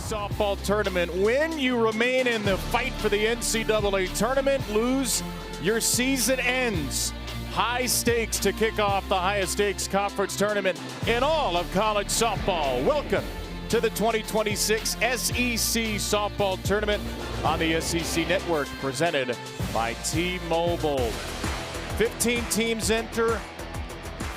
softball tournament. Win, you remain in the fight for the NCAA tournament. Lose, your season ends. High stakes to kick off the highest stakes conference tournament in all of college softball. Welcome to the 2026 SEC softball tournament on the SEC network, presented by T-Mobile. 15 teams enter.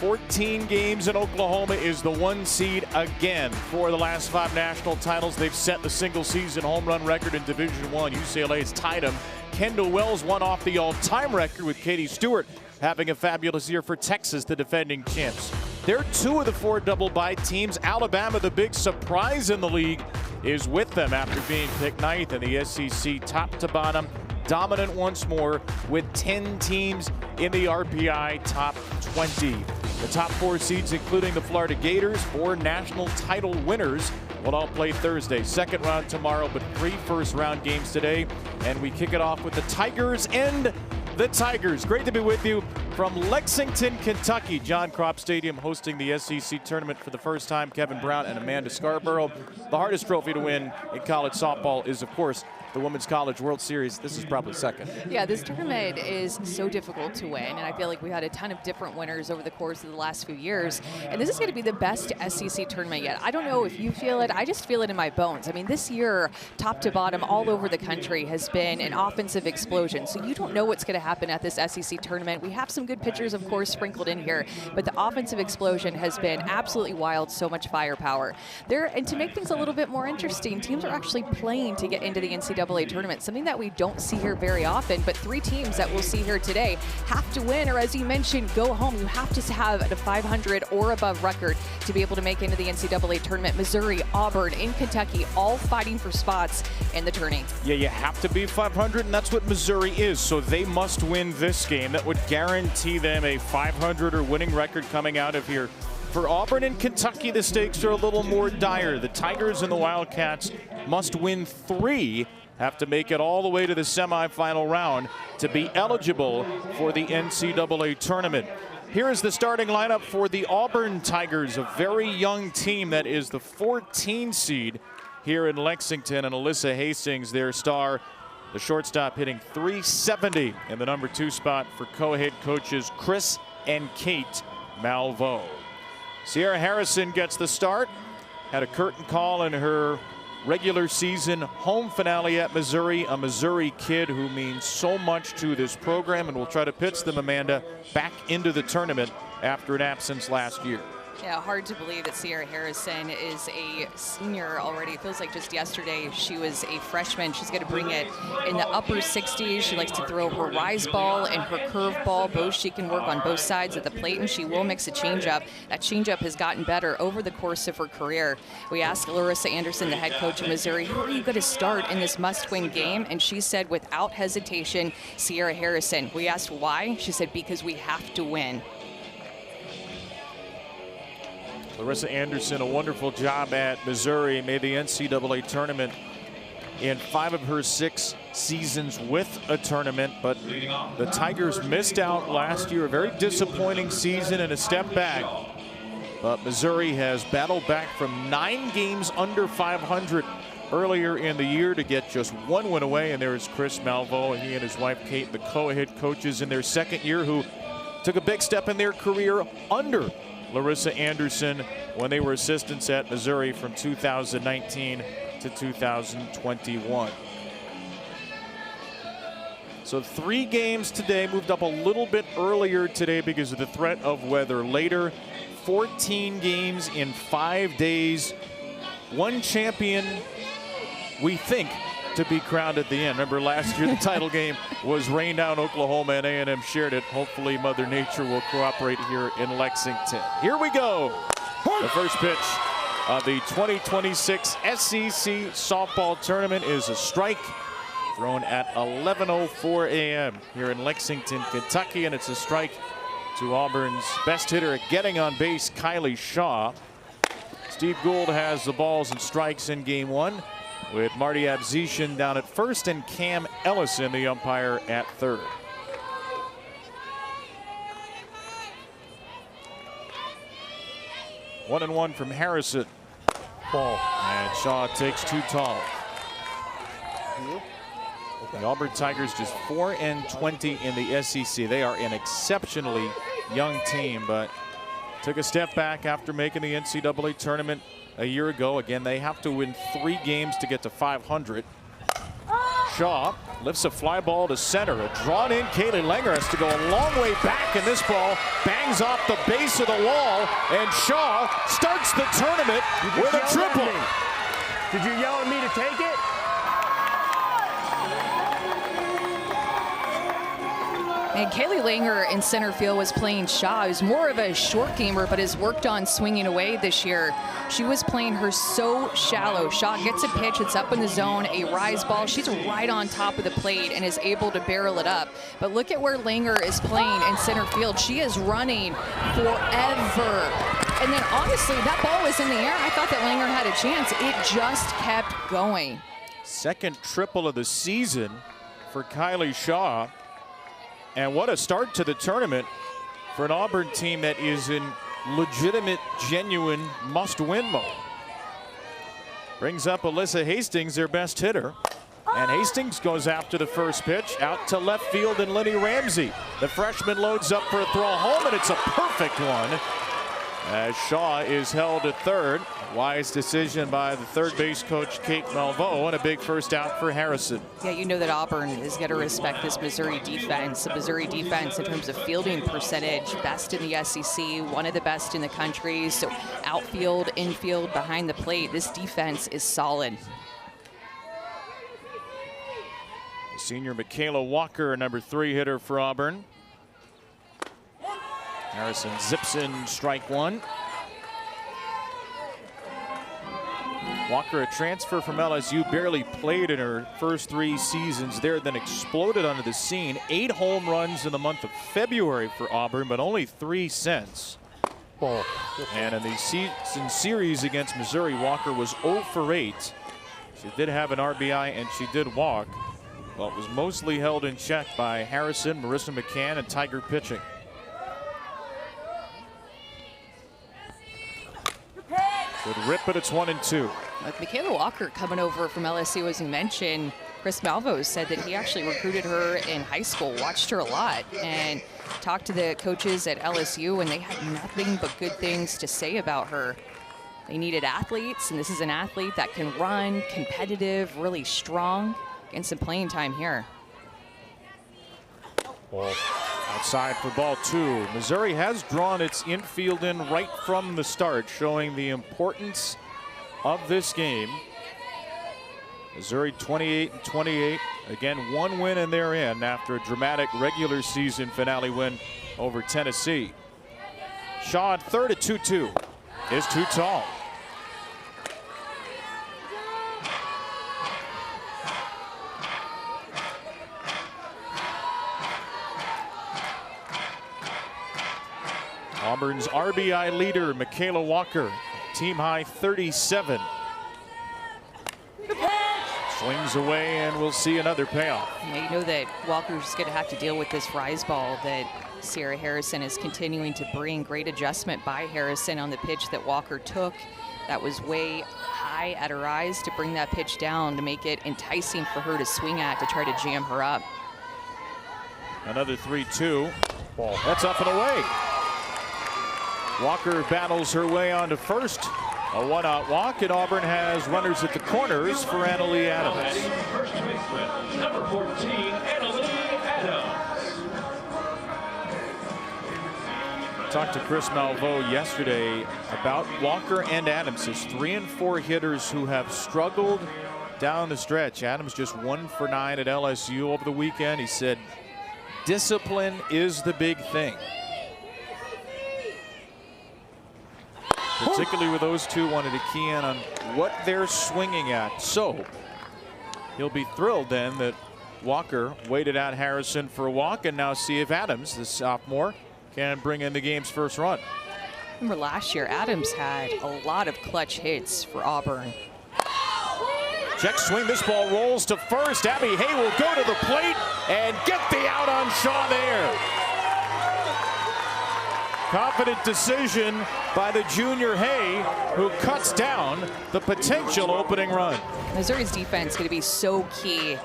14 games in Oklahoma is the 1 seed again. For the last 5 national titles, they've set the single season home run record in Division I. UCLA has tied them. Kendall Wells won off the all-time record, with Katie Stewart having a fabulous year for Texas, the defending champs. They're 2 of the 4 double-bye teams. Alabama, the big surprise in the league, is with them after being picked 9th in the SEC, top to bottom. Dominant once more, with 10 teams in the RPI top 20. The top 4 seeds, including the Florida Gators, 4 national title winners, will all play Thursday. Second round tomorrow, but 3 first-round games today. And we kick it off with the Tigers and the Tigers. Great to be with you from Lexington, Kentucky. John Kropp Stadium hosting the SEC tournament for the first time. Kevin Brown and Amanda Scarborough. The hardest trophy to win in college softball is, of course, the Women's College World Series. This is probably second. Yeah, this tournament is so difficult to win, and I feel like we had a ton of different winners over the course of the last few years, and this is going to be the best SEC tournament yet. I don't know if you feel it. I just feel it in my bones. I mean, this year, top to bottom, all over the country, has been an offensive explosion, so you don't know what's going to happen at this SEC tournament. We have some good pitchers, of course, sprinkled in here, but the offensive explosion has been absolutely wild, so much firepower. And to make things a little bit more interesting, teams are actually playing to get into the NCAA tournament, something that we don't see here very often, but 3 teams that we'll see here today have to win, or as you mentioned, go home. You have to have a 500 or above record to be able to make into the NCAA tournament. Missouri, Auburn, and Kentucky all fighting for spots in the tourney. Yeah, you have to be 500, and that's what Missouri is, so they must win this game. That would guarantee them a 500 or winning record coming out of here. For Auburn and Kentucky, the stakes are a little more dire. The Tigers and the Wildcats must win 3, have to make it all the way to the semifinal round to be eligible for the NCAA tournament. Here is the starting lineup for the Auburn Tigers, a very young team that is the 14 seed here in Lexington, and Alyssa Hastings, their star, the shortstop, hitting .370 in the number 2 spot for co-head coaches Chris and Kate Malveaux. Sierra Harrison gets the start, had a curtain call in her regular season home finale at Missouri, a Missouri kid who means so much to this program, and will try to pitch them, Amanda, back into the tournament after an absence last year. Yeah, hard to believe that Sierra Harrison is a senior already. It feels like just yesterday she was a freshman. She's going to bring it in the upper 60s. She likes to throw her rise ball and her curve ball. Both she can work on both sides of the plate, and she will mix a changeup. That changeup has gotten better over the course of her career. We asked Larissa Anderson, the head coach of Missouri, who are you going to start in this must-win game? And she said, without hesitation, Sierra Harrison. We asked why. She said, because we have to win. Larissa Anderson, a wonderful job at Missouri, made the NCAA tournament in 5 of her 6 seasons with a tournament, but the Tigers missed out last year. A very disappointing season and a step back. But Missouri has battled back from 9 games under 500 earlier in the year to get just 1 win away. And there is Chris Malveaux, and he and his wife Kate, the co-head coaches in their second year, who took a big step in their career under Larissa Anderson when they were assistants at Missouri from 2019 to 2021. So 3 games today, moved up a little bit earlier today because of the threat of weather later. 14 games in 5 days. 1 champion, we think, to be crowned at the end. Remember last year the title game was rained down Oklahoma, and A&M shared it. Hopefully Mother Nature will cooperate here in Lexington. Here we go. The first pitch of the 2026 SEC softball tournament is a strike thrown at 11:04 a.m. here in Lexington, Kentucky, and it's a strike to Auburn's best hitter at getting on base, Kylie Shaw. Steve Gould has the balls and strikes in game 1, with Marty Abzetian down at first and Cam Ellison, the umpire, at third. 1-1 from Harrison. Ball. And Shaw takes too tall. The Auburn Tigers just 4-20 in the SEC. They are an exceptionally young team, but took a step back after making the NCAA tournament a year ago. Again, they have to win 3 games to get to 500. Shaw lifts a fly ball to center. A drawn in Kaylee Langer has to go a long way back, and this ball bangs off the base of the wall, and Shaw starts the tournament with a triple. Did you yell at me to take it? And Kaylee Langer in center field was playing Shaw, who's more of a short gamer, but has worked on swinging away this year. She was playing her so shallow. Shaw gets a pitch, it's up in the zone, a rise ball. She's right on top of the plate and is able to barrel it up. But look at where Langer is playing in center field. She is running forever. And then honestly, that ball was in the air. I thought that Langer had a chance. It just kept going. Second triple of the season for Kylie Shaw. And what a start to the tournament for an Auburn team that is in legitimate, genuine must-win mode. Brings up Alyssa Hastings, their best hitter. And Hastings goes after the first pitch out to left field, and Lenny Ramsey, the freshman, loads up for a throw home, and it's a perfect one as Shaw is held at third. Wise decision by the third base coach, Kate Malveaux, and a big first out for Harrison. Yeah, you know that Auburn is going to respect this Missouri defense. The Missouri defense in terms of fielding percentage, best in the SEC, one of the best in the country. So outfield, infield, behind the plate, this defense is solid. Senior Michaela Walker, number 3 hitter for Auburn. Harrison zips in strike 1. Walker, a transfer from LSU, barely played in her first 3 seasons there, then exploded onto the scene. 8 home runs in the month of February for Auburn, but only 3 since. And in the season series against Missouri, Walker was 0 for 8. She did have an RBI and she did walk. Well, it was mostly held in check by Harrison, Marissa McCann, and Tiger pitching. Good rip, but it's 1-2. With Michaela Walker coming over from LSU, as you mentioned, Chris Malveaux said that he actually recruited her in high school, watched her a lot, and talked to the coaches at LSU, and they had nothing but good things to say about her. They needed athletes, and this is an athlete that can run, competitive, really strong, and some playing time here. Outside for ball 2. Missouri has drawn its infield in right from the start, showing the importance of this game. Missouri 28-28. Again, 1 win in their end after a dramatic regular season finale win over Tennessee. Shaw at third at 2-2 is too tall. Auburn's RBI leader, Michaela Walker, team high 37. Swings away, and we'll see another payoff. Yeah, you know that Walker's going to have to deal with this rise ball that Sierra Harrison is continuing to bring. Great adjustment by Harrison on the pitch that Walker took. That was way high at her eyes to bring that pitch down to make it enticing for her to swing at to try to jam her up. Another 3-2. That's up and away. Walker battles her way onto first. A 1-out walk, and Auburn has runners at the corners for Annalee Adams. Number 14, Annalee Adams. Talked to Chris Malveaux yesterday about Walker and Adams, his 3 and 4 hitters who have struggled down the stretch. Adams just 1 for 9 at LSU over the weekend. He said, discipline is the big thing. Particularly with those two, wanted to key in on what they're swinging at. So he'll be thrilled then that Walker waited out Harrison for a walk, and now see if Adams, the sophomore, can bring in the game's first run. Remember last year, Adams had a lot of clutch hits for Auburn. Check swing, this ball rolls to first. Abby Hay will go to the plate and get the out on Shaw there. Confident decision by the junior Hay, who cuts down the potential opening run. Missouri's defense going to be so key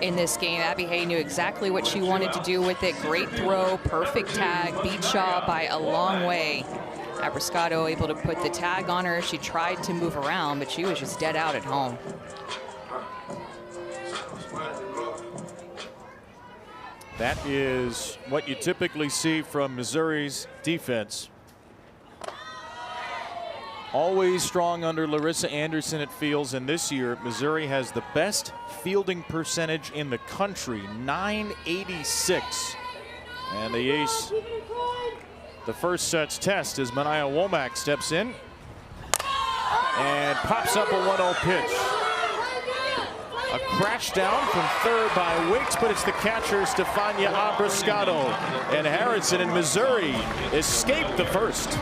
in this game. Abby Hay knew exactly what she wanted to do with it. Great throw, perfect tag, beat Shaw by a long way. Abrascato able to put the tag on her. She tried to move around, but she was just dead out at home. That is what you typically see from Missouri's defense. Always strong under Larissa Anderson, it feels, and this year Missouri has the best fielding percentage in the country, .986. And the ace, the first set's test as Mania Womack steps in and pops up a 1-0 pitch. A crash down from third by Wicks, but it's the catcher, Stefania Abrascato. And Harrison in Missouri escaped the first.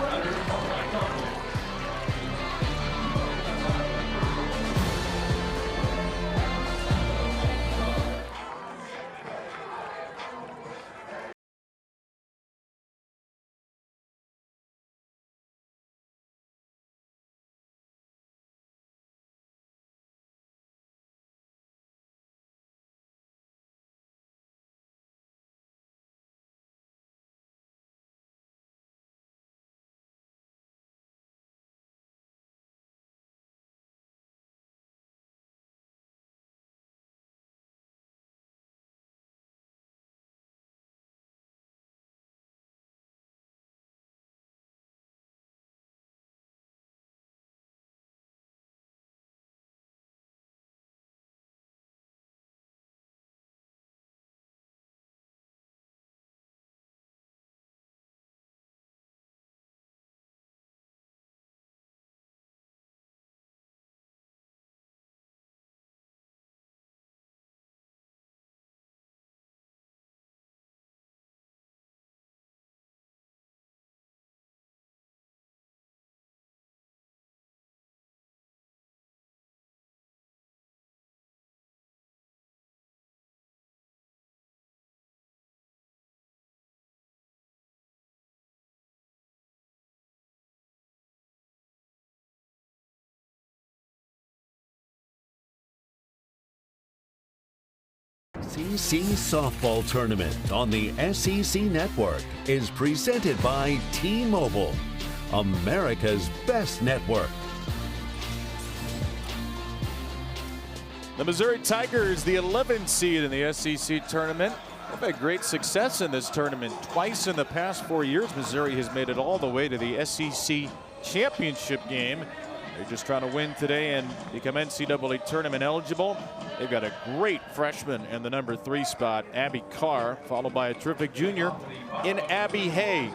SEC Softball Tournament on the SEC Network is presented by T-Mobile, America's best network. The Missouri Tigers, the 11th seed in the SEC tournament. They've had great success in this tournament. Twice in the past 4 years, Missouri has made it all the way to the SEC championship game. They're just trying to win today and become NCAA tournament eligible. They've got a great freshman in the number 3 spot, Abby Carr, followed by a terrific junior in Abby Hay.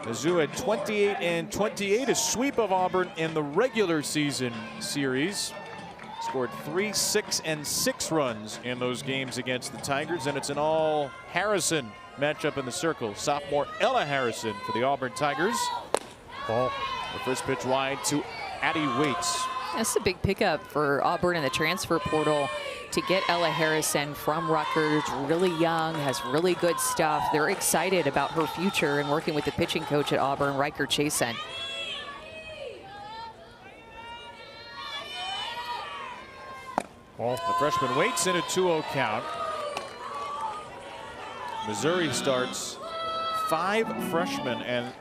Mizzou at 28-28, a sweep of Auburn in the regular season series. Scored 3, 6, and 6 runs in those games against the Tigers, and it's an all Harrison matchup in the circle. Sophomore Ella Harrison for the Auburn Tigers. Ball. The first pitch wide to Addie Waits. That's a big pickup for Auburn in the transfer portal to get Ella Harrison from Rutgers, really young, has really good stuff. They're excited about her future and working with the pitching coach at Auburn, Riker Chasen. The freshman waits in a 2-0 count. Missouri starts 5 freshmen, and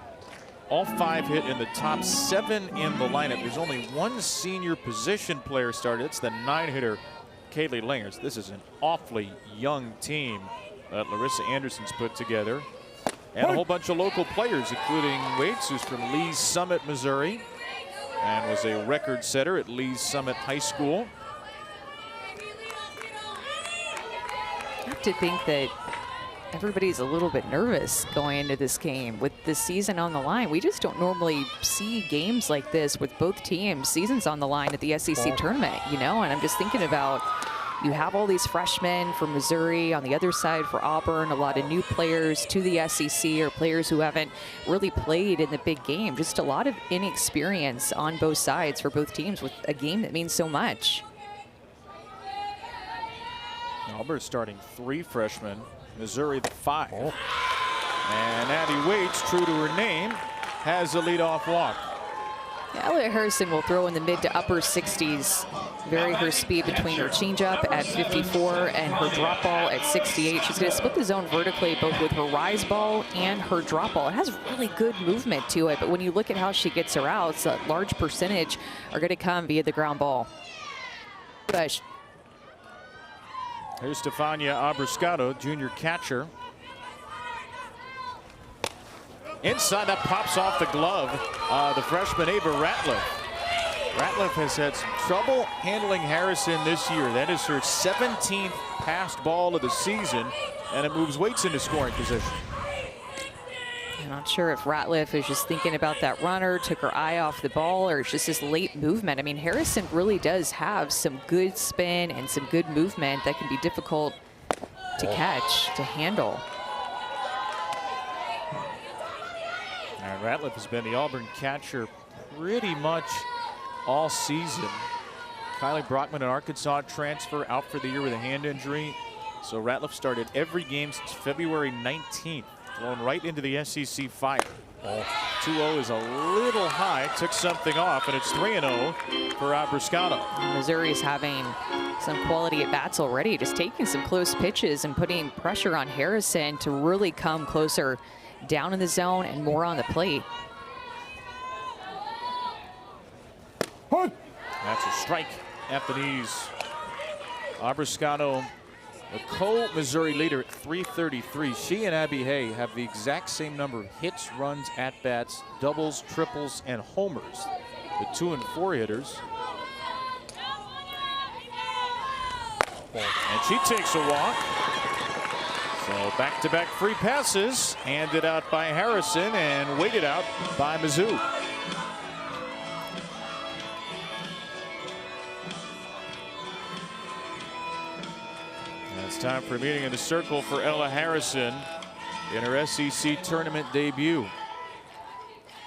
all 5 hit in the top 7 in the lineup. There's only 1 senior position player started. It's the 9-hitter, Kaylee Lingers. This is an awfully young team that Larissa Anderson's put together. And a whole bunch of local players, including Waits, who's from Lee's Summit, Missouri, and was a record setter at Lee's Summit High School. I have to think that everybody's a little bit nervous going into this game with the season on the line. We just don't normally see games like this with both teams, seasons on the line at the SEC tournament, you know, and I'm just thinking about, you have all these freshmen from Missouri, on the other side for Auburn, a lot of new players to the SEC or players who haven't really played in the big game. Just a lot of inexperience on both sides for both teams with a game that means so much. Auburn starting 3 freshmen, Missouri the 5. And Abby Waits, true to her name, has a leadoff walk. Yeah, Elliott Harrison will throw in the mid to upper 60s. Vary her speed between her changeup at 54 and her drop ball at 68. She's going to split the zone vertically both with her rise ball and her drop ball. It has really good movement to it, but when you look at how she gets her outs, a large percentage are going to come via the ground ball. Push. Here's Stefania Abbruscato, junior catcher. Inside, that pops off the glove. The freshman Ava Ratliff. Ratliff has had some trouble handling Harrison this year. That is her 17th passed ball of the season, and it moves Waits into scoring position. I'm not sure if Ratliff is just thinking about that runner, took her eye off the ball, or it's just this late movement. I mean, Harrison really does have some good spin and some good movement that can be difficult to catch, to handle. And Ratliff has been the Auburn catcher pretty much all season. Kylie Brockman, an Arkansas transfer, out for the year with a hand injury. So Ratliff started every game since February 19th, thrown right into the SEC fire. 2-0 is a little high, took something off, and it's 3-0 for Abbruscato. Missouri's having some quality at bats already, just taking some close pitches and putting pressure on Harrison to really come closer down in the zone and more on the plate. That's a strike at the knees. Abbruscato, the co-Missouri leader at 333. She and Abby Hay have the exact same number of hits, runs, at-bats, doubles, triples, and homers. The 2 and 4 hitters. And she takes a walk. So back-to-back free passes handed out by Harrison and waited out by Mizzou. And it's time for a meeting in the circle for Ella Harrison in her SEC tournament debut.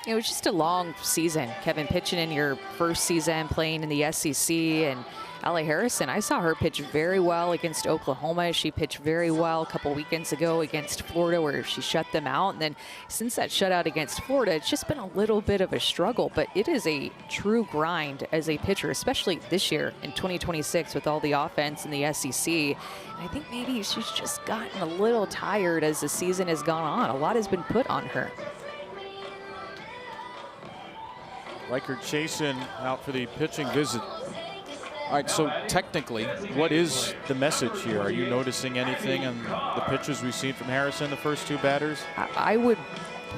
It was just a long season. Kevin, pitching in your first season, playing in the SEC, and Ella Harrison, I saw her pitch very well against Oklahoma. She pitched very well a couple weekends ago against Florida, where she shut them out. And then since that shutout against Florida, it's just been a little bit of a struggle, but it is a true grind as a pitcher, especially this year in 2026 with all the offense in the SEC. And I think maybe she's just gotten a little tired as the season has gone on. A lot has been put on her. Riker Chasen out for the pitching visit. All right, so technically, what is the message here? Are you noticing anything in the pitches we've seen from Harrison, the first 2 batters? I would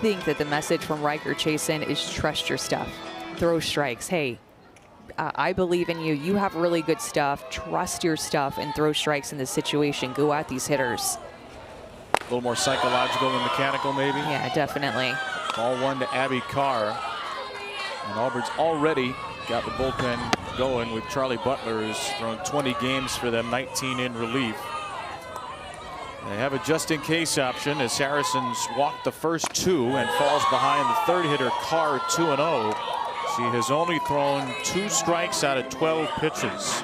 think that the message from Riker Chasen is trust your stuff. Throw strikes. Hey, I believe in you. You have really good stuff. Trust your stuff and throw strikes in this situation. Go at these hitters. A little more psychological than mechanical, maybe? Yeah, definitely. Ball 1 to Abby Carr. And Auburn's already got the bullpen going with Charlie Butler, who's thrown 20 games for them, 19 in relief. They have a just-in-case option as Harrison's walked the first 2 and falls behind the third hitter, Carr, 2-0. She has only thrown 2 strikes out of 12 pitches.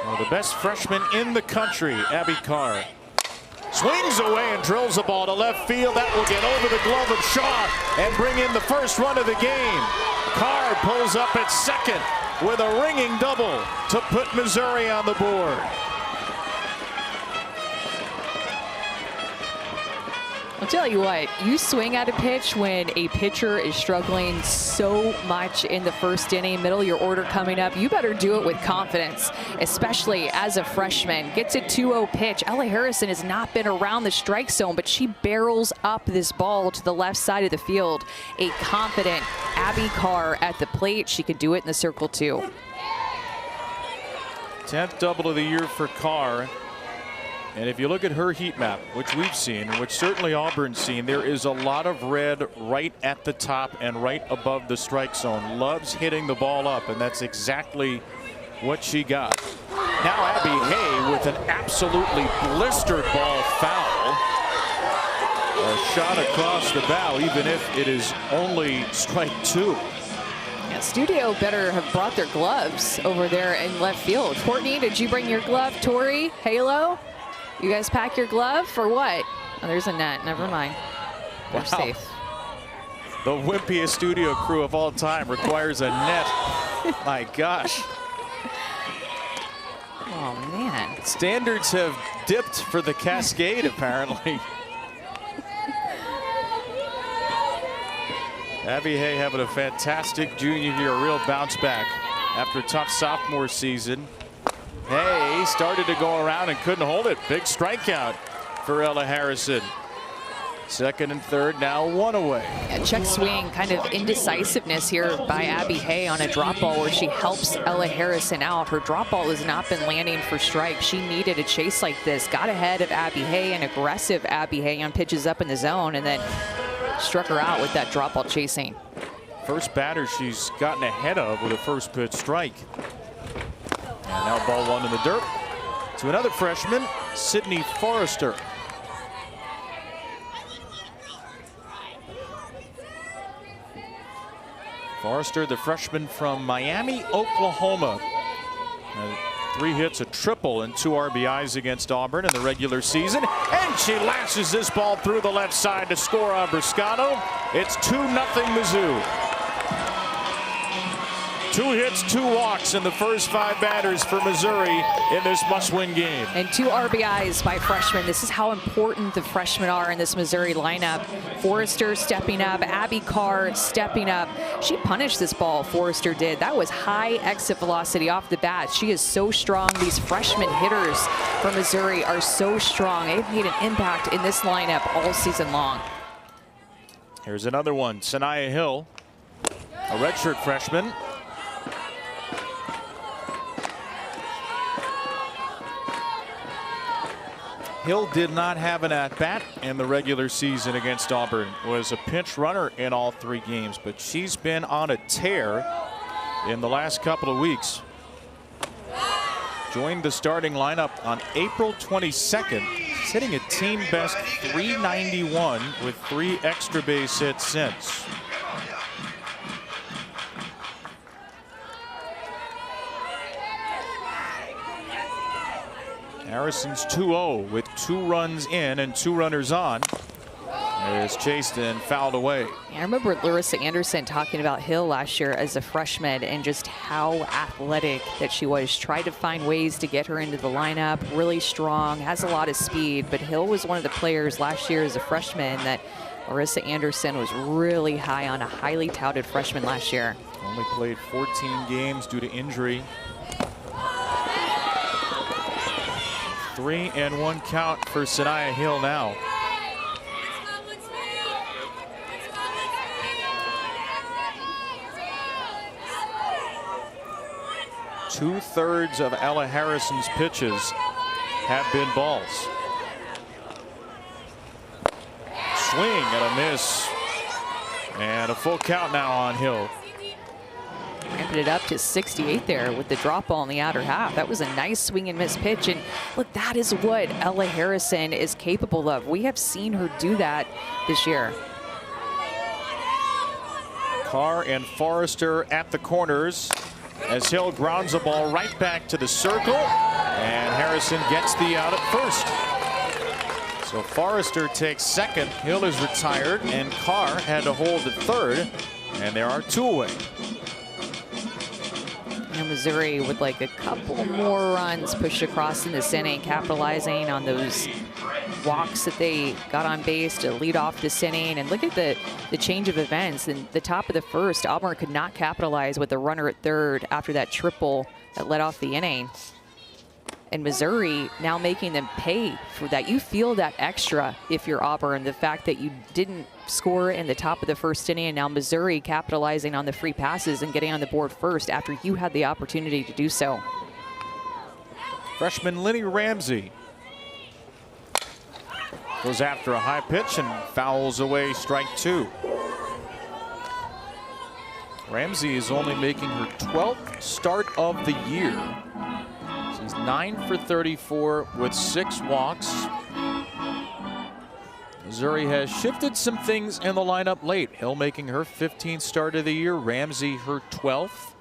Well, the best freshman in the country, Abby Carr. Swings away and drills the ball to left field. That will get over the glove of Shaw and bring in the first run of the game. Carr pulls up at second with a ringing double to put Missouri on the board. I'll tell you what, you swing at a pitch when a pitcher is struggling so much in the first inning, middle of your order coming up, you better do it with confidence, especially as a freshman. Gets a 2-0 pitch. Ella Harrison has not been around the strike zone, but she barrels up this ball to the left side of the field. A confident Abby Carr at the plate. She could do it in the circle too. 10th double of the year for Carr. And if you look at her heat map, which we've seen, and which certainly Auburn's seen, there is a lot of red right at the top and right above the strike zone. Loves hitting the ball up, and that's exactly what she got. Now Abby Hay with an absolutely blistered ball foul. A shot across the bow, even if it is only strike 2. Yeah, Studio better have brought their gloves over there in left field. Courtney, did you bring your glove? Tori, Halo, you guys pack your glove for what? Oh, there's a net. Never mind. They're safe. The wimpiest studio crew of all time requires a net. My gosh. Oh, man. Standards have dipped for the Cascade, apparently. Abby Hay having a fantastic junior year, a real bounce back after a tough sophomore season. Hay started to go around and couldn't hold it. Big strikeout for Ella Harrison. Second and third, now one away. A check swing, kind of indecisiveness here by Abby Hay on a drop ball where she helps Ella Harrison out. Her drop ball has not been landing for strikes. She needed a chase like this. Got ahead of Abby Hay, an aggressive Abby Hay on pitches up in the zone, and then struck her out with that drop ball chasing. First batter she's gotten ahead of with a first pitch strike. And now ball one in the dirt to another freshman, Sydney Forrester. Forrester, the freshman from Miami, Oklahoma. 3 hits, a triple, and 2 RBIs against Auburn in the regular season. And she lashes this ball through the left side to score on Briscato. It's 2-0 Mizzou. 2 hits, 2 walks in the first 5 batters for Missouri in this must-win game. And 2 RBIs by freshmen. This is how important the freshmen are in this Missouri lineup. Forrester stepping up, Abby Carr stepping up. She punished this ball, Forrester did. That was high exit velocity off the bat. She is so strong. These freshman hitters from Missouri are so strong. They've made an impact in this lineup all season long. Here's another one, Sanaya Hill, a redshirt freshman. Hill did not have an at-bat in the regular season against Auburn. Was a pinch runner in all 3 games, but she's been on a tear in the last couple of weeks. Joined the starting lineup on April 22nd, hitting a team best .391 with 3 extra base hits since. Harrison's 2-0 with 2 runs in and 2 runners on. It is chased and fouled away. I remember Larissa Anderson talking about Hill last year as a freshman and just how athletic that she was. Tried to find ways to get her into the lineup. Really strong, has a lot of speed. But Hill was one of the players last year as a freshman that Larissa Anderson was really high on, a highly touted freshman last year. Only played 14 games due to injury. 3-1 count for Sanaya Hill now. Two-thirds of Ella Harrison's pitches have been balls. Swing and a miss. And a full count now on Hill. Ramped it up to 68 there with the drop ball in the outer half. That was a nice swing and miss pitch. And look, that is what Ella Harrison is capable of. We have seen her do that this year. Carr and Forrester at the corners as Hill grounds the ball right back to the circle. And Harrison gets the out at first. So Forrester takes second. Hill is retired and Carr had to hold at third. And there are 2 away. And Missouri with like a couple more runs pushed across in this inning, capitalizing on those walks that they got on base to lead off this inning. And look at the change of events. In the top of the first, Auburn could not capitalize with a runner at third after that triple that led off the inning. And Missouri now making them pay for that. You feel that extra if you're Auburn, the fact that you didn't score in the top of the first inning, and now Missouri capitalizing on the free passes and getting on the board first after you had the opportunity to do so. Freshman Lenny Ramsey goes after a high pitch and fouls away strike 2. Ramsey is only making her 12th start of the year. She's 9 for 34 with 6 walks. Missouri has shifted some things in the lineup late. Hill making her 15th start of the year, Ramsey her 12th.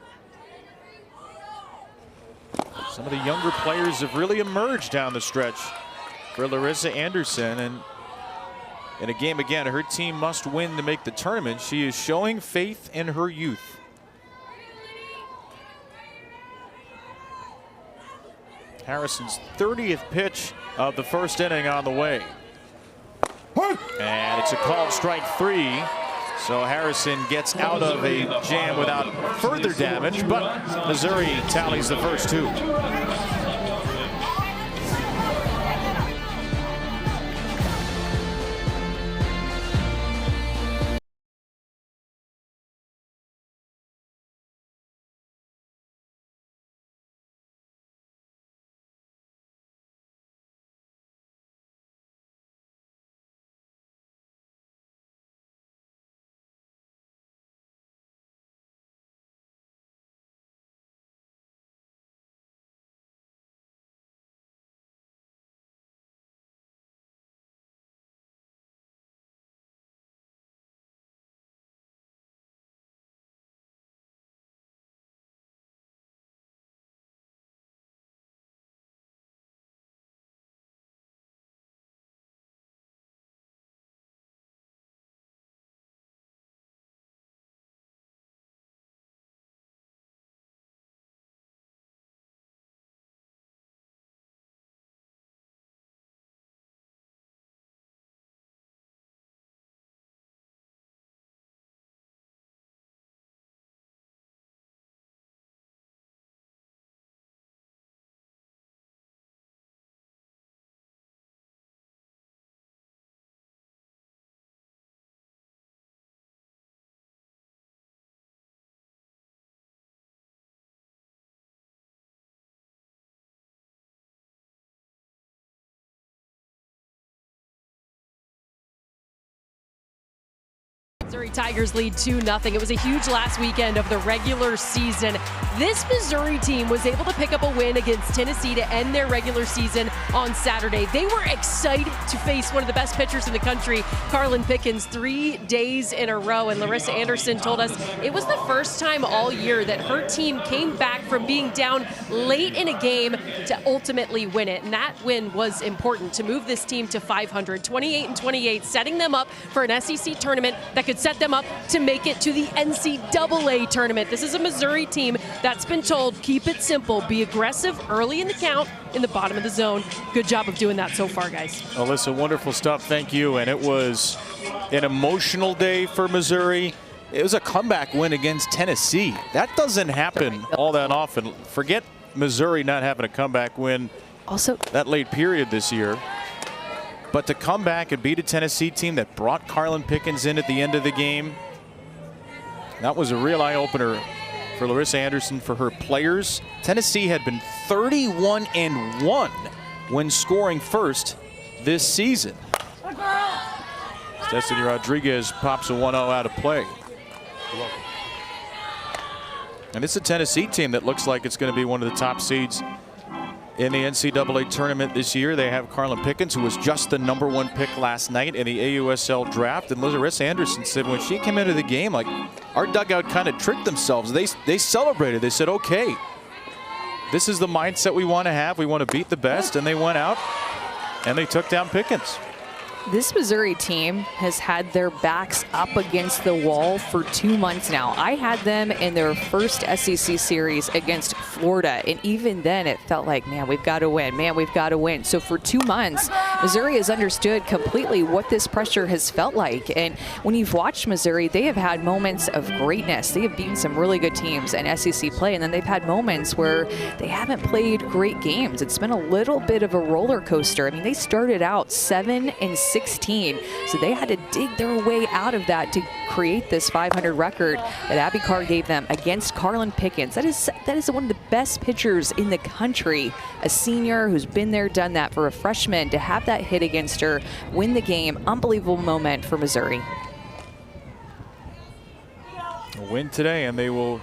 Some of the younger players have really emerged down the stretch for Larissa Anderson, and in a game again, her team must win to make the tournament. She is showing faith in her youth. Harrison's 30th pitch of the first inning on the way. And it's a called strike 3. So Harrison gets out of a jam without further damage, but Missouri tallies the first 2. Missouri Tigers lead 2-0. It was a huge last weekend of the regular season. This Missouri team was able to pick up a win against Tennessee to end their regular season on Saturday. They were excited to face one of the best pitchers in the country, Carlin Pickens, 3 days in a row. And Larissa Anderson told us it was the first time all year that her team came back from being down late in a game to ultimately win it. And that win was important to move this team to 500, 28-28, setting them up for an SEC tournament that could set them up to make it to the NCAA tournament. This is a Missouri team that's been told, keep it simple, be aggressive early in the count in the bottom of the zone. Good job of doing that so far, guys. Alyssa, wonderful stuff. Thank you. And it was an emotional day for Missouri. It was a comeback win against Tennessee. That doesn't happen all that often. Forget Missouri not having a comeback win Also, that late period this year. But to come back and beat a Tennessee team that brought Carlin Pickens in at the end of the game, that was a real eye-opener for Larissa Anderson, for her players. Tennessee had been 31-1 when scoring first this season. Destiny Rodriguez pops a 1-0 out of play. And it's a Tennessee team that looks like it's going to be one of the top seeds in the NCAA tournament this year. They have Carlin Pickens, who was just the #1 pick last night in the AUSL draft. And Larissa Anderson said when she came into the game, like, our dugout kind of tricked themselves. They celebrated. They said, okay, this is the mindset we want to have. We want to beat the best. And they went out and they took down Pickens. this Missouri team has had their backs up against the wall for 2 months now. I had them in their first SEC series against Florida, and even then it felt like, man, we've got to win. Man, we've got to win. So for 2 months, Missouri has understood completely what this pressure has felt like. And when you've watched Missouri, they have had moments of greatness. They have beaten some really good teams in SEC play, and then they've had moments where they haven't played great games. It's been a little bit of a roller coaster. I mean, they started out 7-16, so they had to dig their way out of that to create this 500 record that Abby Carr gave them against Carlin Pickens. That is one of the best pitchers in the country, a senior who's been there, done that. For a freshman to have that hit against her, win the game, unbelievable moment for Missouri. A win today, and they will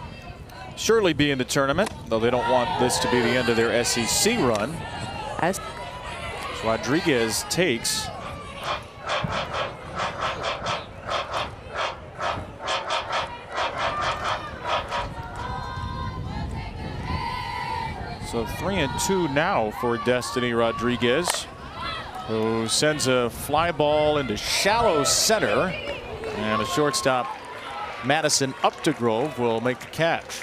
surely be in the tournament, though they don't want this to be the end of their SEC run. As Rodriguez takes 3-2 now for Destiny Rodriguez, who sends a fly ball into shallow center, and a shortstop, Madison Updegrove, will make the catch.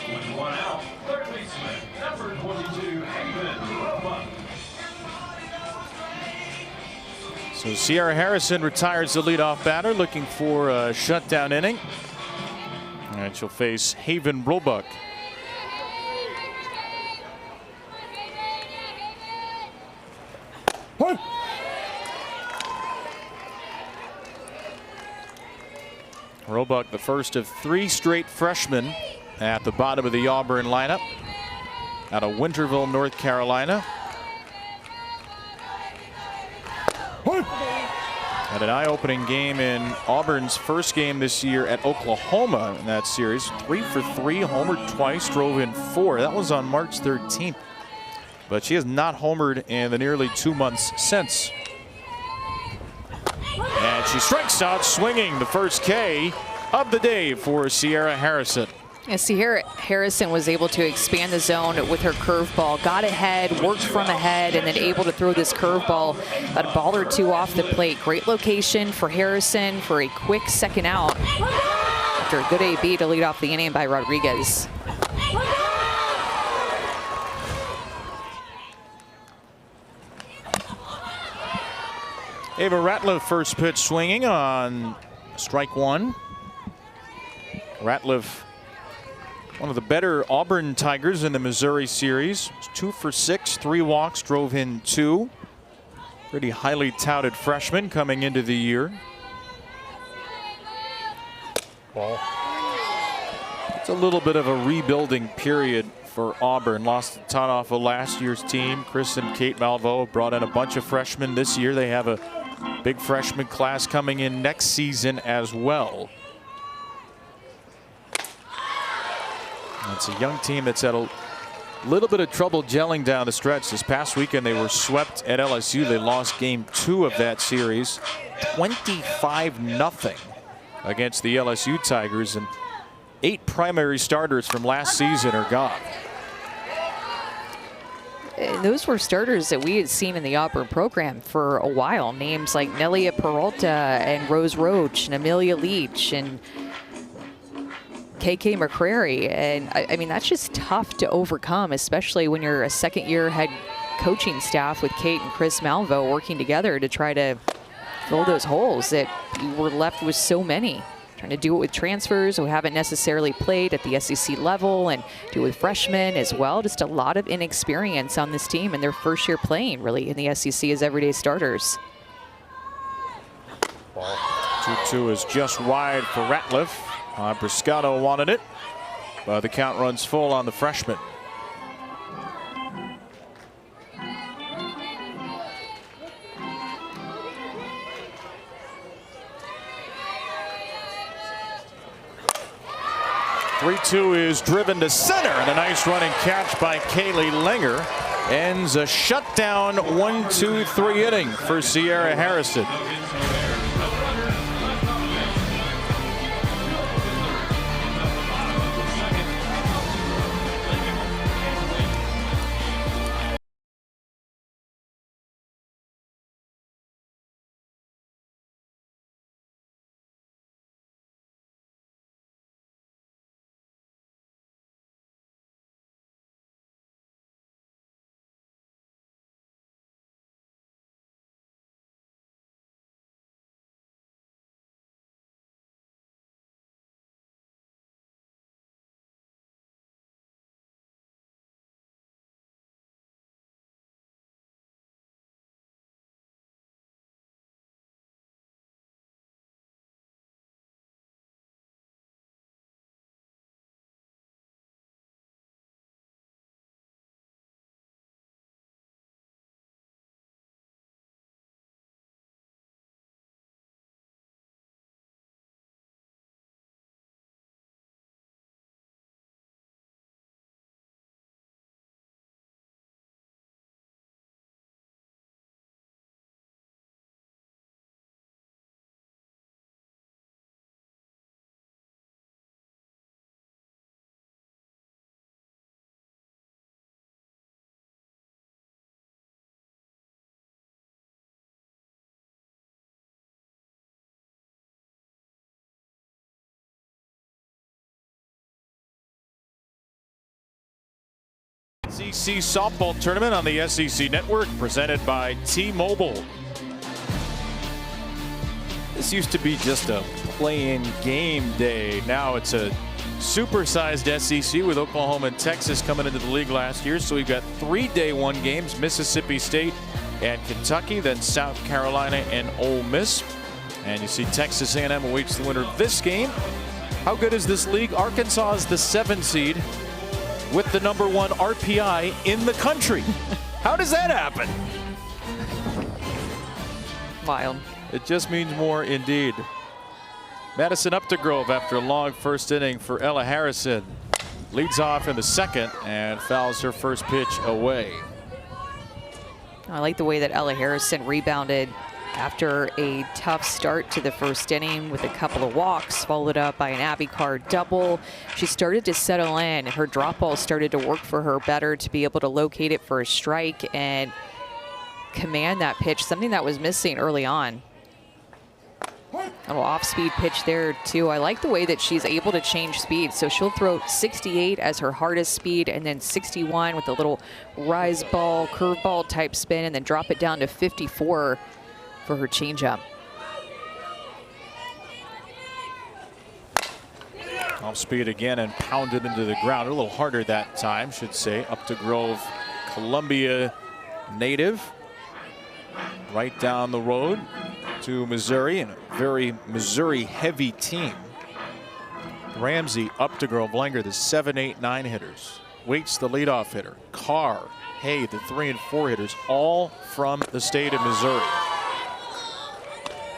With one out, third baseman, number 22, Haven Roebuck. So Sierra Harrison retires the leadoff batter, looking for a shutdown inning. And she'll face Haven Roebuck. Roebuck, the first of 3 straight freshmen at the bottom of the Auburn lineup out of Winterville, North Carolina. Had an eye-opening game in Auburn's first game this year at Oklahoma in that series. 3 for 3, homered twice, drove in 4. That was on March 13th. But she has not homered in the nearly 2 months since. And she strikes out swinging, the first K of the day for Sierra Harrison. Yeah, Sierra Harrison was able to expand the zone with her curveball, got ahead, worked from ahead, and then able to throw this curveball a ball or two off the plate. Great location for Harrison for a quick second out after a good AB to lead off the inning by Rodriguez. Ava Ratliff, first pitch swinging on strike 1. Ratliff, one of the better Auburn Tigers in the Missouri series. 2 for 6, 3 walks, drove in 2. Pretty highly touted freshman coming into the year. Ball. It's a little bit of a rebuilding period for Auburn. Lost a ton off of last year's team. Chris and Kate Malveaux brought in a bunch of freshmen this year. They have a big freshman class coming in next season as well. It's a young team that's had a little bit of trouble gelling down the stretch. This past weekend they were swept at LSU. They lost game 2 of that series, 25-0 against the LSU Tigers, and 8 primary starters from last season are gone. Those were starters that we had seen in the Auburn program for a while. Names like Nelia Peralta and Rose Roach and Amelia Leach and KK McCrary. And I mean, that's just tough to overcome, especially when you're a second-year head coaching staff with Kate and Chris Malveaux working together to try to fill those holes that you were left with so many. Trying to do it with transfers who haven't necessarily played at the SEC level, and do it with freshmen as well. Just a lot of inexperience on this team in their first year playing really in the SEC as everyday starters. 2-2 is just wide for Ratliff. Briscato wanted it, but the count runs full on the freshman. (3-2) is driven to center, and a nice running catch by Kaylee Langer ends a shutdown 1-2-3 inning for Sierra Harrison. SEC softball tournament on the SEC Network, presented by T-Mobile. This used to be just a play-in game day. Now it's a supersized SEC with Oklahoma and Texas coming into the league last year. So we've got 3 day one games: Mississippi State and Kentucky, then South Carolina and Ole Miss. And you see Texas A&M awaits the winner of this game. How good is this league? Arkansas is the 7 seed with the #1 RPI in the country. How does that happen? Wild. It just means more indeed. Madison Updegrove, after a long first inning for Ella Harrison, leads off in the second and fouls her first pitch away. I like the way that Ella Harrison rebounded after a tough start to the first inning with a couple of walks, followed up by an Abby Carr double. She started to settle in. Her drop ball started to work for her better to be able to locate it for a strike and command that pitch, something that was missing early on. A little off-speed pitch there, too. I like the way that she's able to change speed. So she'll throw 68 as her hardest speed, and then 61 with a little rise ball, curveball type spin, and then drop it down to 54 for her changeup. Off speed again and pounded into the ground. A little harder that time, should say. Updegrove, Columbia native. Right down the road to Missouri, and a very Missouri-heavy team. Ramsey, Updegrove, Langer, the 7, 8, 9 hitters. Waits, the leadoff hitter. Carr, Hay, the 3 and 4 hitters, all from the state of Missouri.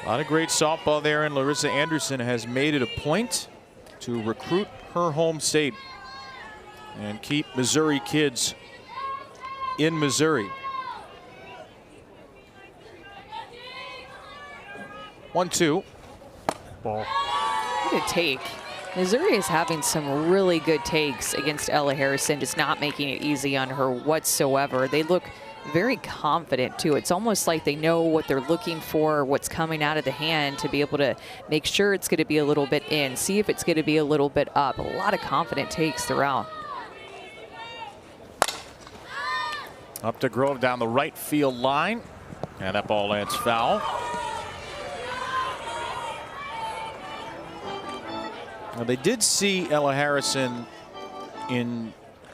A lot of great softball there, and Larissa Anderson has made it a point to recruit her home state and keep Missouri kids in Missouri. 1-2. Ball. Good take. Missouri is having some really good takes against Ella Harrison, just not making it easy on her whatsoever. They look very confident, too. It's almost like they know what they're looking for, what's coming out of the hand, to be able to make sure it's going to be a little bit in, see if it's going to be a little bit up. A lot of confident takes throughout. Updegrove down the right field line, and that ball lands foul. Now, they did see Ella Harrison in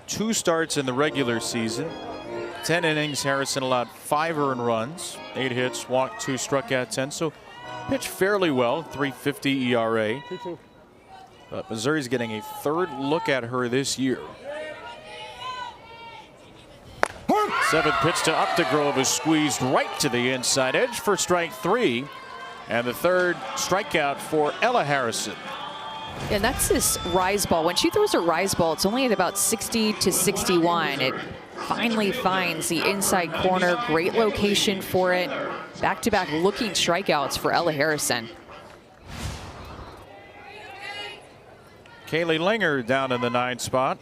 2 starts in the regular season. 10 innings, Harrison allowed 5 earned runs, 8 hits, walked 2, struck out 10. So pitched fairly well, 3.50 ERA. But Missouri's getting a 3rd look at her this year. 7th pitch to Updegrove is squeezed right to the inside edge for strike 3. And the 3rd strikeout for Ella Harrison. And that's this rise ball. When she throws her rise ball, it's only at about 60 to 61. It finally finds the inside corner. Great location for it. Back-to-back looking strikeouts for Ella Harrison. Kaylee Langer down in the 9 spot.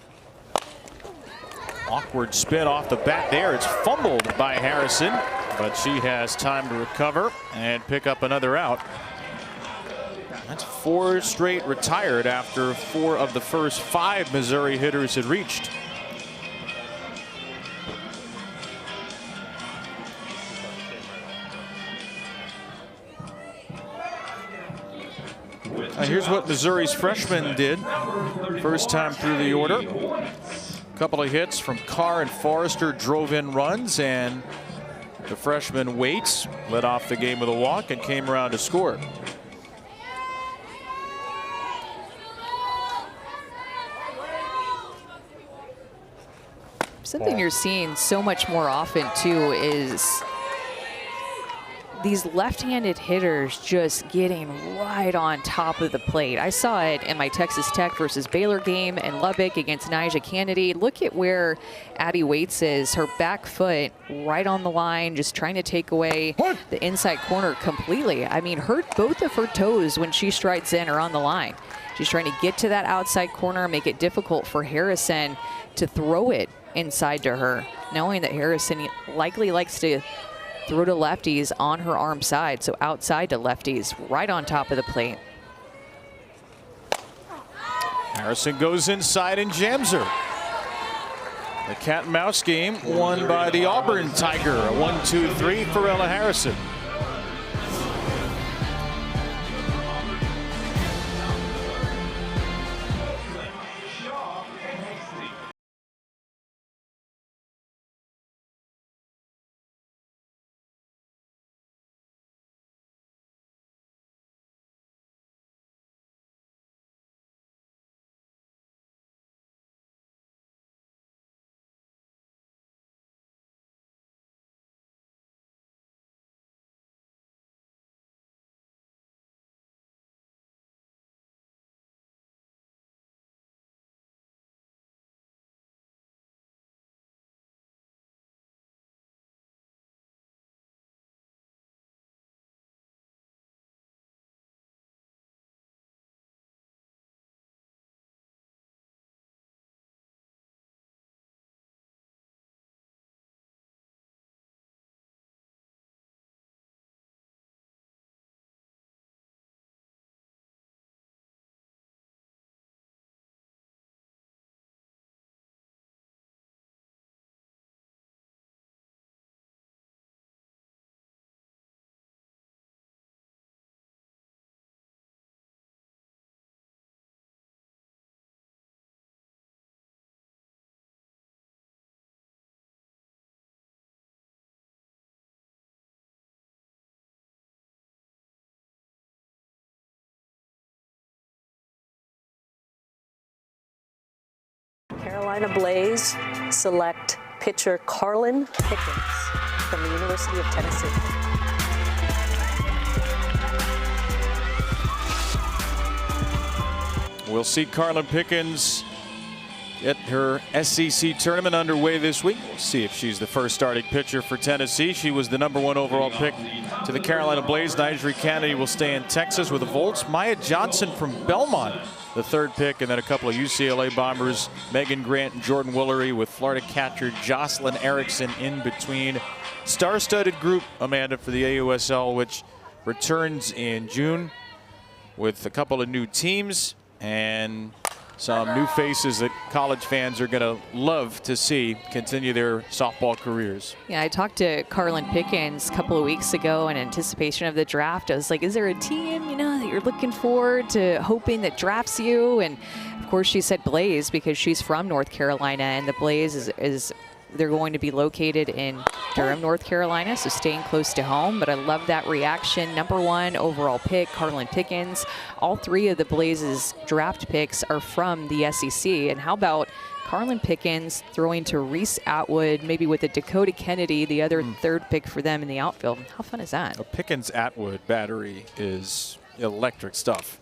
Awkward spin off the bat there. It's fumbled by Harrison, but she has time to recover and pick up another out. That's 4 straight retired after 4 of the first 5 Missouri hitters had reached. Now here's what Missouri's freshman did. First time through the order. A couple of hits from Carr and Forrester drove in runs, and the freshman Waits led off the game with a walk and came around to score. Something you're seeing so much more often, too, is these left-handed hitters just getting right on top of the plate. I saw it in my Texas Tech versus Baylor game in Lubbock against Nyjah Kennedy. Look at where Addie Waits is. Her back foot right on the line, just trying to take away the inside corner completely. I mean, both of her toes when she strides in are on the line. She's trying to get to that outside corner, make it difficult for Harrison to throw it inside to her, knowing that Harrison likely likes to throw to lefties on her arm side, so outside to lefties, right on top of the plate. Harrison goes inside and jams her. The cat and mouse game won by the Auburn Tiger. A 1-2-3 for Ella Harrison. Carolina Blaze select pitcher Carlin Pickens from the University of Tennessee. We'll see Carlin Pickens get her SEC tournament underway this week. We'll see if she's the first starting pitcher for Tennessee. She was the #1 overall pick to the Carolina Blaze. Nyjari Kennedy will stay in Texas with the Volts. Maya Johnson from Belmont, the 3rd pick, and then a couple of UCLA Bombers, Megan Grant and Jordan Willery, with Florida catcher Jocelyn Erickson in between. Star-studded group, Amanda, for the AUSL, which returns in June with a couple of new teams and some new faces that college fans are going to love to see continue their softball careers. Yeah, I talked to Carlin Pickens a couple of weeks ago in anticipation of the draft. I was like, is there a team, that you're looking forward to, hoping that drafts you? And of course she said Blaze, because she's from North Carolina, and the Blaze is they're going to be located in Durham, North Carolina, so staying close to home. But I love that reaction. #1 overall pick, Carlin Pickens. All 3 of the Blaze's draft picks are from the SEC. And how about Carlin Pickens throwing to Reese Atwood, maybe with a Dakota Kennedy, the other 3rd pick for them in the outfield? How fun is that? A Pickens-Atwood battery is electric stuff.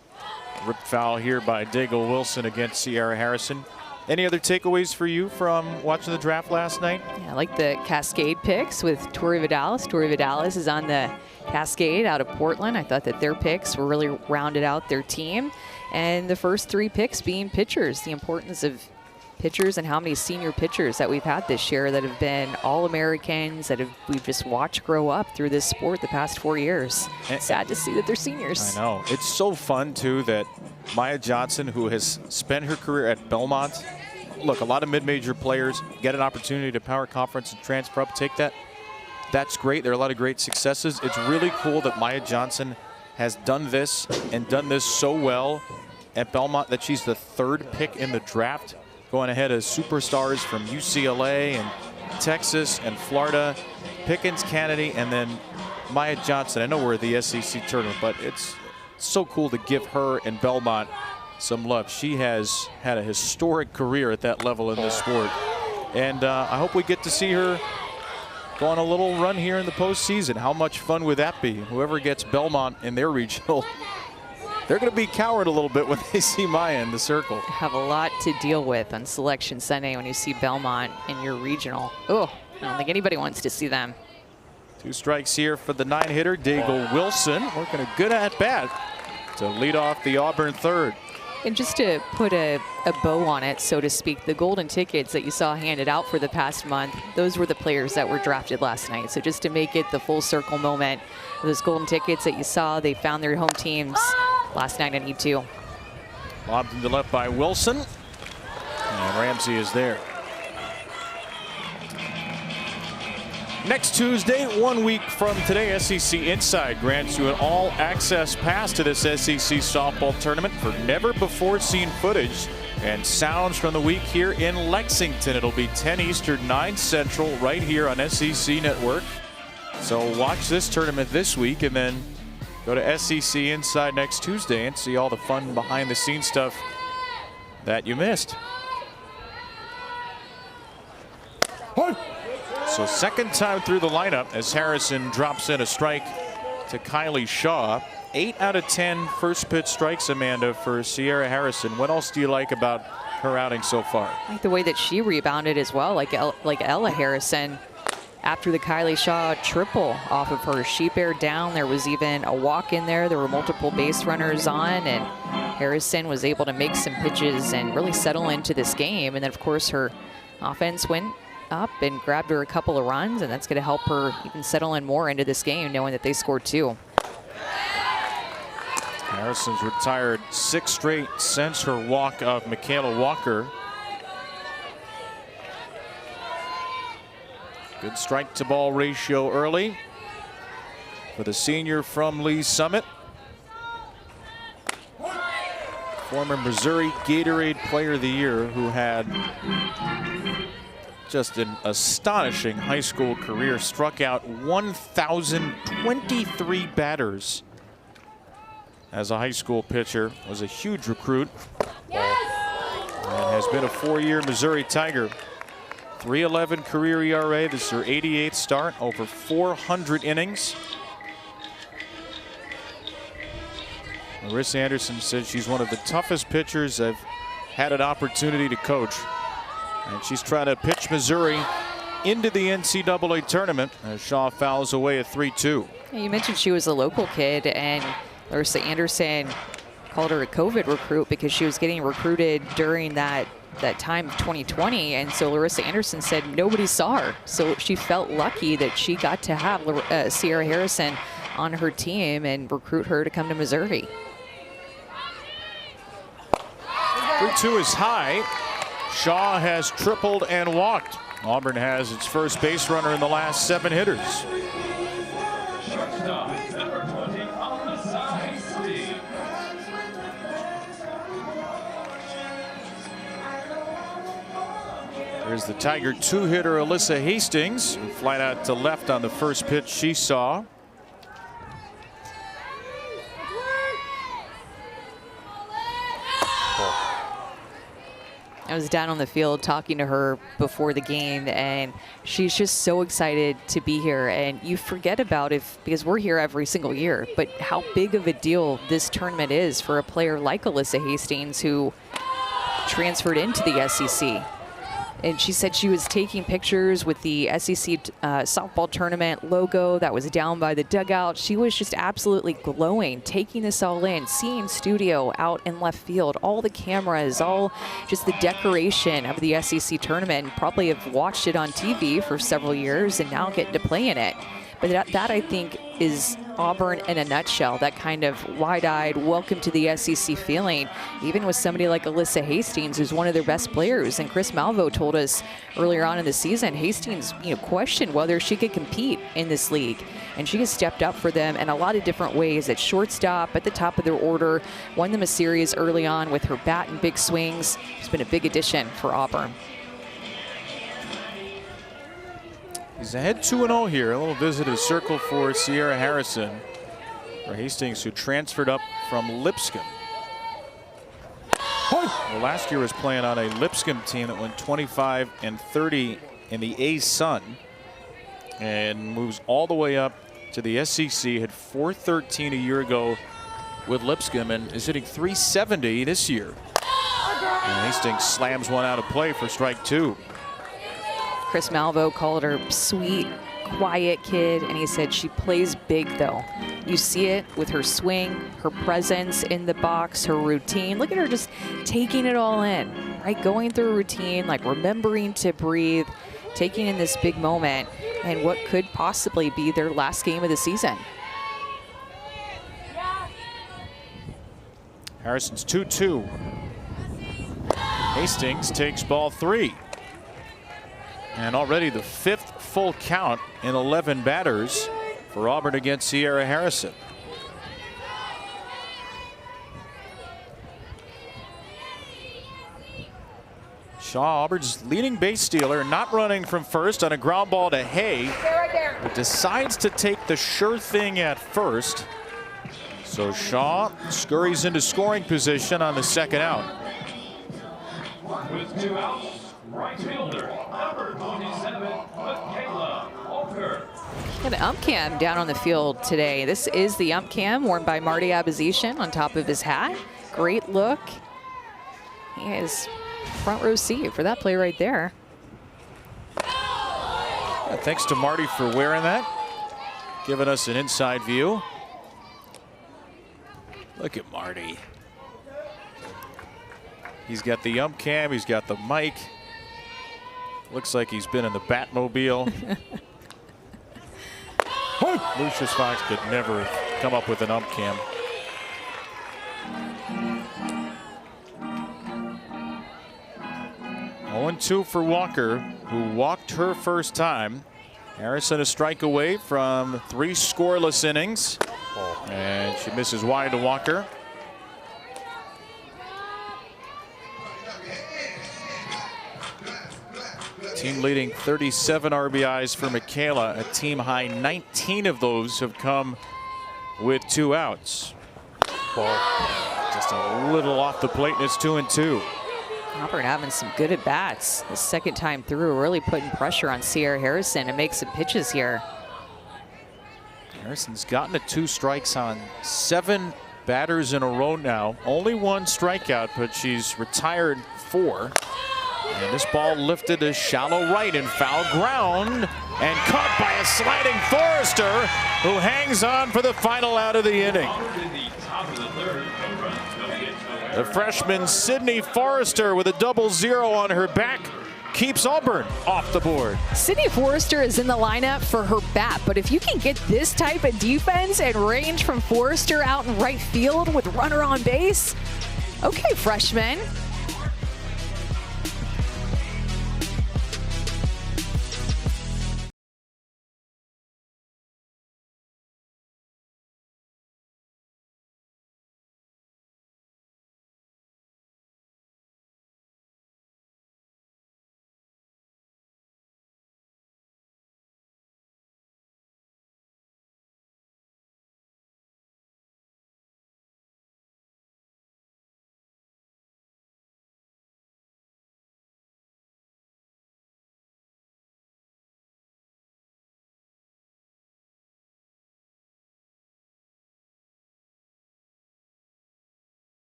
Ripped foul here by Daigle Wilson against Sierra Harrison. Any other takeaways for you from watching the draft last night? Yeah, I like the Cascade picks with Tori Vidalis. Tori Vidalis is on the Cascade out of Portland. I thought that their picks were really rounded out their team. And the first 3 picks being pitchers, the importance of pitchers and how many senior pitchers that we've had this year that have been All-Americans, that we've just watched grow up through this sport the past 4 years. It's sad to see that they're seniors. I know. It's so fun, too, that Maya Johnson, who has spent her career at Belmont, look, a lot of mid-major players get an opportunity to Power Conference and transfer up, take that. That's great. There are a lot of great successes. It's really cool that Maya Johnson has done this and done this so well at Belmont that she's the 3rd pick in the draft, going ahead of superstars from UCLA and Texas and Florida. Pickens, Kennedy, and then Maya Johnson. I know we're at the SEC tournament, but it's so cool to give her and Belmont some love. She has had a historic career at that level in this sport. And I hope we get to see her go on a little run here in the postseason. How much fun would that be? Whoever gets Belmont in their regional, they're going to be cowered a little bit when they see Maya in the circle. Have a lot to deal with on Selection Sunday when you see Belmont in your regional. Oh, I don't think anybody wants to see them. 2 strikes here for the 9-hitter, Daigle Wilson, working a good at-bat to lead off the Auburn 3rd. And just to put a bow on it, so to speak, the golden tickets that you saw handed out for the past month, those were the players that were drafted last night. So just to make it the full circle moment, those golden tickets that you saw, they found their home teams last night on E2. Lobbed into left by Wilson, and Ramsey is there. Next Tuesday, 1 week from today, SEC Inside grants you an all-access pass to this SEC softball tournament for never-before-seen footage and sounds from the week here in Lexington. It'll be 10 Eastern, 9 Central, right here on SEC Network. So watch this tournament this week and then go to SEC Inside next Tuesday and see all the fun behind-the-scenes stuff that you missed. So second time through the lineup as Harrison drops in a strike to Kylie Shaw. 8 out of 10 first pitch strikes, Amanda, for Sierra Harrison. What else do you like about her outing so far? I like the way that she rebounded as well, like Ella Harrison. After the Kylie Shaw triple off of her, she bared down. There was even a walk in there. There were multiple base runners on, and Harrison was able to make some pitches and really settle into this game. And then, of course, her offense went up and grabbed her a couple of runs, and that's going to help her even settle in more into this game, knowing that they scored 2. Harrison's retired 6 straight since her walk of Michaela Walker. Good strike to ball ratio early for the senior from Lee Summit. Former Missouri Gatorade Player of the Year, who had just an astonishing high school career, struck out 1,023 batters as a high school pitcher, was a huge recruit, and has been a 4-year Missouri Tiger. 3.11 career ERA. This is her 88th start, over 400 innings. Marissa Anderson says she's one of the toughest pitchers I've had an opportunity to coach. And she's trying to pitch Missouri into the NCAA tournament as Shaw fouls away a 3-2. You mentioned she was a local kid, and Larissa Anderson called her a COVID recruit because she was getting recruited during that time of 2020. And so Larissa Anderson said nobody saw her. So she felt lucky that she got to have Sierra Harrison on her team and recruit her to come to Missouri. 3-2 is high. Shaw has tripled and walked. Auburn has its first base runner in the last 7 hitters. Shortstop, number 20 on the side, Steve. There's the Tiger 2-hitter Alyssa Hastings, who flied out to left on the first pitch she saw. I was down on the field talking to her before the game, and she's just so excited to be here. And you forget about because we're here every single year, but how big of a deal this tournament is for a player like Alyssa Hastings, who transferred into the SEC. And she said she was taking pictures with the SEC softball tournament logo that was down by the dugout. She was just absolutely glowing, taking this all in, seeing studio out in left field, all the cameras, all just the decoration of the SEC tournament, and probably have watched it on TV for several years and now getting to play in it. But that I think is Auburn in a nutshell, that kind of wide-eyed welcome to the SEC feeling, even with somebody like Alyssa Hastings, who's one of their best players. And Chris Malvo told us earlier on in the season, Hastings questioned whether she could compete in this league. And she has stepped up for them in a lot of different ways. At shortstop, at the top of their order, won them a series early on with her bat and big swings. She's been a big addition for Auburn. He's ahead 2-0 here. A little visit to the circle for Sierra Harrison. For Hastings, who transferred up from Lipscomb. Well, last year was playing on a Lipscomb team that went 25-30 in the A-Sun and moves all the way up to the SEC. Had .413 a year ago with Lipscomb and is hitting .370 this year. And Hastings slams one out of play for strike 2. Chris Malvo called her sweet, quiet kid, and he said she plays big though. You see it with her swing, her presence in the box, her routine. Look at her just taking it all in, right? Going through a routine, like remembering to breathe, taking in this big moment and what could possibly be their last game of the season. Harrison's 2-2. Hastings takes ball 3. And already the 5th full count in 11 batters for Auburn against Sierra Harrison. Shaw, Auburn's leading base stealer, not running from first on a ground ball to Hay, but decides to take the sure thing at first. So Shaw scurries into scoring position on the second out. With 2 outs, right fielder, number 27, Michaela Walker. Got an ump cam down on the field today. This is the ump cam worn by Marty Abizishan on top of his hat. Great look. He has front row seat for that play right there. Thanks to Marty for wearing that, giving us an inside view. Look at Marty. He's got the ump cam, he's got the mic. Looks like he's been in the Batmobile. Lucius Fox could never come up with an ump cam. (0-2) for Walker, who walked her first time. Harrison a strike away from 3 scoreless innings. And she misses wide to Walker. Team leading 37 RBIs for Michaela. A team high 19 of those have come with 2 outs. Just a little off the plate, and it's 2-2. Auburn having some good at bats. The second time through, really putting pressure on Sierra Harrison to make some pitches here. Harrison's gotten to 2 strikes on 7 batters in a row now. Only 1 strikeout, but she's retired 4. And this ball lifted to shallow right in foul ground and caught by a sliding Forrester, who hangs on for the final out of the inning. The freshman Sydney Forrester with a 0-0 on her back keeps Auburn off the board. Sydney Forrester is in the lineup for her bat, but if you can get this type of defense and range from Forrester out in right field with runner on base, okay, freshman.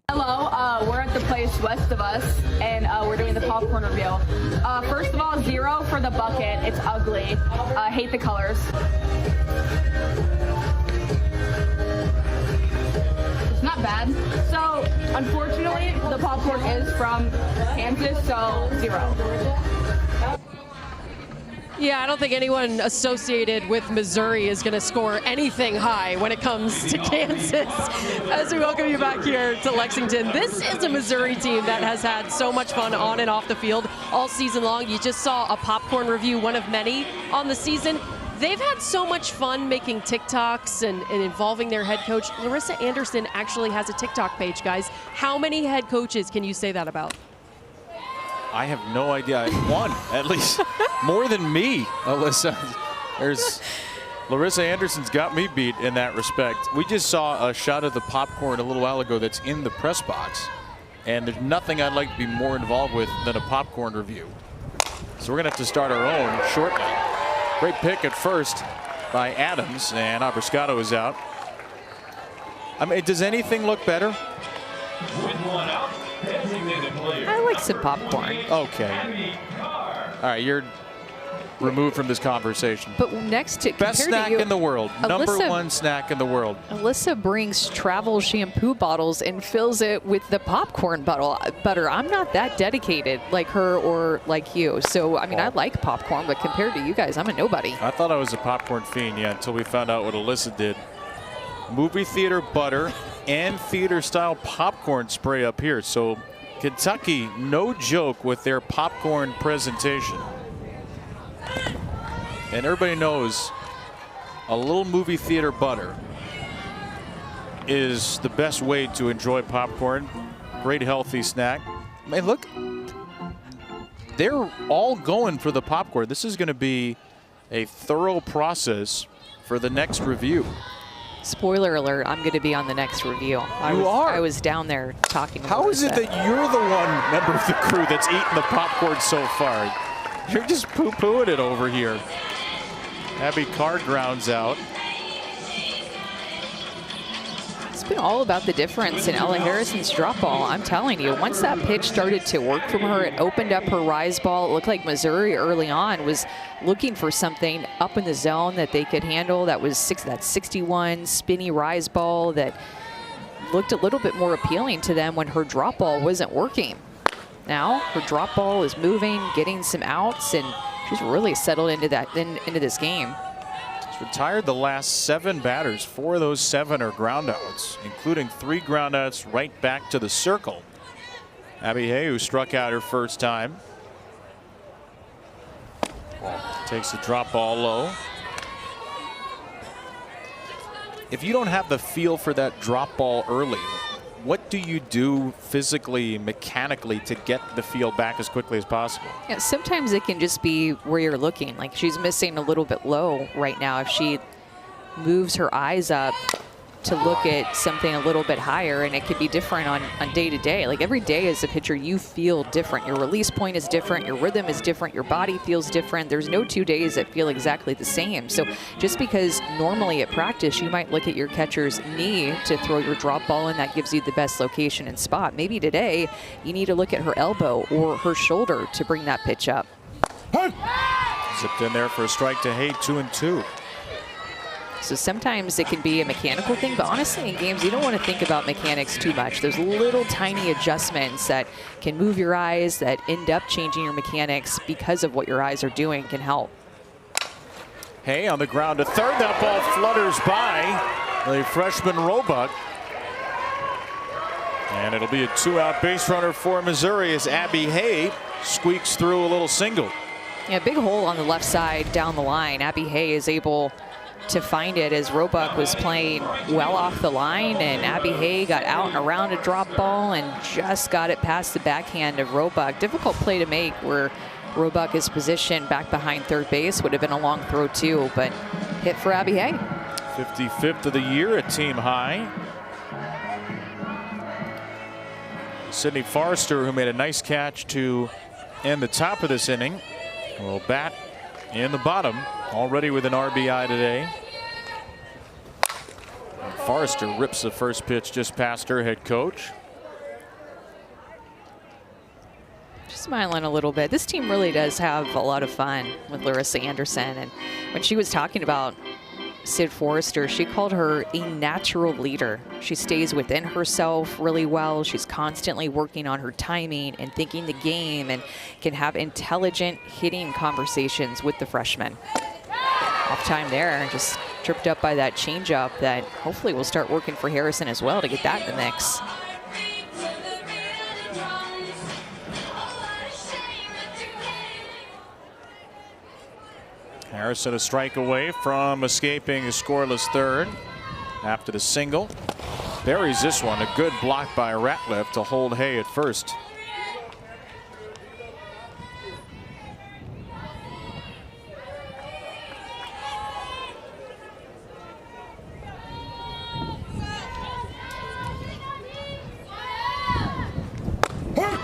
Hello, we're at the place west of us, and we're doing the popcorn reveal. First of all, 0 for the bucket. It's ugly. I hate the colors. It's not bad. So, unfortunately, the popcorn is from Kansas, so 0. Yeah, I don't think anyone associated with Missouri is going to score anything high when it comes to Kansas. As we welcome you back here to Lexington, this is a Missouri team that has had so much fun on and off the field all season long. You just saw a popcorn review, one of many on the season. They've had so much fun making TikToks and involving their head coach. Larissa Anderson actually has a TikTok page, guys. How many head coaches can you say that about? I have no idea. One, at least. More than me, Alyssa. There's Larissa Anderson's got me beat in that respect. We just saw a shot of the popcorn a little while ago that's in the press box. And there's nothing I'd like to be more involved with than a popcorn review. So we're going to have to start our own shortly. Great pick at first by Adams, and Abrascato is out. I mean, does anything look better? With one out, designated player. I like some popcorn. Okay. All right, you're removed from this conversation. But next to Best snack in the world. Number one snack in the world. Alyssa brings travel shampoo bottles and fills it with the popcorn butter. I'm not that dedicated like her or like you. So, I mean, I like popcorn, but compared to you guys, I'm a nobody. I thought I was a popcorn fiend, yeah, until we found out what Alyssa did. Movie theater butter and theater style popcorn spray up here. So Kentucky, no joke with their popcorn presentation. And everybody knows a little movie theater butter is the best way to enjoy popcorn. Great healthy snack. I mean, look, they're all going for the popcorn. This is going to be a thorough process for the next review. Spoiler alert, I'm going to be on the next review. I was down there talking to How is it Alyssa. that you're the one member of the crew that's eaten the popcorn so far? You're just poo-pooing it over here. Abby Carr grounds out. It's been all about the difference in Ella Harrison's drop ball. I'm telling you, once that pitch started to work from her, it opened up her rise ball. It looked like Missouri early on was looking for something up in the zone that they could handle. That was that 61 spinny rise ball that looked a little bit more appealing to them when her drop ball wasn't working. Now her drop ball is moving, getting some outs, and she's really settled into this game. She's retired the last 7 batters. 4 of those 7 are groundouts, including 3 groundouts right back to the circle. Abby Hay, who struck out her first time, takes the drop ball low. If you don't have the feel for that drop ball early, what do you do physically, mechanically to get the feel back as quickly as possible? Yeah, sometimes it can just be where you're looking. Like she's missing a little bit low right now. If she moves her eyes up to look at something a little bit higher, and it could be different on day to day. Like every day as a pitcher, you feel different. Your release point is different. Your rhythm is different. Your body feels different. There's no 2 days that feel exactly the same. So just because normally at practice, you might look at your catcher's knee to throw your drop ball in, that gives you the best location and spot. Maybe today you need to look at her elbow or her shoulder to bring that pitch up. Zipped in there for a strike to Hay, 2-2. So sometimes it can be a mechanical thing, but honestly in games you don't want to think about mechanics too much. Those little tiny adjustments that can move your eyes that end up changing your mechanics because of what your eyes are doing can help. Hay on the ground to third. That ball flutters by the freshman Roebuck. And it'll be a 2-out base runner for Missouri as Abby Hay squeaks through a little single. Yeah, big hole on the left side down the line. Abby Hay is able to find it as Roebuck was playing well off the line, and Abby Hay got out and around a drop ball and just got it past the backhand of Roebuck. Difficult play to make where Roebuck is positioned back behind third base. Would have been a long throw too, but hit for Abby Hay. 55th of the year at team high. Sydney Forrester, who made a nice catch to end the top of this inning, will bat in the bottom, already with an RBI today. And Forrester rips the first pitch just past her head coach. She's smiling a little bit. This team really does have a lot of fun with Larissa Anderson. And when she was talking about Sid Forrester, she called her a natural leader. She stays within herself really well. She's constantly working on her timing and thinking the game, and can have intelligent hitting conversations with the freshmen. Off time there, just tripped up by that changeup that hopefully will start working for Harrison as well to get that in the mix. Harrison a strike away from escaping a scoreless third after the single. Buries this one. A good block by Ratliff to hold Hay at first.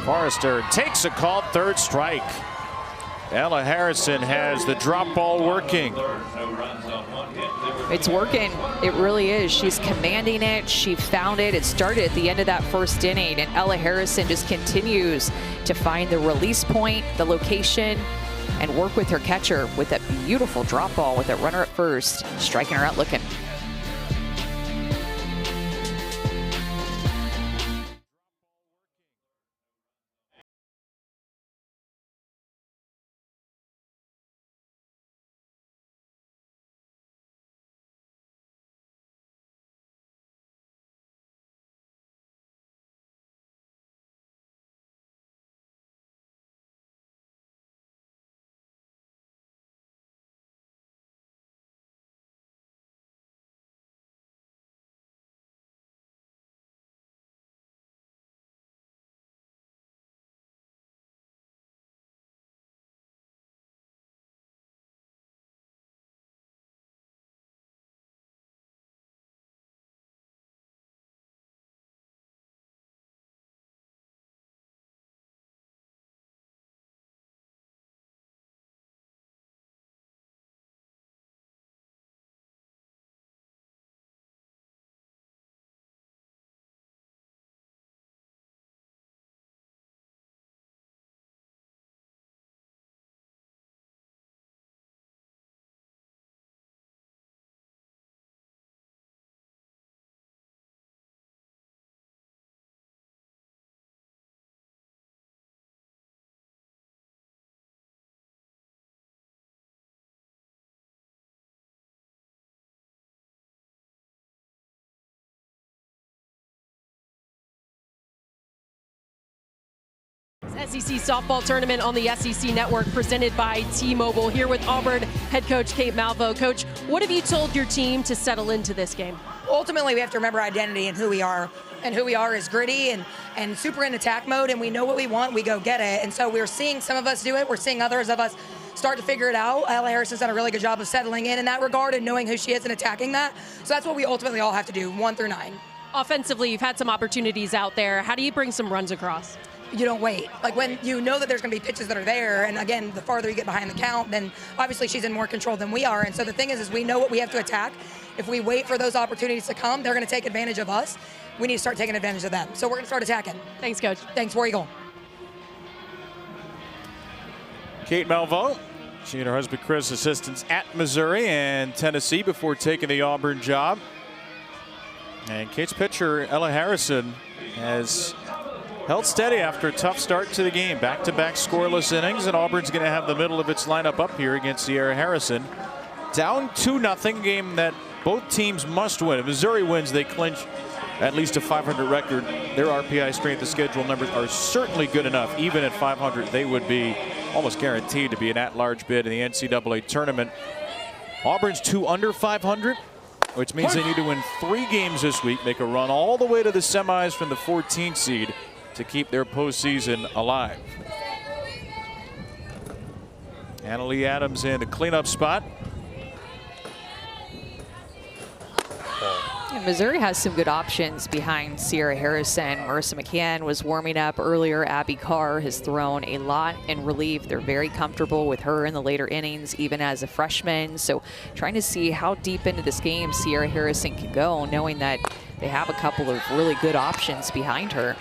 Forrester takes a call, third strike. Ella Harrison has the drop ball working. It's working. It really is. She's commanding it. She found it. It started at the end of that first inning, and Ella Harrison just continues to find the release point, the location, and work with her catcher with that beautiful drop ball with that runner at first, striking her out looking. SEC softball tournament on the SEC network presented by T-Mobile. Here with Auburn head coach Kate Malveaux. Coach, what have you told your team to settle into this game? Ultimately, we have to remember identity and who we are. And who we are is gritty and super in attack mode, and we know what we want, we go get it. And so we're seeing some of us do it. We're seeing others of us start to figure it out. Ella Harrison's done a really good job of settling in that regard and knowing who she is and attacking that. So that's what we ultimately all have to do, 1 through 9. Offensively, you've had some opportunities out there. How do you bring some runs across? You don't wait. Like when you know that there's going to be pitches that are there, and again, the farther you get behind the count, then obviously she's in more control than we are. And so the thing is we know what we have to attack. If we wait for those opportunities to come, they're going to take advantage of us. We need to start taking advantage of them. So we're going to start attacking. Thanks, Coach. Thanks, War Eagle. Kate Malveaux, she and her husband Chris, assistants at Missouri and Tennessee before taking the Auburn job. And Kate's pitcher, Ella Harrison, has held steady after a tough start to the game. Back-to-back scoreless innings, and Auburn's going to have the middle of its lineup up here against Sierra Harrison. Down 2-0, game that both teams must win. If Missouri wins, they clinch at least a 500 record. Their RPI strength of schedule numbers are certainly good enough. Even at 500, they would be almost guaranteed to be an at-large bid in the NCAA tournament. Auburn's 2 under 500, which means they need to win 3 games this week, make a run all the way to the semis from the 14th seed to keep their postseason alive. Annalie Adams in the cleanup spot. And Missouri has some good options behind Sierra Harrison. Marissa McCann was warming up earlier. Abby Carr has thrown a lot in relief. They're very comfortable with her in the later innings, even as a freshman. So trying to see how deep into this game Sierra Harrison can go, knowing that they have a couple of really good options behind her.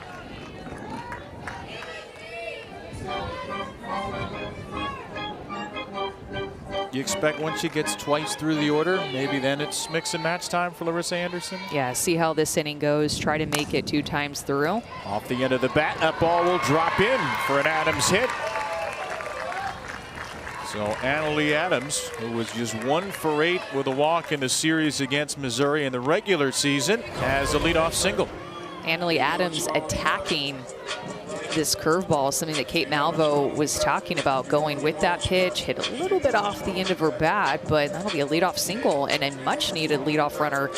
You expect once she gets twice through the order, maybe then it's mix and match time for Larissa Anderson? Yeah, see how this inning goes. Try to make it 2 times through. Off the end of the bat, that ball will drop in for an Adams hit. So Annalie Adams, who was just 1 for 8 with a walk in the series against Missouri in the regular season, has a leadoff single. Annalie Adams attacking this curveball, something that Kate Malveaux was talking about, going with that pitch, hit a little bit off the end of her bat, but that'll be a leadoff single and a much needed leadoff runner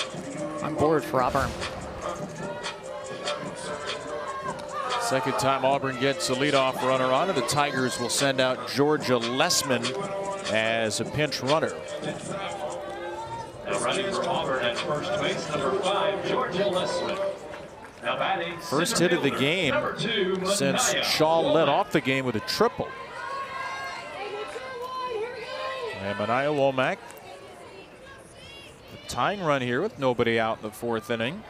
on board for Auburn. Second time Auburn gets a leadoff runner on, and the Tigers will send out Georgia Lessman as a pinch runner. Now running for Auburn at first base, number 5, Georgia Lessman. Now First hit of the game since Shaw led off the game with a triple. And Manaea Womack, the tying run here with nobody out in the 4th inning.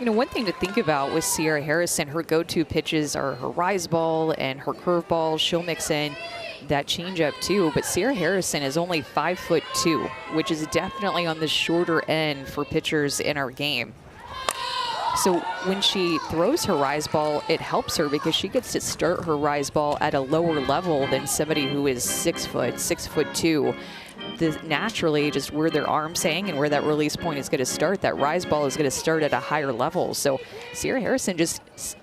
You know, one thing to think about with Sierra Harrison, her go-to pitches are her rise ball and her curve ball. She'll mix in that changeup too, but Sierra Harrison is only 5'2", which is definitely on the shorter end for pitchers in our game. So when she throws her rise ball, it helps her because she gets to start her rise ball at a lower level than somebody who is 6 foot, 6'2". Naturally, just where their arms hang and where that release point is going to start, that rise ball is going to start at a higher level. So Sierra Harrison just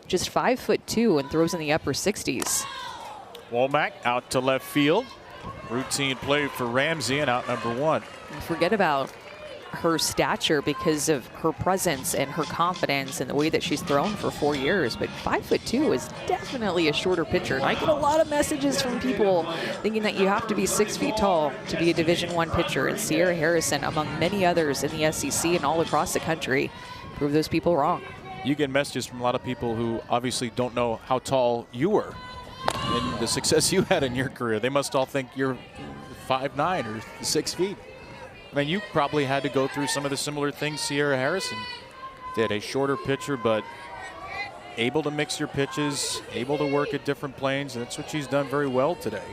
5'2" and throws in the upper 60s. Womack out to left field. Routine play for Ramsey and out number 1. And forget about her stature because of her presence and her confidence and the way that she's thrown for 4 years. But 5'2" is definitely a shorter pitcher. And I get a lot of messages from people thinking that you have to be 6 feet tall to be a Division I pitcher. And Sierra Harrison, among many others in the SEC and all across the country, prove those people wrong. You get messages from a lot of people who obviously don't know how tall you were and the success you had in your career. They must all think you're 5'9" or 6 feet. I mean, you probably had to go through some of the similar things Sierra Harrison did. A shorter pitcher, but able to mix your pitches, able to work at different planes, and that's what she's done very well today.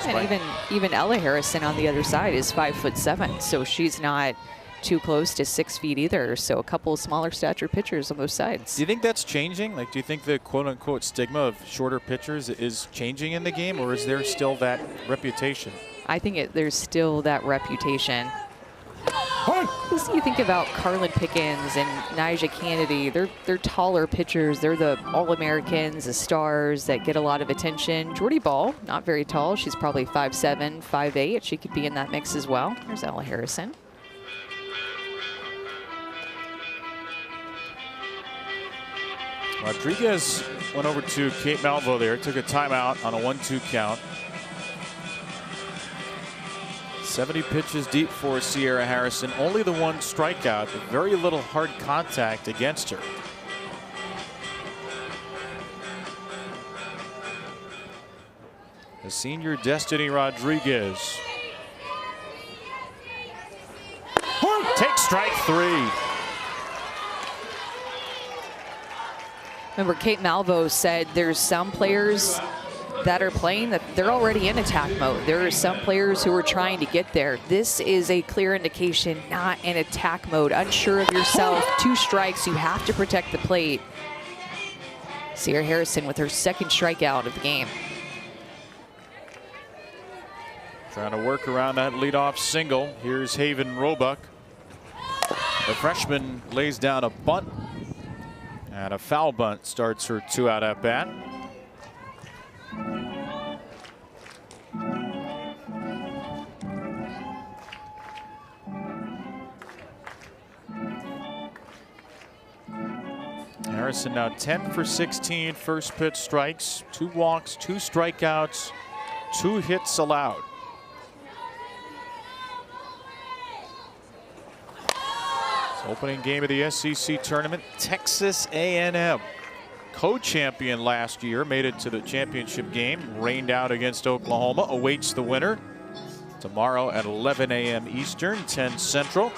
And even Ella Harrison on the other side is 5'7", so she's not too close to 6 feet either. So a couple of smaller stature pitchers on both sides. Do you think that's changing? Like, do you think the quote-unquote stigma of shorter pitchers is changing in the game, or is there still that reputation? I think there's still that reputation. You think about Carlin Pickens and Nyjah Kennedy. They're taller pitchers. They're the All-Americans, the stars that get a lot of attention. Jordy Ball, not very tall. She's probably 5'7", 5'8". She could be in that mix as well. There's Ella Harrison. Rodriguez went over to Kate Malvo there, took a timeout on a 1-2 count. 70 pitches deep for Sierra Harrison. Only the 1 strikeout, but very little hard contact against her. The senior Destiny Rodriguez takes strike 3. Remember, Kate Malvo said there's some players that are playing that they're already in attack mode. There are some players who are trying to get there. This is a clear indication, not in attack mode. Unsure of yourself, 2 strikes, you have to protect the plate. Sierra Harrison with her 2nd strikeout of the game. Trying to work around that leadoff single. Here's Haven Roebuck. The freshman lays down a bunt, and a foul bunt starts her 2-out at bat. Harrison now 10 for 16 first pitch strikes, 2 walks, 2 strikeouts, 2 hits allowed. Opening game of the SEC tournament, Texas A&M, co-champion last year, made it to the championship game, rained out against Oklahoma, awaits the winner tomorrow at 11 a.m. Eastern, 10 Central.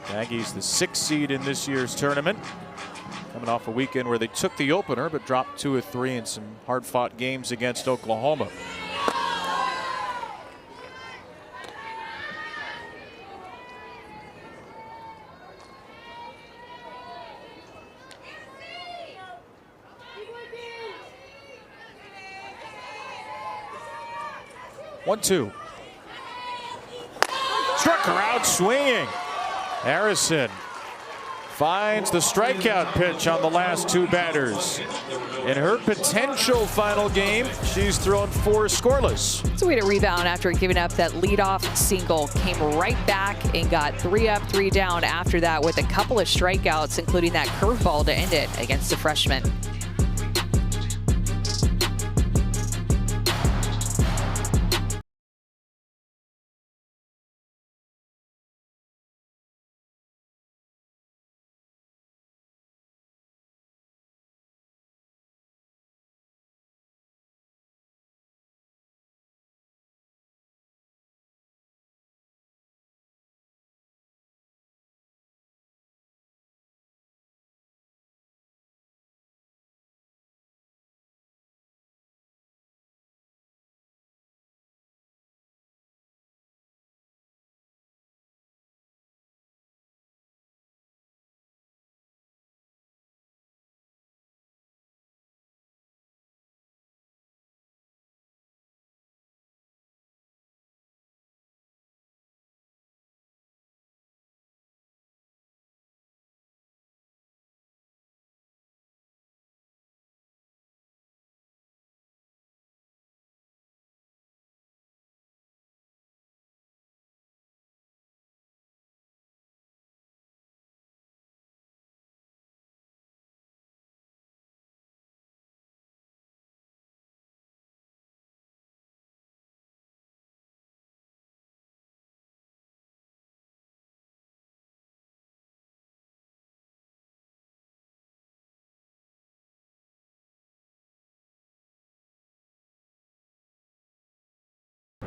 Aggies the 6th seed in this year's tournament, coming off a weekend where they took the opener but dropped 2 of 3 in some hard-fought games against Oklahoma. One-two. Struck her out swinging. Harrison finds the strikeout pitch on the last 2 batters. In her potential final game, she's thrown 4 scoreless. It's a way to rebound after giving up that leadoff single. Came right back and got 3 up, 3 down after that with a couple of strikeouts, including that curveball to end it against the freshman.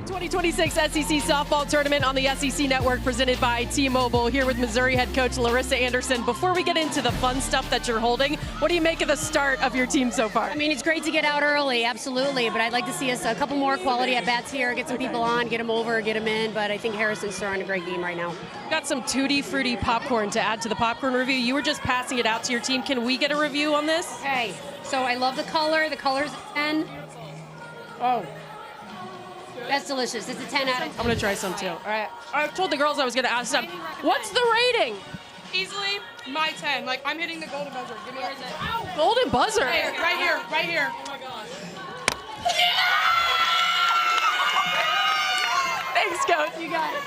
2026 SEC Softball Tournament on the SEC Network presented by T-Mobile. Here with Missouri head coach Larissa Anderson. Before we get into the fun stuff that you're holding, what do you make of the start of your team so far? I mean, it's great to get out early, absolutely, but I'd like to see us a couple more quality at-bats here, get some people on, get them over, get them in, but I think Harrison's throwing a great game right now. Got some Tutti Frutti popcorn to add to the popcorn review. You were just passing it out to your team. Can we get a review on this? Okay, so I love the color. The color's a 10. Oh. That's delicious. It's a 10 out of 10. I'm going to try some too. All right. I told the girls I was going to ask them, what's the rating? Easily my 10. Like, I'm hitting the golden buzzer. Give me where is it? Ow, golden buzzer. Hey, right here, right here. Oh my gosh. Thanks, coach. You got it.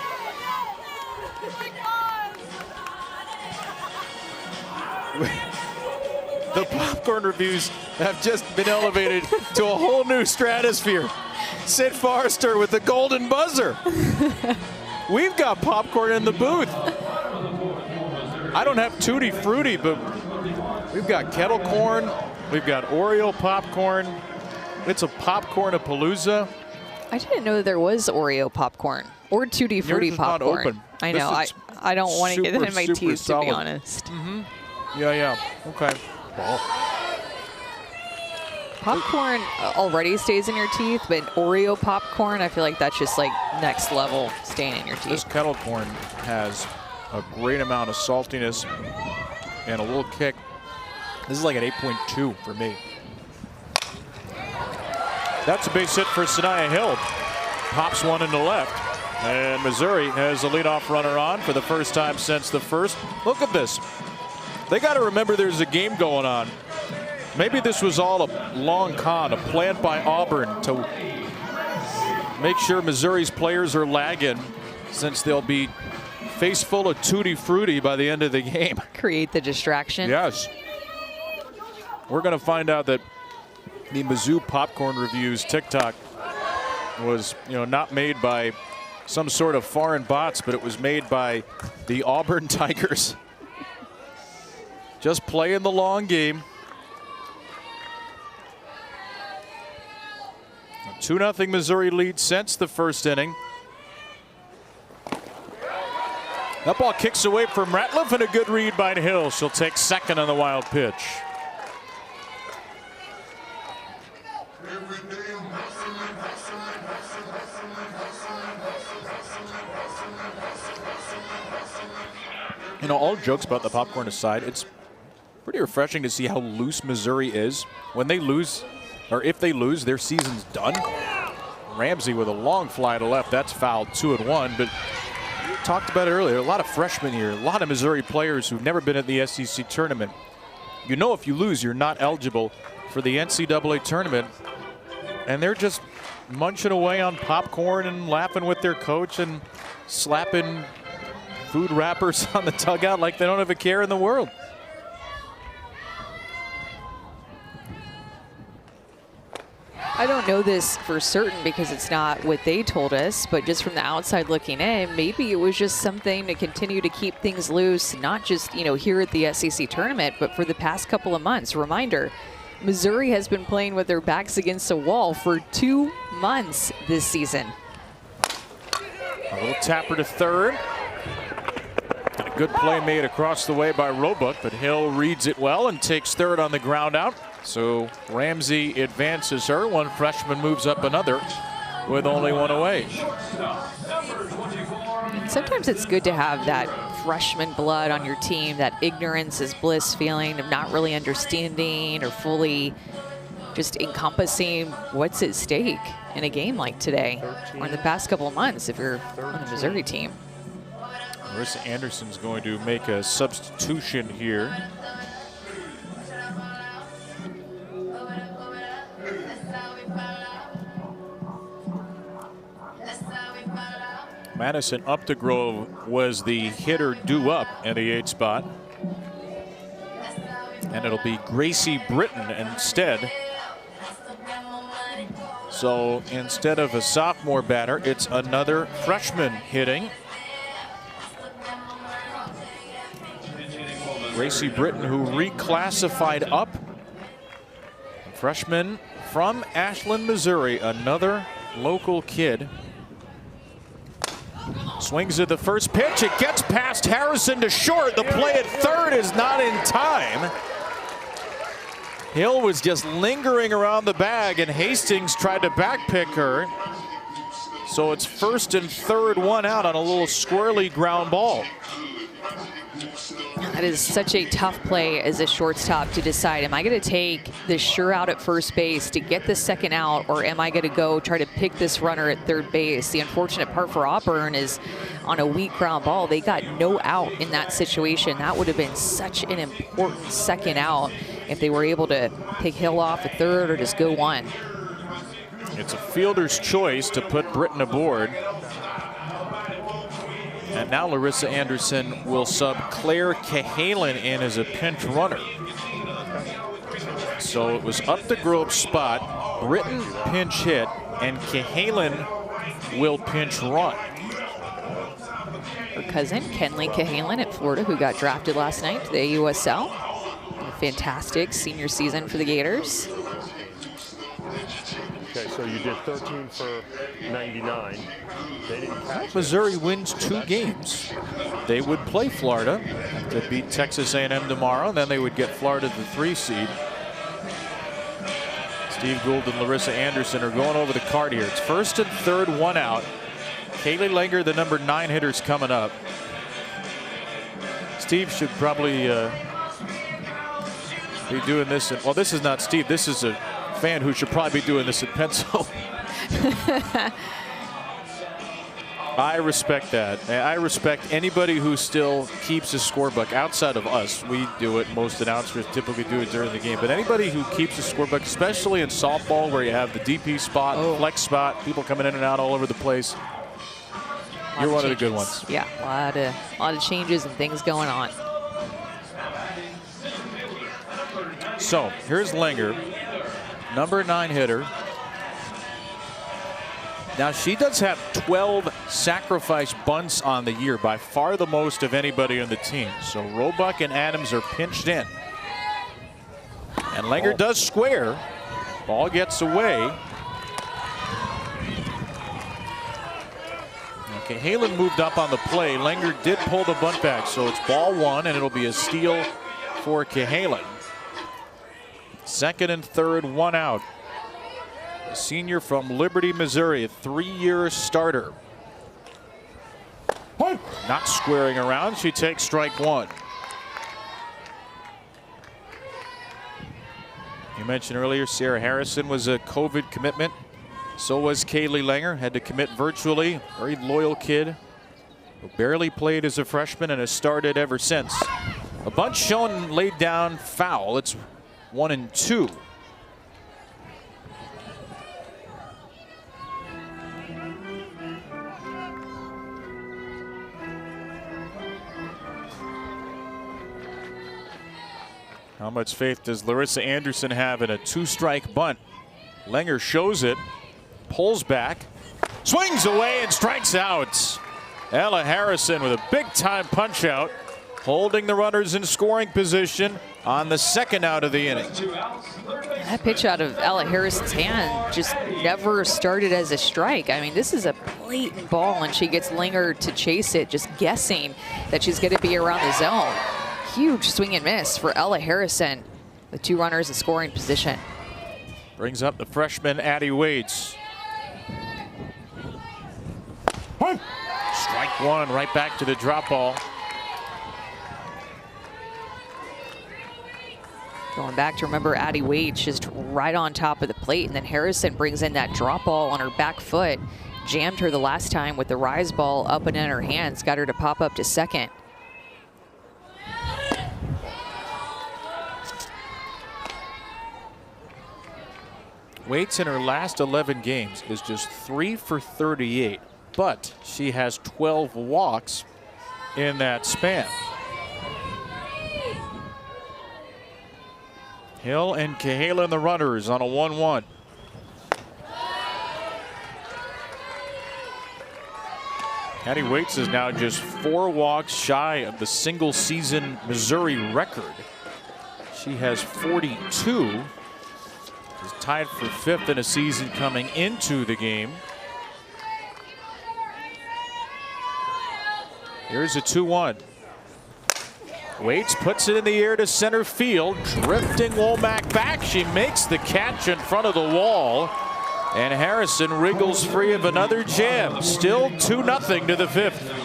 The popcorn reviews have just been elevated to a whole new stratosphere. Sid Forrester with the golden buzzer. We've got popcorn in the booth. I don't have Tutti Frutti, but we've got kettle corn. We've got Oreo popcorn. It's a popcorn-a-palooza. I didn't know there was Oreo popcorn or Tutti Frutti popcorn. Not open. I know. I don't want to get it in my teeth, solid. to be honest. Mm-hmm. Yeah. Okay. Popcorn already stays in your teeth, but Oreo popcorn, I feel like that's just like next level staying in your teeth. This kettle corn has a great amount of saltiness and a little kick. This is like an 8.2 for me. That's a base hit for Sanaya Hill. Pops one into left. And Missouri has a leadoff runner on for the first time since the first. Look at this. They got to remember there's a game going on. Maybe this was all a long con, a plan by Auburn to make sure Missouri's players are lagging, since they'll be face full of Tutti Frutti by the end of the game. Create the distraction. Yes. We're going to find out that the Mizzou Popcorn Reviews TikTok was, not made by some sort of foreign bots, but it was made by the Auburn Tigers. Just playing the long game. 2-0 Missouri lead since the first inning. That ball kicks away from Ratliff, and a good read by Hill. She'll take second on the wild pitch. All jokes about the popcorn aside, it's pretty refreshing to see how loose Missouri is. When they lose, or if they lose, their season's done. Ramsey with a long fly to left. That's fouled, 2-1. But we talked about it earlier. A lot of freshmen here. A lot of Missouri players who've never been at the SEC tournament. If you lose, you're not eligible for the NCAA tournament. And they're just munching away on popcorn and laughing with their coach and slapping food wrappers on the dugout like they don't have a care in the world. I don't know this for certain because it's not what they told us, but just from the outside looking in, maybe it was just something to continue to keep things loose, not just, here at the SEC tournament, but for the past couple of months. Reminder, Missouri has been playing with their backs against a wall for 2 months this season. A little tapper to third. And a good play made across the way by Roebuck, but Hill reads it well and takes third on the ground out. So Ramsey advances her. One freshman moves up another with only one away. Sometimes it's good to have that freshman blood on your team, that ignorance is bliss feeling of not really understanding or fully just encompassing what's at stake in a game like today or in the past couple of months if you're on the Missouri team. Marissa Anderson's going to make a substitution here. Madison Updegrove was the hitter due up in the 8th spot. And it'll be Gracie Britton instead. So instead of a sophomore batter, it's another freshman hitting. Gracie Britton, who reclassified up. Freshman from Ashland, Missouri, another local kid. Swings at the first pitch. It gets past Harrison to short. The play at third is not in time. Hill was just lingering around the bag, and Hastings tried to backpick her. So it's first and third, one out on a little squirrely ground ball. That is such a tough play as a shortstop to decide, am I going to take the sure out at first base to get the second out, or am I going to go try to pick this runner at third base? The unfortunate part for Auburn is on a weak ground ball, they got no out in that situation. That would have been such an important second out if they were able to pick Hill off at third or just go one. It's a fielder's choice to put Britton aboard. And now Larissa Anderson will sub Claire Cahalan in as a pinch runner. So it was up the Grove spot, Britton pinch hit, and Cahalan will pinch run. Her cousin, Kenley Cahalan at Florida, who got drafted last night to the USL. A fantastic senior season for the Gators. Okay, so you did 13 for 99. They didn't catch Missouri wins 2 games. They would play Florida to beat Texas A&M tomorrow, and then they would get Florida the 3 seed. Steve Gould and Larissa Anderson are going over the card here. It's first and third, one out. Kaylee Langer, the number 9 hitter's coming up. Steve should probably be doing this. Well, this is not Steve. This is a fan who should probably be doing this in pencil. I respect that. And I respect anybody who still keeps a scorebook outside of us. We do it. Most announcers typically do it during the game. But anybody who keeps a scorebook, especially in softball where you have the DP spot, flex spot, people coming in and out all over the place, you're one of the good ones. Yeah, a lot of changes and things going on. So here's Langer, number 9 hitter. Now she does have 12 sacrifice bunts on the year, by far the most of anybody on the team. So Roebuck and Adams are pinched in. And Langer does square. Ball gets away. Okay, Halen moved up on the play. Langer did pull the bunt back, so it's ball 1, and it'll be a steal for Cahalan. Second and third, one out. A senior from Liberty, Missouri, a 3-year starter. Not squaring around. She takes strike 1. You mentioned earlier Sarah Harrison was a COVID commitment. So was Kaylee Langer. Had to commit virtually. Very loyal kid who barely played as a freshman and has started ever since. A bunch shown laid down foul. It's 1 and 2. How much faith does Larissa Anderson have in a 2-strike bunt? Langer shows it, pulls back, swings away and strikes out. Ella Harrison with a big-time punch out, holding the runners in scoring position on the second out of the inning. That pitch out of Ella Harrison's hand just never started as a strike. I mean, this is a blatant ball, and she gets Langer to chase it, just guessing that she's going to be around the zone. Huge swing and miss for Ella Harrison with 2 runners in scoring position. Brings up the freshman Addie Waits. Strike 1, right back to the drop ball. Going back to remember Addie Waits just right on top of the plate, and then Harrison brings in that drop ball on her back foot. Jammed her the last time with the rise ball up and in her hands, got her to pop up to second. Waits in her last 11 games is just 3 for 38, but she has 12 walks in that span. Hill and Cahalan the runners on a 1-1. Addie Waits is now just 4 walks shy of the single season Missouri record. She has 42. Is tied for 5th in a season coming into the game. Here's a 2-1. Waits, puts it in the air to center field. Drifting Womack back. She makes the catch in front of the wall. And Harrison wriggles free of another jam. Still 2-0 to the 5th.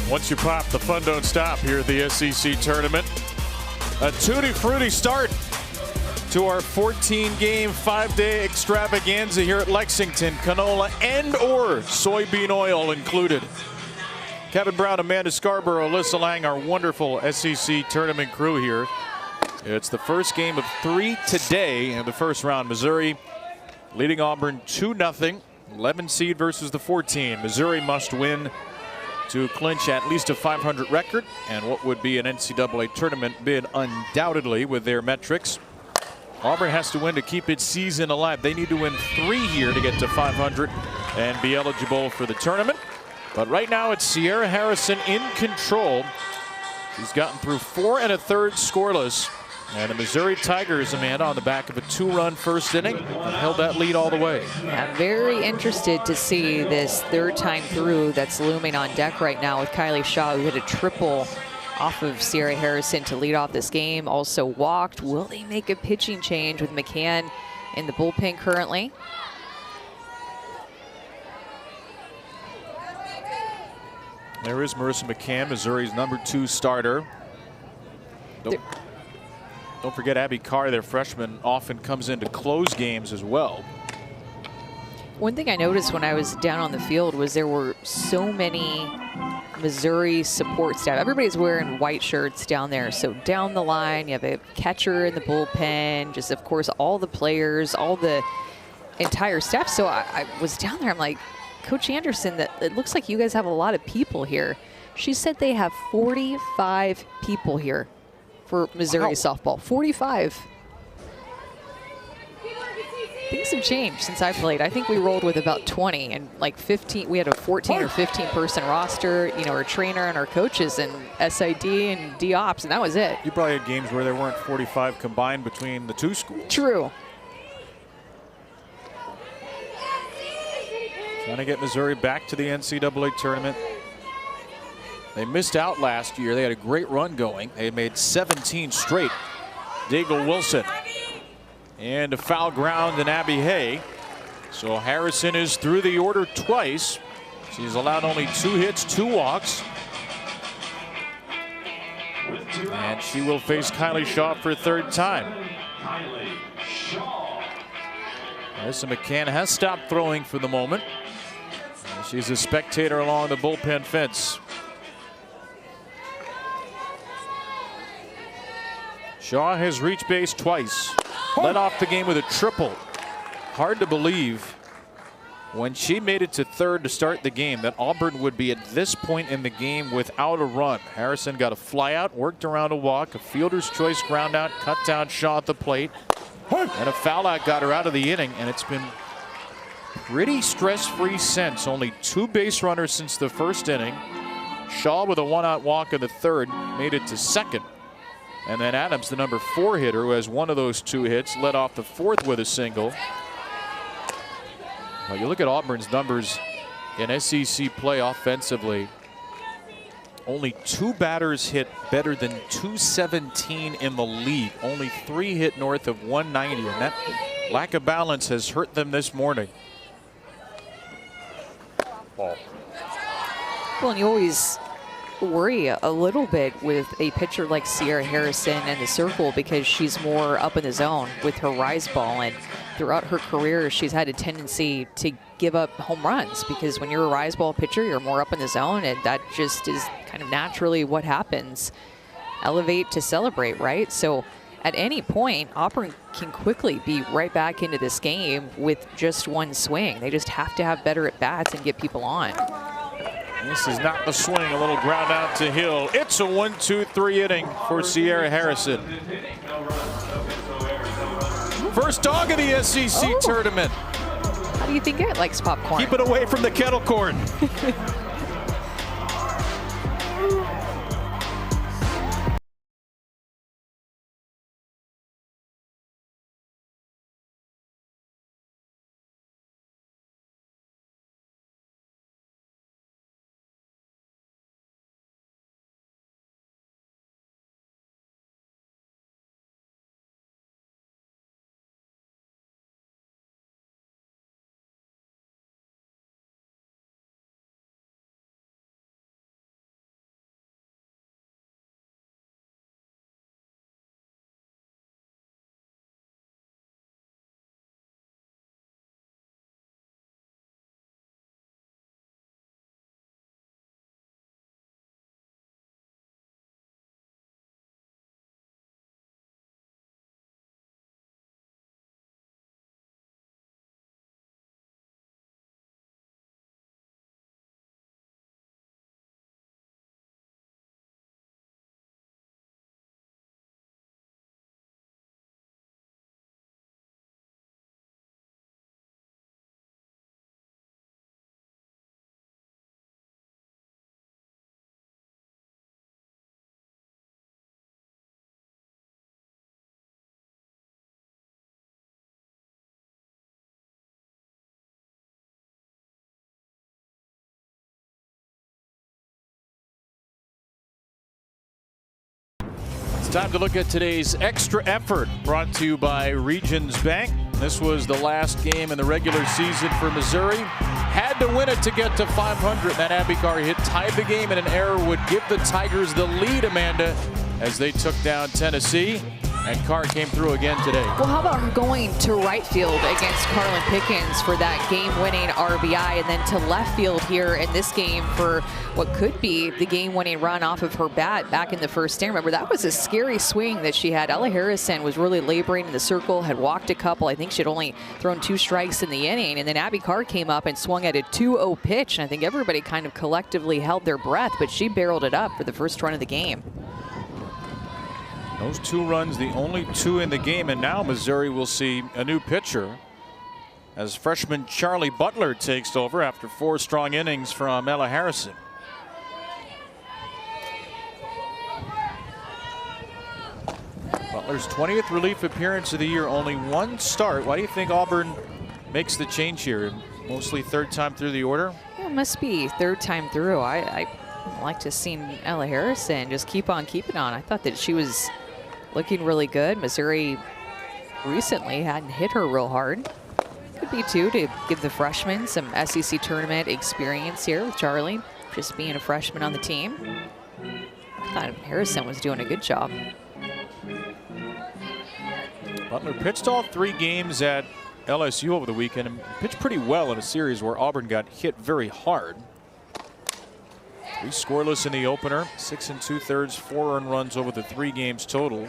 Once you pop, the fun don't stop here at the SEC tournament. A tutti frutti start to our 14-game, 5-day extravaganza here at Lexington. Canola and or soybean oil included. Kevin Brown, Amanda Scarborough, Alyssa Lang, our wonderful SEC tournament crew here. It's the first game of 3 today in the first round. Missouri leading Auburn 2-0. 11 seed versus the 14. Missouri must win to clinch at least a 500 record and what would be an NCAA tournament bid undoubtedly with their metrics. Auburn has to win to keep its season alive. They need to win 3 here to get to 500 and be eligible for the tournament. But right now it's Sierra Harrison in control. She's gotten through 4 1/3 scoreless. And the Missouri Tigers, Amanda, on the back of a 2-run first inning, held that lead all the way. I'm very interested to see this third time through that's looming on deck right now with Kylie Shaw, who hit a triple off of Sierra Harrison to lead off this game. Also walked. Will they make a pitching change with McCann in the bullpen currently? There is Marissa McCann, Missouri's #2 starter. Don't forget Abby Carr, their freshman, often comes in to close games as well. One thing I noticed when I was down on the field was there were so many Missouri support staff. Everybody's wearing white shirts down there. So down the line, you have a catcher in the bullpen, just of course all the players, all the entire staff. So I was down there, I'm like, Coach Anderson, it looks like you guys have a lot of people here. She said they have 45 people here for Missouri softball. 45. Things have changed since I played. I think we rolled with about 20 and like 15. We had a 14 or 15 person roster, you know, our trainer and our coaches and SID and D-Ops, and that was it. You probably had games where there weren't 45 combined between the 2 schools. True. Trying to get Missouri back to the NCAA tournament. They missed out last year. They had a great run going. They made 17 straight. Daigle Wilson. And a foul ground in Abby Hay. So Harrison is through the order twice. She's allowed only 2 hits, 2 walks. And she will face Kylie Shaw for a 3rd time. Marissa McCann has stopped throwing for the moment. She's a spectator along the bullpen fence. Shaw has reached base twice. Led off the game with a triple. Hard to believe when she made it to third to start the game that Auburn would be at this point in the game without a run. Harrison got a fly out, worked around a walk, a fielder's choice ground out, cut down Shaw at the plate, and a foul out got her out of the inning, and it's been pretty stress-free since. Only 2 base runners since the first inning. Shaw with a 1-out walk in the third made it to second. And then Adams, the number 4 hitter, who has one of those 2 hits, led off the fourth with a single. Well, you look at Auburn's numbers in SEC play offensively. Only 2 batters hit better than 217 in the league. Only 3 hit north of 190, and that lack of balance has hurt them this morning. Ball. Well, and you always worry a little bit with a pitcher like Sierra Harrison in the circle because she's more up in the zone with her rise ball, and throughout her career she's had a tendency to give up home runs because when you're a rise ball pitcher you're more up in the zone, and that just is kind of naturally what happens. Elevate to celebrate, right? So at any point Auburn can quickly be right back into this game with just one swing. They just have to have better at bats and get people on. This is not the swing. A little ground out to Hill. It's a 1-2-3 inning for Sierra Harrison. First dog of the SEC tournament. How do you think it likes popcorn? Keep it away from the kettle corn. It's time to look at today's extra effort, brought to you by Regions Bank. This was the last game in the regular season for Missouri. Had to win it to get to 500. That Abby Carr hit tied the game, and an error would give the Tigers the lead, Amanda, as they took down Tennessee. And Carr came through again today. Well, how about her going to right field against Carlin Pickens for that game-winning RBI, and then to left field here in this game for what could be the game-winning run off of her bat back in the first inning. Remember, that was a scary swing that she had. Ella Harrison was really laboring in the circle, had walked a couple. I think she'd only thrown 2 strikes in the inning, and then Abby Carr came up and swung at a 2-0 pitch, and I think everybody kind of collectively held their breath, but she barreled it up for the first run of the game. Those 2 runs, the only 2 in the game, and now Missouri will see a new pitcher as freshman Charlie Butler takes over after 4 strong innings from Ella Harrison. Butler's 20th relief appearance of the year, only 1 start. Why do you think Auburn makes the change here? Mostly 3rd time through the order? Yeah, it must be 3rd time through. I like to see Ella Harrison just keep on keeping on. I thought that she was looking really good. Missouri recently hadn't hit her real hard. Could be too, to give the freshmen some SEC tournament experience here with Charlie, just being a freshman on the team. I thought Harrison was doing a good job. Butler pitched all 3 games at LSU over the weekend and pitched pretty well in a series where Auburn got hit very hard. 3 scoreless in the opener, 6 2/3, 4 earned runs over the 3 games total.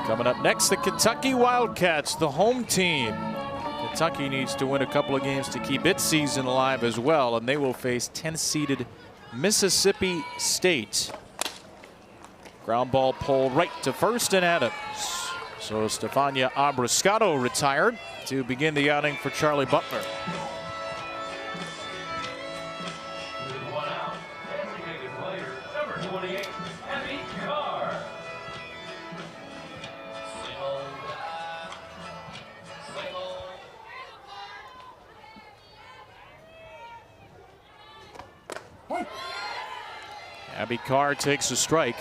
Coming up next, the Kentucky Wildcats, the home team. Kentucky needs to win a couple of games to keep its season alive as well, and they will face 10th-seeded Mississippi State. Ground ball pulled right to first and Adams. So Stefania Abriscato retired to begin the outing for Charlie Butler. One out. Designated player number 28, Abby Carr. Abby Carr takes a strike.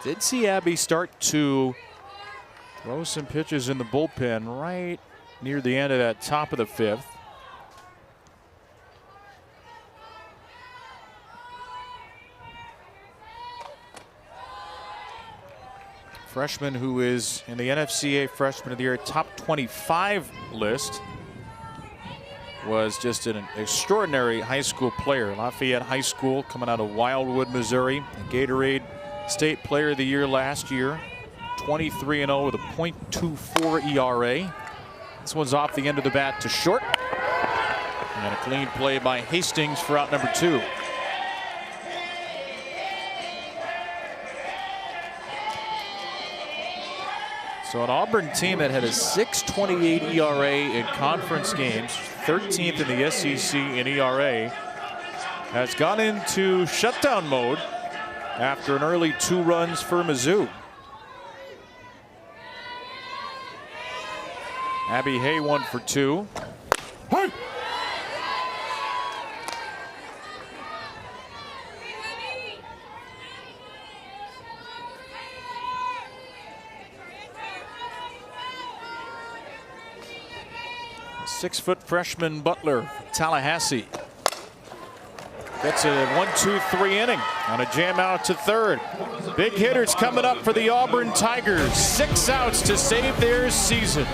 Did see Abby start to throw some pitches in the bullpen right near the end of that top of the 5th. Freshman who is in the NFCA Freshman of the Year top 25 list. Was just an extraordinary high school player. Lafayette High School, coming out of Wildwood, Missouri. Gatorade State Player of the Year last year. 23-0 with a .24 ERA. This one's off the end of the bat to short. And a clean play by Hastings for out number 2. So an Auburn team that had a 6.28 ERA in conference games, 13th in the SEC in ERA, has gone into shutdown mode after an early 2 runs for Mizzou. Abby Hay 1 for 2. Hey! Six-foot freshman Butler, Tallahassee. Gets a 1-2-3 inning on a jam out to third. Big hitters coming up for the Auburn Tigers. 6 outs to save their season.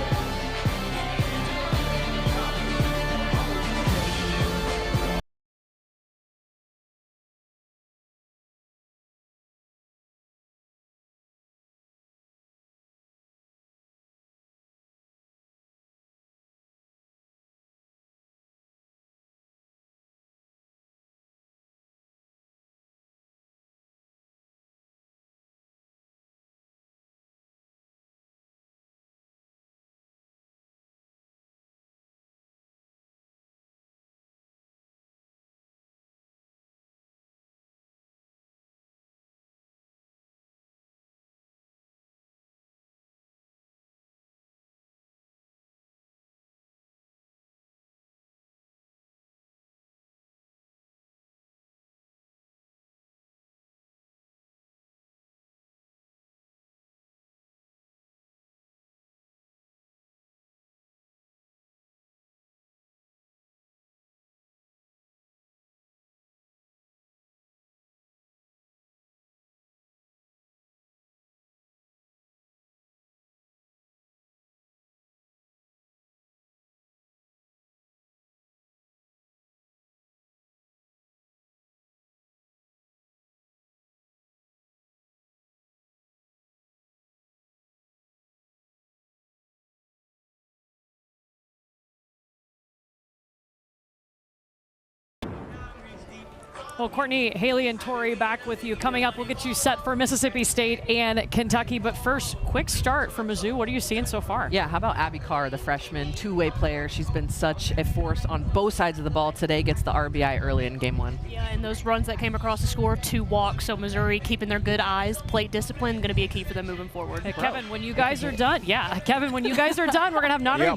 Well, Courtney, Haley, and Tori back with you. Coming up, we'll get you set for Mississippi State and Kentucky. But first, quick start for Mizzou. What are you seeing so far? Yeah, how about Abby Carr, the freshman, two-way player. She's been such a force on both sides of the ball today. Gets the RBI early in game 1. Yeah, and those runs that came across the score, 2 walks. So Missouri keeping their good eyes, plate discipline, going to be a key for them moving forward. Hey, Kevin, when you guys are done, Kevin, when you guys are done, we're gonna have Nadia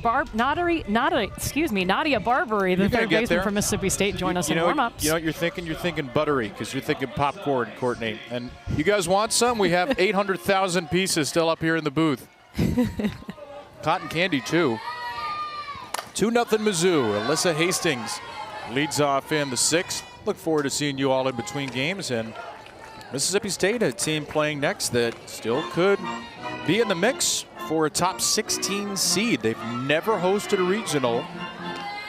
Barbary, the third baseman from Mississippi State, join us in warm-ups. You know what you're thinking? You're thinking buttery, because you're thinking popcorn, Courtney. And you guys want some? We have 800,000 pieces still up here in the booth. Cotton candy, too. 2-0 Mizzou. Alyssa Hastings leads off in the 6th. Look forward to seeing you all in between games. And Mississippi State, a team playing next that still could be in the mix for a top 16 seed. They've never hosted a regional.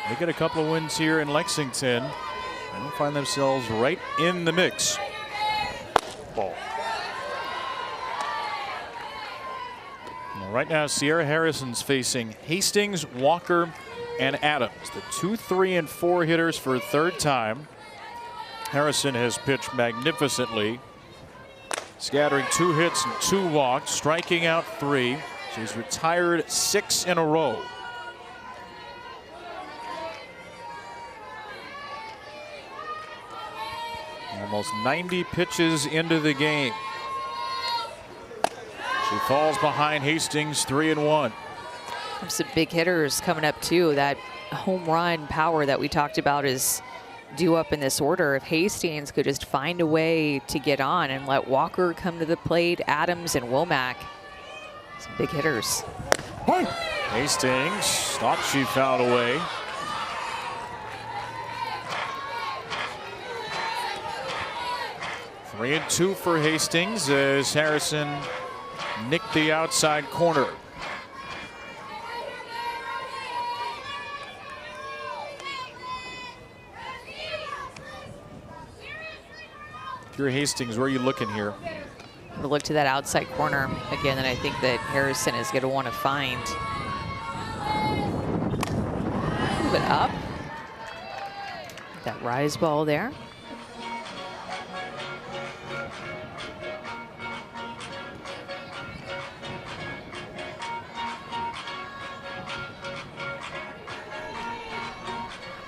They get a couple of wins here in Lexington and find themselves right in the mix. Ball. Right now, Sierra Harrison's facing Hastings, Walker, and Adams, the 2, 3, and 4 hitters for a third time. Harrison has pitched magnificently, scattering 2 hits and 2 walks, striking out 3. She's retired 6 in a row. Almost 90 pitches into the game. She falls behind Hastings 3-1. Some big hitters coming up too. That home run power that we talked about is due up in this order. If Hastings could just find a way to get on and let Walker come to the plate, Adams and Womack, some big hitters. Hastings thought she fouled away. 3-2 for Hastings as Harrison nicked the outside corner. If you're Hastings, where are you looking here? We'll look to that outside corner again, and I think that Harrison is going to want to find. Move it up. That rise ball there.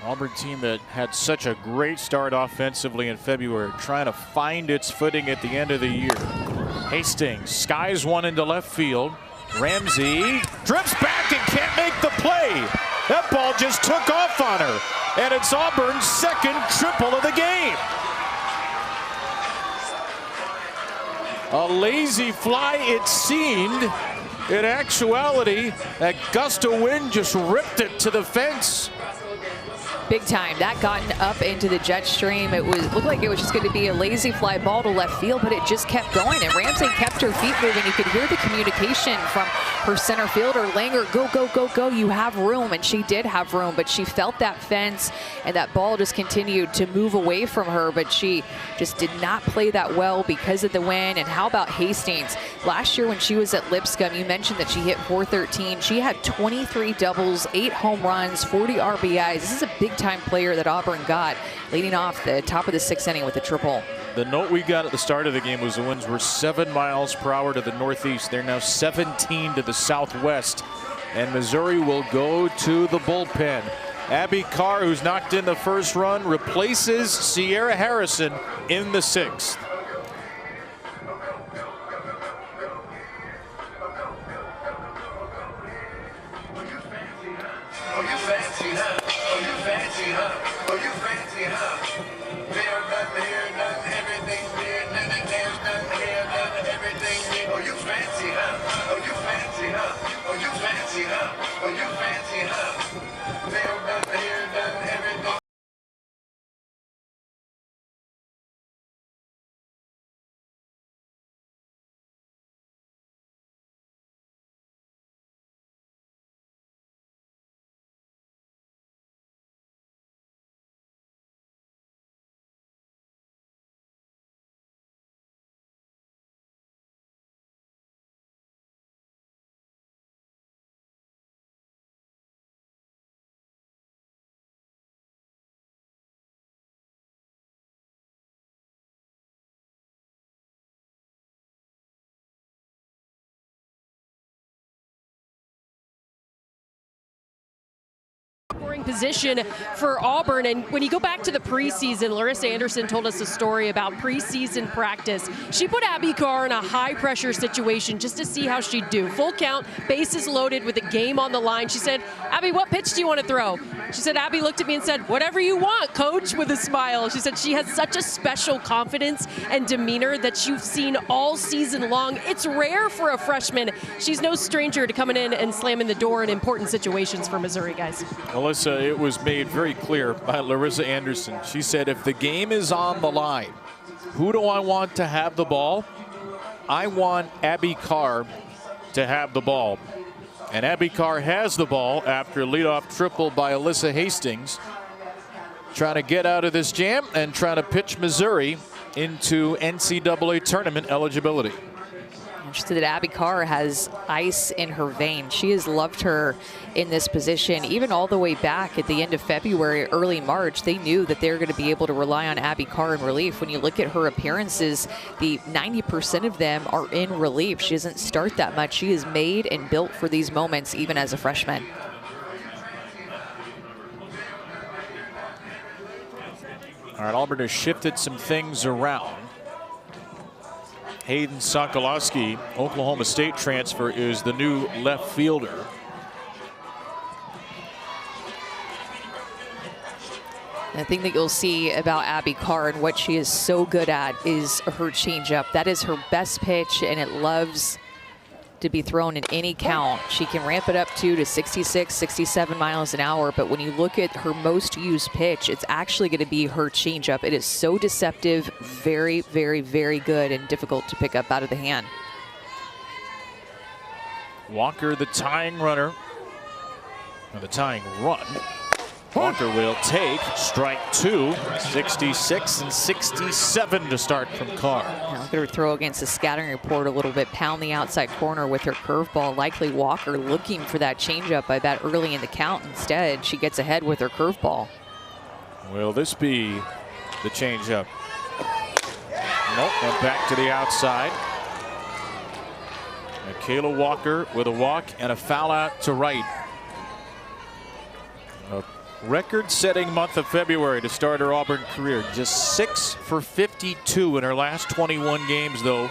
Auburn team that had such a great start offensively in February, trying to find its footing at the end of the year. Hastings skies one into left field. Ramsey drifts back and can't make the play. That ball just took off on her, and it's Auburn's second triple of the game. A lazy fly it seemed. In actuality, that gust of wind just ripped it to the fence. Big time. That gotten up into the jet stream. It looked like it was just going to be a lazy fly ball to left field, but it just kept going. And Ramsey kept her feet moving. You could hear the communication from her center fielder, Langer, go, go, go, go. You have room. And she did have room, but she felt that fence, and that ball just continued to move away from her. But she just did not play that well because of the wind. And how about Hastings? Last year when she was at Lipscomb, you mentioned that she hit .413. She had 23 doubles, 8 home runs, 40 RBIs. This is a big time player that Auburn got, leading off the top of the 6th inning with a triple. The note we got at the start of the game was the winds were 7 miles per hour to the northeast. They're now 17 to the southwest, and Missouri will go to the bullpen. Abby Carr, who's knocked in the first run, replaces Sierra Harrison in the 6th. Scoring position for Auburn. And when you go back to the preseason, Larissa Anderson told us a story about preseason practice. She put Abby Carr in a high pressure situation just to see how she'd do. Full count, bases loaded with the game on the line. She said, Abby, what pitch do you want to throw? She said, Abby looked at me and said, whatever you want, coach, with a smile. She said she has such a special confidence and demeanor that you've seen all season long. It's rare for a freshman. She's no stranger to coming in and slamming the door in important situations for Missouri, guys. Alyssa, it was made very clear by Larissa Anderson. She said, if the game is on the line, who do I want to have the ball? I want Abby Carr to have the ball. And Abby Carr has the ball after a leadoff triple by Alyssa Hastings, trying to get out of this jam and trying to pitch Missouri into NCAA tournament eligibility. mentioned that Abby Carr has ice in her veins. She has loved her in this position, even all the way back at the end of February, early March. They knew that they're going to be able to rely on Abby Carr in relief. When you look at her appearances, the 90% of them are in relief. She doesn't start that much. She is made and built for these moments, even as a freshman. All right, Auburn has shifted some things around. Hayden Sokolowski, Oklahoma State transfer, is the new left fielder. The thing that you'll see about Abby Carr and what she is so good at is her changeup. That is her best pitch, and it loves to be thrown in any count. She can ramp it up to 66, 67 miles an hour, but when you look at her most used pitch, it's actually going to be her changeup. It is so deceptive, very, very, very good, and difficult to pick up out of the hand. Walker, the tying runner, or the tying run. Walker will take strike 2, 66 and 67 to start from Carr. Now look at her throw against the scattering report a little bit, pound the outside corner with her curveball. Likely Walker looking for that changeup, I bet, early in the count. Instead, she gets ahead with her curveball. Will this be the changeup? Nope, went back to the outside. Kayla Walker with a walk and a foul out to right. A record-setting month of February to start her Auburn career. Just 6 for 52 in her last 21 games, though.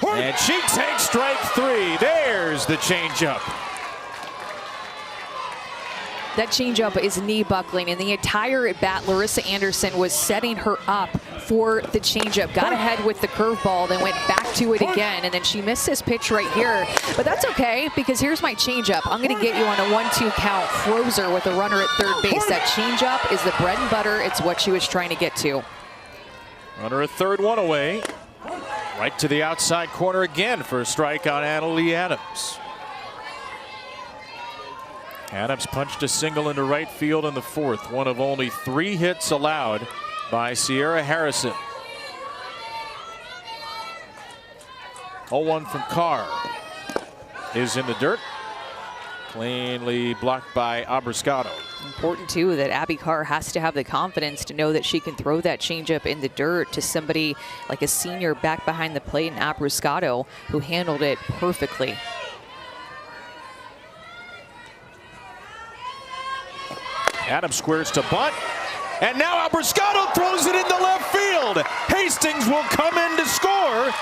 And she takes strike 3. There's the changeup. That changeup is knee buckling, and the entire at bat, Larissa Anderson was setting her up for the changeup. Got ahead with the curveball, then went back to it again, and then she missed this pitch right here. But that's okay, because here's my changeup. I'm going to get you on a 1-2 count. Froze her with a runner at third base. That changeup is the bread and butter. It's what she was trying to get to. Runner at third, one away. Right to the outside corner again for a strike on Annalie Adams. Adams punched a single into right field in the fourth, one of only 3 hits allowed by Sierra Harrison. 0-1 from Carr is in the dirt. Cleanly blocked by Abrascato. Important, too, that Abby Carr has to have the confidence to know that she can throw that changeup in the dirt to somebody like a senior back behind the plate in Abrascato, who handled it perfectly. Adams squares to bunt, and now Abrascato throws it into left field. Hastings will come in to score,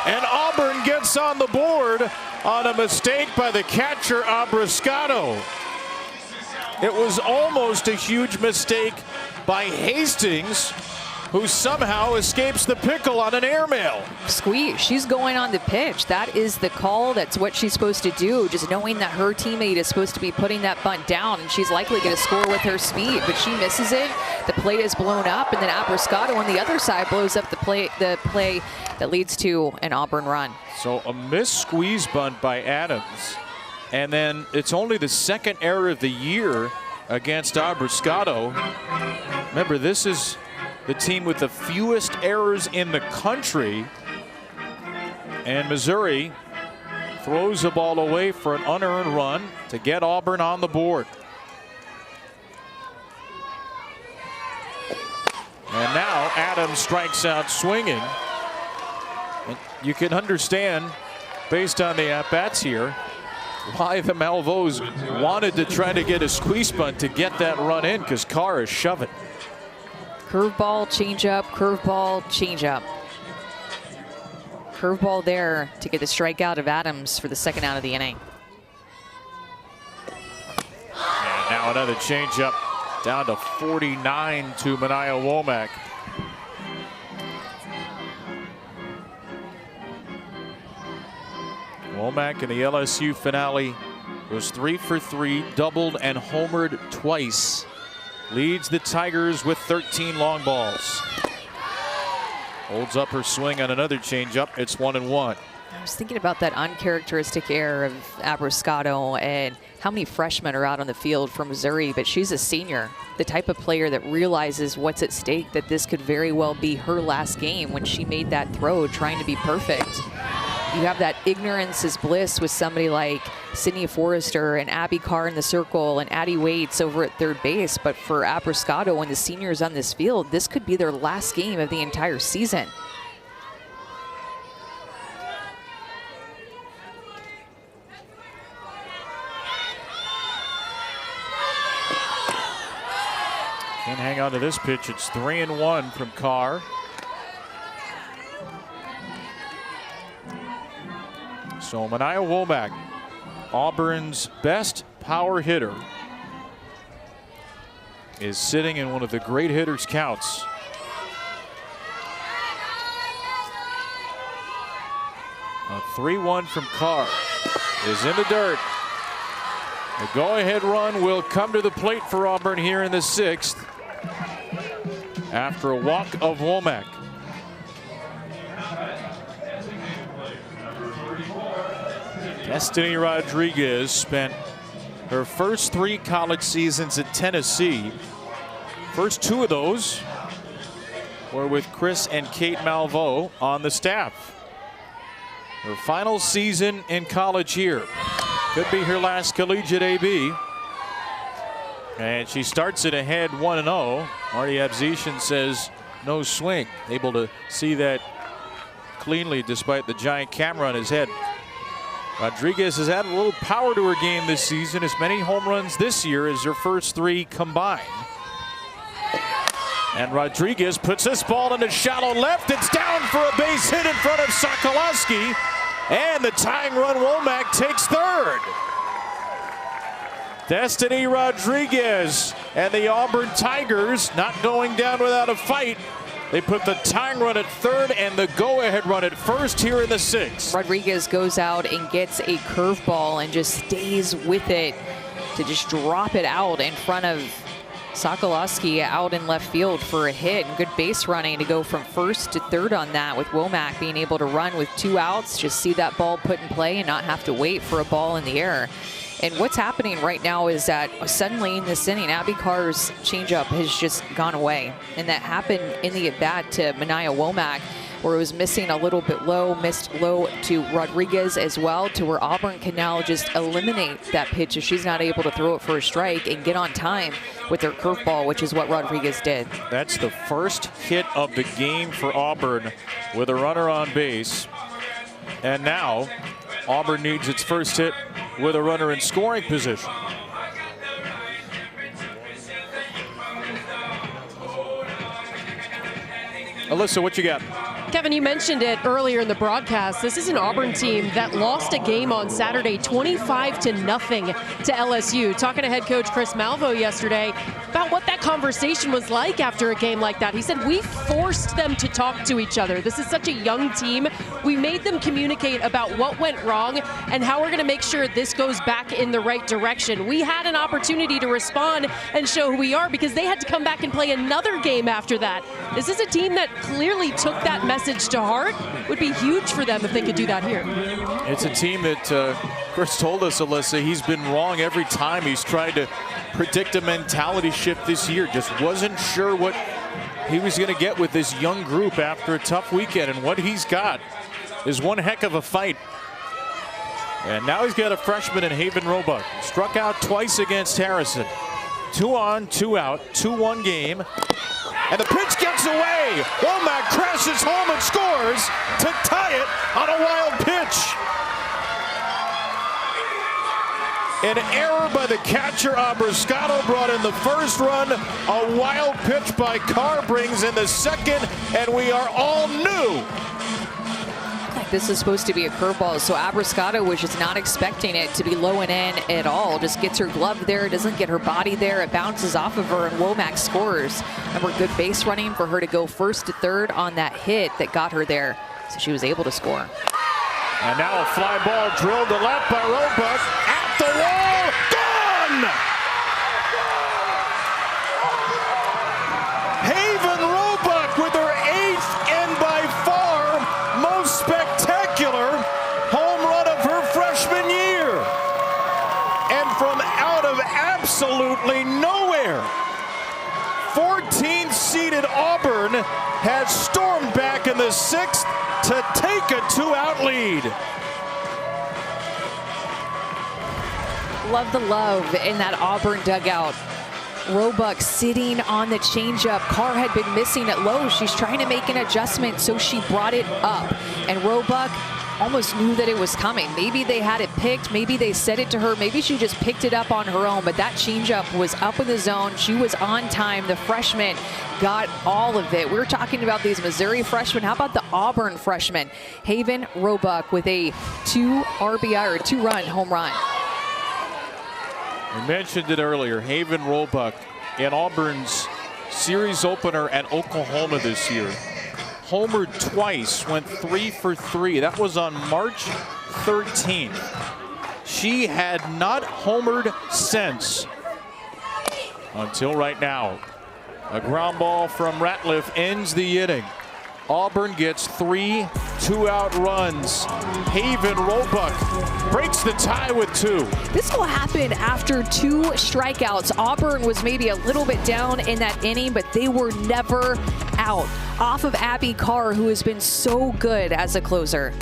and Auburn gets on the board on a mistake by the catcher, Abrascato. It was almost a huge mistake by Hastings, who somehow escapes the pickle on an airmail. Squeeze. She's going on the pitch. That is the call. That's what she's supposed to do. Just knowing that her teammate is supposed to be putting that bunt down, and she's likely going to score with her speed. But she misses it. The plate is blown up, and then Abrascato on the other side blows up the play that leads to an Auburn run. So a missed squeeze bunt by Adams, and then it's only the second error of the year against Abrascato. Remember, this is the team with the fewest errors in the country, and Missouri throws the ball away for an unearned run to get Auburn on the board. And now Adams strikes out swinging. And you can understand, based on the at-bats here, why the Malveaux wanted to try to get a squeeze bunt to get that run in, because Carr is shoving. Curveball, changeup, curveball, changeup. Curveball there to get the strikeout of Adams for the second out of the inning. And now another changeup, down to 49 to Mania Womack. Womack in the LSU finale was 3 for 3, doubled and homered twice. Leads the Tigers with 13 long balls. Holds up her swing on another changeup. It's 1-1. I was thinking about that uncharacteristic air of Abrascato and how many freshmen are out on the field for Missouri, but she's a senior, the type of player that realizes what's at stake, that this could very well be her last game when she made that throw, trying to be perfect. you have that ignorance is bliss with somebody like Sydney Forrester and Abby Carr in the circle and Addie Waits over at third base. But for Abrascato and the seniors on this field, this could be their last game of the entire season. Can't hang on to this pitch. It's 3-1 from Carr. So Mania Womack, Auburn's best power hitter, is sitting in one of the great hitters' counts. A 3-1 from Carr is in the dirt. The go-ahead run will come to the plate for Auburn here in the 6th after a walk of Womack. Destiny Rodriguez spent her first 3 college seasons at Tennessee. First 2 of those were with Chris and Kate Malveaux on the staff. Her final season in college here. Could be her last collegiate AB. And she starts it ahead 1-0. Marty Abzetian says no swing. Able to see that cleanly despite the giant camera on his head. Rodriguez has added a little power to her game this season, as many home runs this year as her first 3 combined. And Rodriguez puts this ball into shallow left. It's down for a base hit in front of Sokolowski. And the tying run, Womack takes third. Destiny Rodriguez and the Auburn Tigers not going down without a fight. They put the tying run at third and the go-ahead run at first here in the 6th. Rodriguez goes out and gets a curveball and just stays with it to just drop it out in front of Sokolowski out in left field for a hit, and good base running to go from first to third on that, with Womack being able to run with 2 outs, just see that ball put in play and not have to wait for a ball in the air. And what's happening right now is that suddenly in this inning, Abby Carr's changeup has just gone away. And that happened in the at-bat to Mania Womack, where it was missing a little bit low, missed low to Rodriguez as well, to where Auburn can now just eliminate that pitch if she's not able to throw it for a strike and get on time with their curveball, which is what Rodriguez did. That's the first hit of the game for Auburn with a runner on base. And now Auburn needs its first hit with a runner in scoring position. Alyssa, what you got? Kevin, you mentioned it earlier in the broadcast. This is an Auburn team that lost a game on Saturday 25-0 to LSU. Talking to head coach Chris Malveaux yesterday about what that conversation was like after a game like that. He said, we forced them to talk to each other. This is such a young team. We made them communicate about what went wrong and how we're going to make sure this goes back in the right direction. We had an opportunity to respond and show who we are because they had to come back and play another game after that. This is a team that clearly took that message to heart. Would be huge for them if they could do that here. It's a team that Chris told us, Alyssa, he's been wrong every time he's tried to predict a mentality shift this year. Just wasn't sure what he was going to get with this young group after a tough weekend, and what he's got is one heck of a fight. And now he's got a freshman in Haven Roebuck. Struck out twice against Harrison. 2 on, 2 out, 2-1 game. And the pitch gets away. Womack crashes home and scores to tie it on a wild pitch. An error by the catcher. Abrascato brought in the first run. A wild pitch by Carr brings in the second, and we are all new. This is supposed to be a curveball, so Abrascato was just not expecting it to be low and in at all. Just gets her glove there, doesn't get her body there. It bounces off of her, and Womack scores. Remember, good base running for her to go first to third on that hit that got her there, so she was able to score. And now a fly ball drilled to left by Roebuck. At the wall, gone! Haven Roebuck with her 8th and by far most spectacular home run of her freshman year. And from out of absolutely nowhere, 14th seeded Auburn has stormed back in the the 6th to take a 2-out lead. Love the love in that Auburn dugout. Roebuck sitting on the changeup. Carr had been missing it low. She's trying to make an adjustment, so she brought it up. And Roebuck almost knew that it was coming. Maybe they had it picked. Maybe they said it to her. Maybe she just picked it up on her own. But that changeup was up in the zone. She was on time. The freshman got all of it. We're talking about these Missouri freshmen. How about the Auburn freshman? Haven Roebuck with a 2-run home run. We mentioned it earlier. Haven Roebuck in Auburn's series opener at Oklahoma this year. Homered twice, went 3 for 3. That was on March 13th. She had not homered since until right now. A ground ball from Ratliff ends the inning. Auburn gets 3 2-out runs. Haven Roebuck breaks the tie with 2. This will happen after 2 strikeouts. Auburn was maybe a little bit down in that inning, but they were never out. Off of Abby Carr, who has been so good as a closer.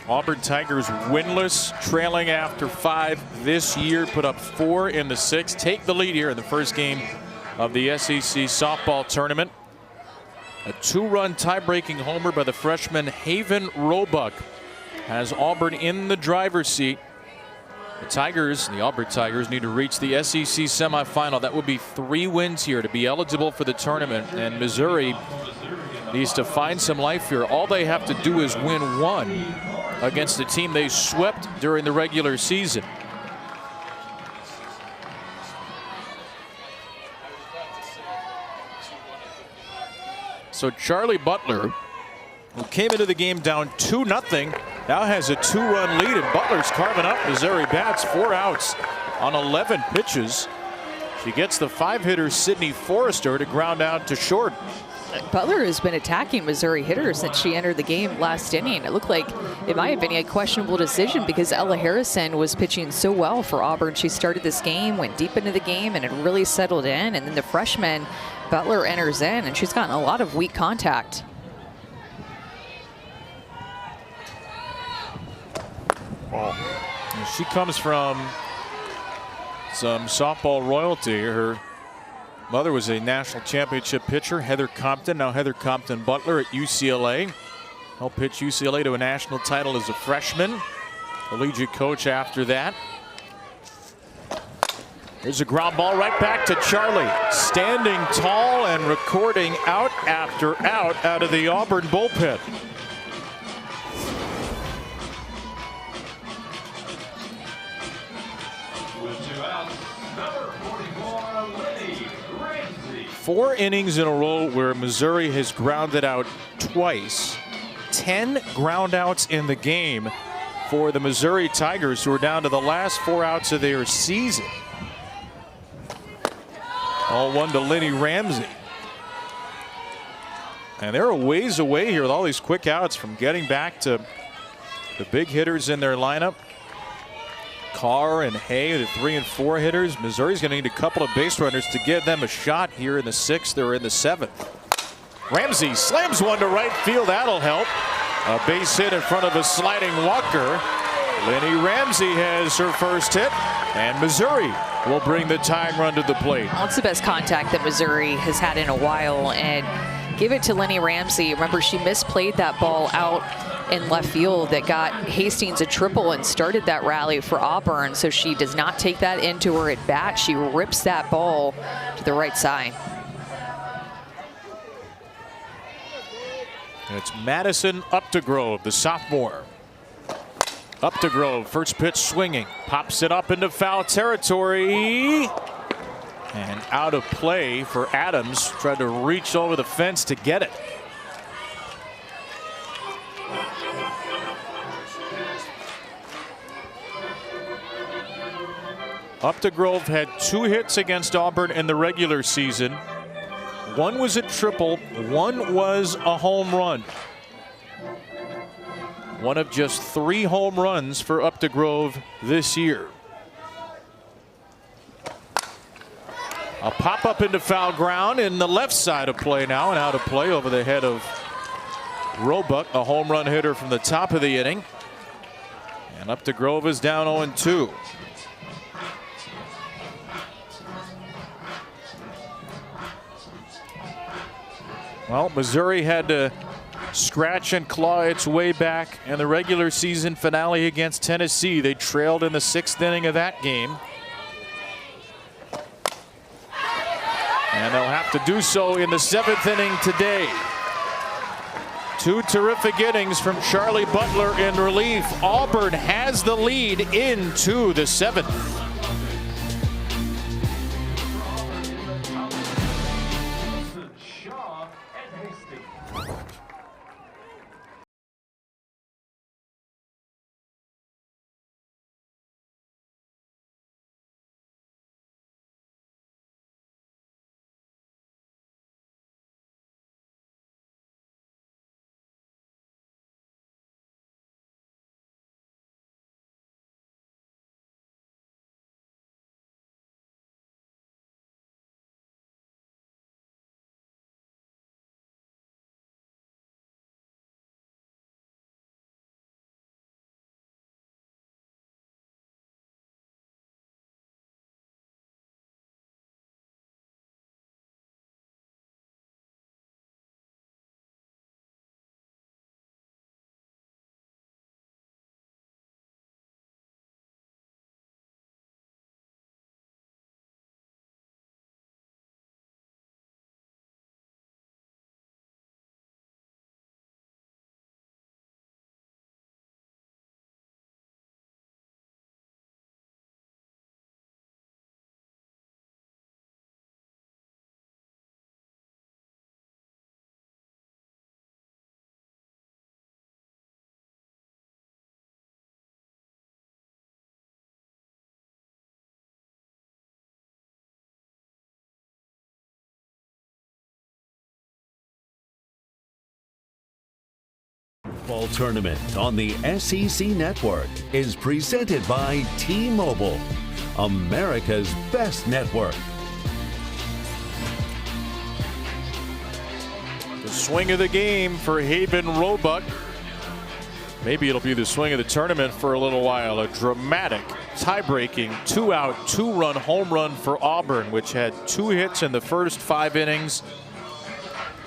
Auburn Tigers winless, trailing after 5 this year, put up 4 in the 6th, take the lead here in the first game of the SEC softball tournament. A 2-run tie-breaking homer by the freshman Haven Roebuck has Auburn in the driver's seat. The Auburn Tigers, need to reach the SEC semifinal. That would be 3 wins here to be eligible for the tournament, and Missouri needs to find some life here. All they have to do is win 1 against the team they swept during the regular season. So Charlie Butler, who came into the game down 2-0, now has a 2-run lead, and Butler's carving up Missouri bats. 4 outs on 11 pitches. She gets the 5-hitter Sydney Forrester to ground out to short. Butler has been attacking Missouri hitters since she entered the game last inning. It looked like, in my opinion, a questionable decision because Ella Harrison was pitching so well for Auburn. She started this game, went deep into the game, and it really settled in. And then the freshman, Butler, enters in, and she's gotten a lot of weak contact. She comes from some softball royalty. Her mother was a national championship pitcher, Heather Compton. Now Heather Compton Butler at UCLA. Helped pitch UCLA to a national title as a freshman. Collegiate coach after that. There's a ground ball right back to Charlie. Standing tall and recording out after out of the Auburn bullpen. With 2 outs, number 44, Liddy Ramsey. 4 innings in a row where Missouri has grounded out twice. 10 ground outs in the game for the Missouri Tigers, who are down to the last 4 outs of their season. 0-1 to Lenny Ramsey. And they're a ways away here with all these quick outs from getting back to the big hitters in their lineup. Carr and Hay, the 3 and 4 hitters. Missouri's going to need a couple of base runners to give them a shot here in the 6th or in the 7th. Ramsey slams one to right field. That'll help. A base hit in front of a sliding Walker. Lenny Ramsey has her first hit, and Missouri will bring the tying run to the plate. Well, it's the best contact that Missouri has had in a while, and give it to Lenny Ramsey. Remember, she misplayed that ball out in left field that got Hastings a triple and started that rally for Auburn. So she does not take that into her at bat. She rips that ball to the right side. And it's Madison Updegrove, the sophomore. Updegrove, first pitch swinging, pops it up into foul territory. And out of play for Adams. Tried to reach over the fence to get it. Updegrove had 2 hits against Auburn in the regular season. 1 was a triple, 1 was a home run. One of just 3 home runs for Updegrove this year. A pop up into foul ground in the left side of play now, and out of play over the head of Roebuck, a home run hitter from the top of the inning. And Updegrove is down 0-2. Well, Missouri had to scratch and claw its way back in the regular season finale against Tennessee. They trailed in the 6th inning of that game. And they'll have to do so in the 7th inning today. 2 terrific innings from Charlie Butler in relief. Auburn has the lead into the 7th. Football tournament on the SEC Network is presented by T-Mobile, America's best network. The swing of the game for Haben Roebuck. Maybe it'll be the swing of the tournament for a little while. A dramatic, tie-breaking, 2-out, 2-run home run for Auburn, which had 2 hits in the first 5 innings.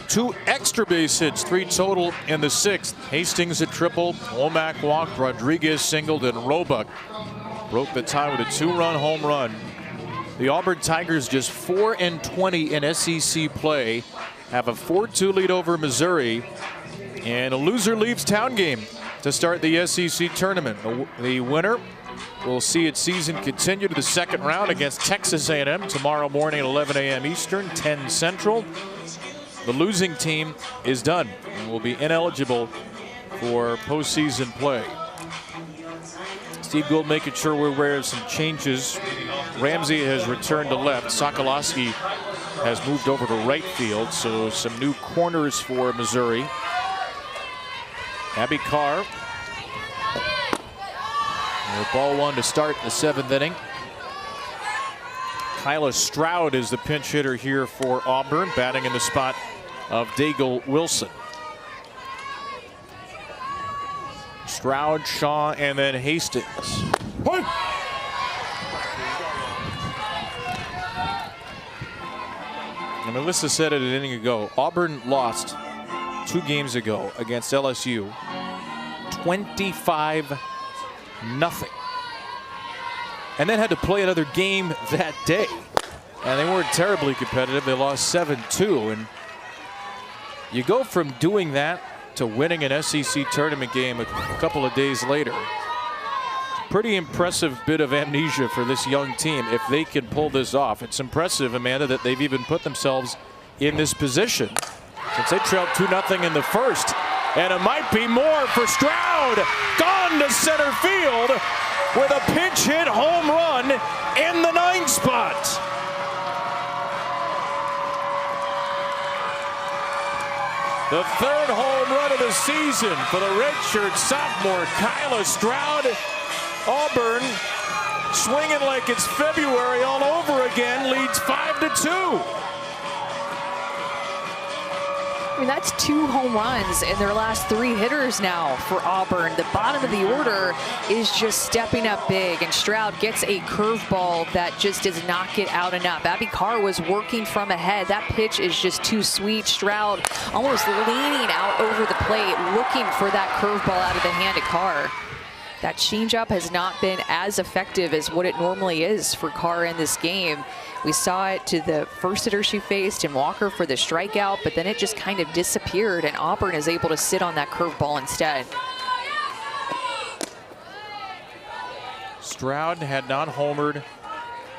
2 extra base hits, 3 total in the 6th. Hastings a triple, Womack walked, Rodriguez singled, and Roebuck broke the tie with a 2-run home run. The Auburn Tigers just 4-20 in SEC play, have a 4-2 lead over Missouri, and a loser leaves town game to start the SEC tournament. The winner will see its season continue to the 2nd round against Texas A&M tomorrow morning at 11 a.m. Eastern, 10 Central. The losing team is done and will be ineligible for postseason play. Steve Gould making sure we're aware of some changes. Ramsey has returned to left. Sokolowski has moved over to right field, so some new corners for Missouri. Abby Carr. Ball one to start the 7th inning. Kyla Stroud is the pinch hitter here for Auburn, batting in the spot of Daigle Wilson. Stroud, Shaw, and then Hastings. And Melissa said it an inning ago. Auburn lost 2 games ago against LSU, 25-0. And then had to play another game that day. And they weren't terribly competitive. They lost 7-2. And you go from doing that to winning an SEC tournament game a couple of days later. Pretty impressive bit of amnesia for this young team if they can pull this off. It's impressive, Amanda, that they've even put themselves in this position since they trailed 2-0 in the first. And it might be more for Stroud. Gone to center field with a pinch hit home run in the 9th spot. The 3rd home run of the season for the redshirt sophomore Kyla Stroud. Auburn swinging like it's February all over again, leads 5-2. I mean, that's 2 home runs in their last 3 hitters now for Auburn. The bottom of the order is just stepping up big, and Stroud gets a curveball that just does not get out enough. Abby Carr was working from ahead. That pitch is just too sweet. Stroud almost leaning out over the plate, looking for that curveball out of the hand of Carr. That changeup has not been as effective as what it normally is for Carr in this game. We saw it to the first hitter she faced in Walker for the strikeout, but then it just kind of disappeared, and Auburn is able to sit on that curveball instead. Stroud had not homered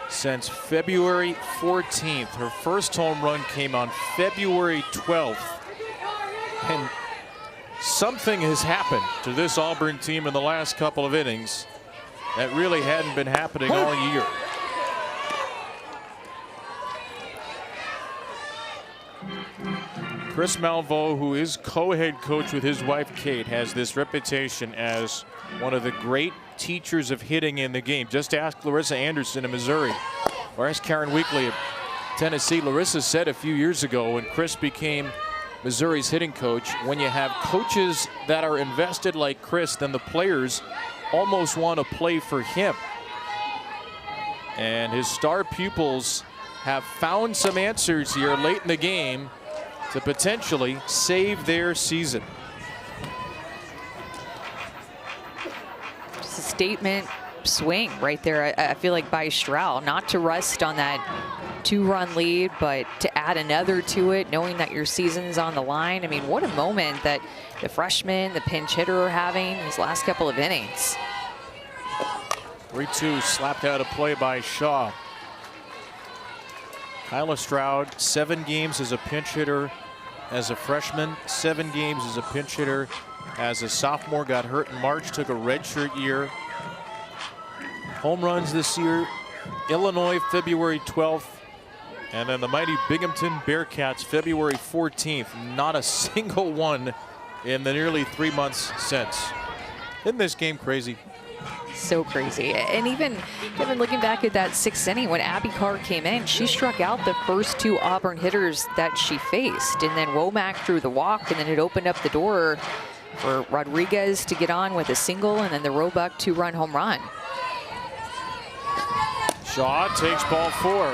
since February 14th. Her first home run came on February 12th. And something has happened to this Auburn team in the last couple of innings that really hadn't been happening all year. Chris Malveaux, who is co-head coach with his wife Kate, has this reputation as one of the great teachers of hitting in the game. Just ask Larissa Anderson of Missouri, or ask Karen Weekly of Tennessee. Larissa said a few years ago when Chris became Missouri's hitting coach, when you have coaches that are invested like Chris, then the players almost want to play for him. And his star pupils have found some answers here late in the game to potentially save their season. Just a statement swing right there, I feel like, by Stroud. Not to rest on that 2-run lead, but to add another to it, knowing that your season's on the line. I mean, what a moment that the freshman, the pinch hitter, are having these last couple of innings. 3-2 slapped out of play by Shaw. Kyla Stroud, 7 games as a pinch hitter as a freshman, 7 games as a pinch hitter as a sophomore. Got hurt in March, took a redshirt year. Home runs this year: Illinois February 12th, and then the mighty Binghamton Bearcats February 14th. Not a single one in the nearly 3 months since. Isn't this game crazy? So crazy. And even looking back at that 6th inning when Abby Carr came in, she struck out the first 2 Auburn hitters that she faced, and then Womack drew the walk, and then it opened up the door for Rodriguez to get on with a single, and then the Roebuck 2-run home run. Shaw takes ball 4.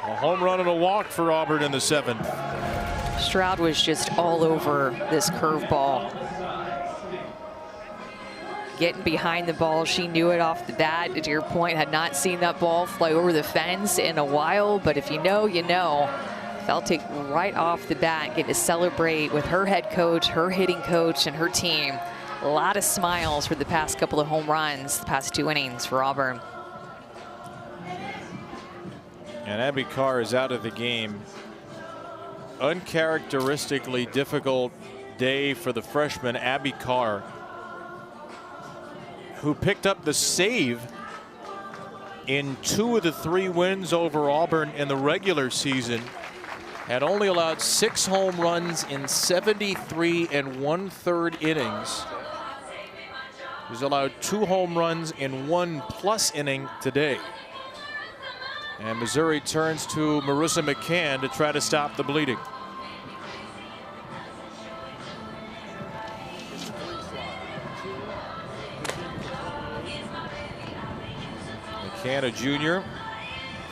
A home run and a walk for Auburn in the 7th. Stroud was just all over this curveball. Getting behind the ball, she knew it off the bat. To your point, had not seen that ball fly over the fence in a while, but if you know, you know. Felt it right off the bat, get to celebrate with her head coach, her hitting coach, and her team. A lot of smiles for the past couple of home runs, the past 2 innings for Auburn. And Abby Carr is out of the game. Uncharacteristically difficult day for the freshman Abby Carr, who picked up the save in 2 of the 3 wins over Auburn in the regular season, had only allowed 6 home runs in 73 1/3 innings. He's allowed 2 home runs in 1+ inning today. And Missouri turns to Marissa McCann to try to stop the bleeding. McCann, a junior,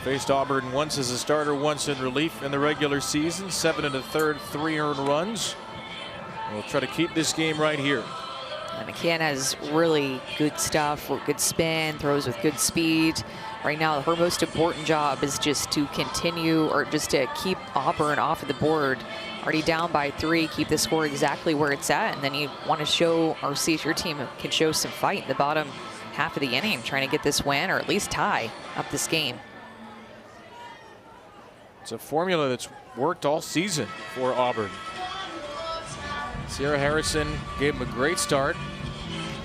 faced Auburn once as a starter, once in relief in the regular season. 7 1/3, 3 earned runs. We'll try to keep this game right here. And McCann has really good stuff, good spin, throws with good speed. Right now, her most important job is just to continue, or just to keep Auburn off of the board. Already down by 3, keep the score exactly where it's at, and then you want to show, or see if your team can show some fight in the bottom half of the inning, trying to get this win, or at least tie up this game. It's a formula that's worked all season for Auburn. Sierra Harrison gave him a great start.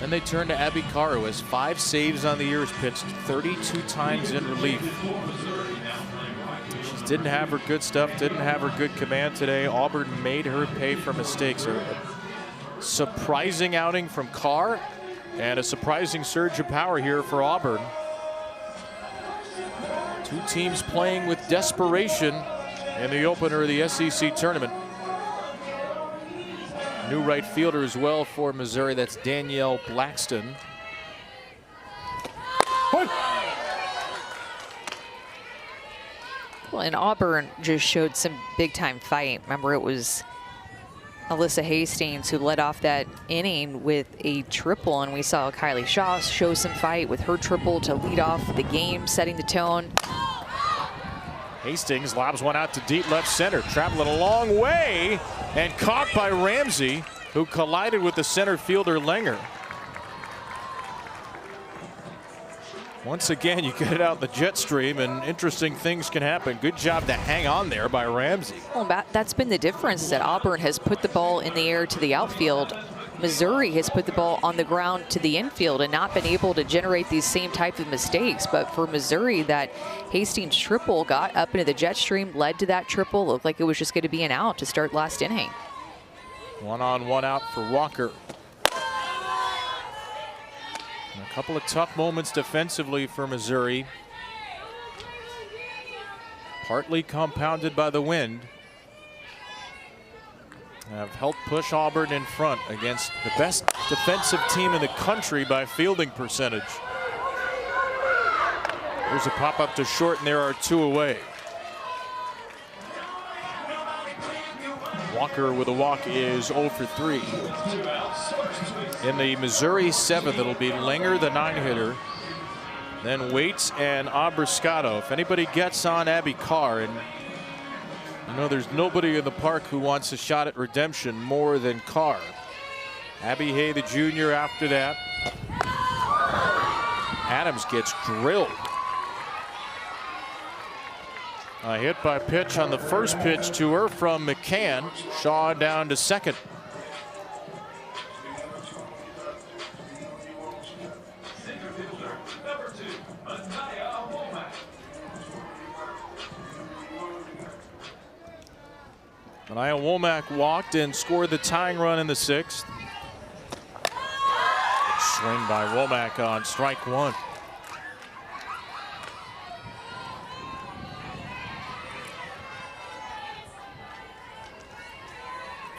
Then they turned to Abby Carr, who has 5 saves on the year, has pitched 32 times in relief. She didn't have her good stuff, didn't have her good command today. Auburn made her pay for mistakes. A surprising outing from Carr and a surprising surge of power here for Auburn. 2 teams playing with desperation in the opener of the SEC tournament. New right fielder as well for Missouri. That's Danielle Blackston. Well, and Auburn just showed some big time fight. Remember, it was Alyssa Hastings who led off that inning with a triple, and we saw Kylie Shaw show some fight with her triple to lead off the game, setting the tone. Hastings lobs one out to deep left center, traveling a long way and caught by Ramsey, who collided with the center fielder Langer. Once again, you get it out in the jet stream and interesting things can happen. Good job to hang on there by Ramsey. Well, that's been the difference, is that Auburn has put the ball in the air to the outfield. Missouri has put the ball on the ground to the infield and not been able to generate these same type of mistakes. But for Missouri, that Hastings triple got up into the jet stream, led to that triple. Looked like it was just going to be an out to start last inning. 1 on, 1 out for Walker. And a couple of tough moments defensively for Missouri. Partly compounded by the wind. Have helped push Auburn in front against the best defensive team in the country by fielding percentage. There's a pop up to short, and there are 2 away. Walker with a walk is 0 for 3. In the Missouri 7th, it'll be Langer, the 9-hitter. Then Waits and Abrascato. If anybody gets on Abby Carr, and you know there's nobody in the park who wants a shot at redemption more than Carr. Abby Hay, the junior, after that. Adams gets drilled. A hit by pitch on the first pitch to her from McCann. Shaw down to second. Anaya Womack walked and scored the tying run in the 6th. Swing by Womack on strike 1.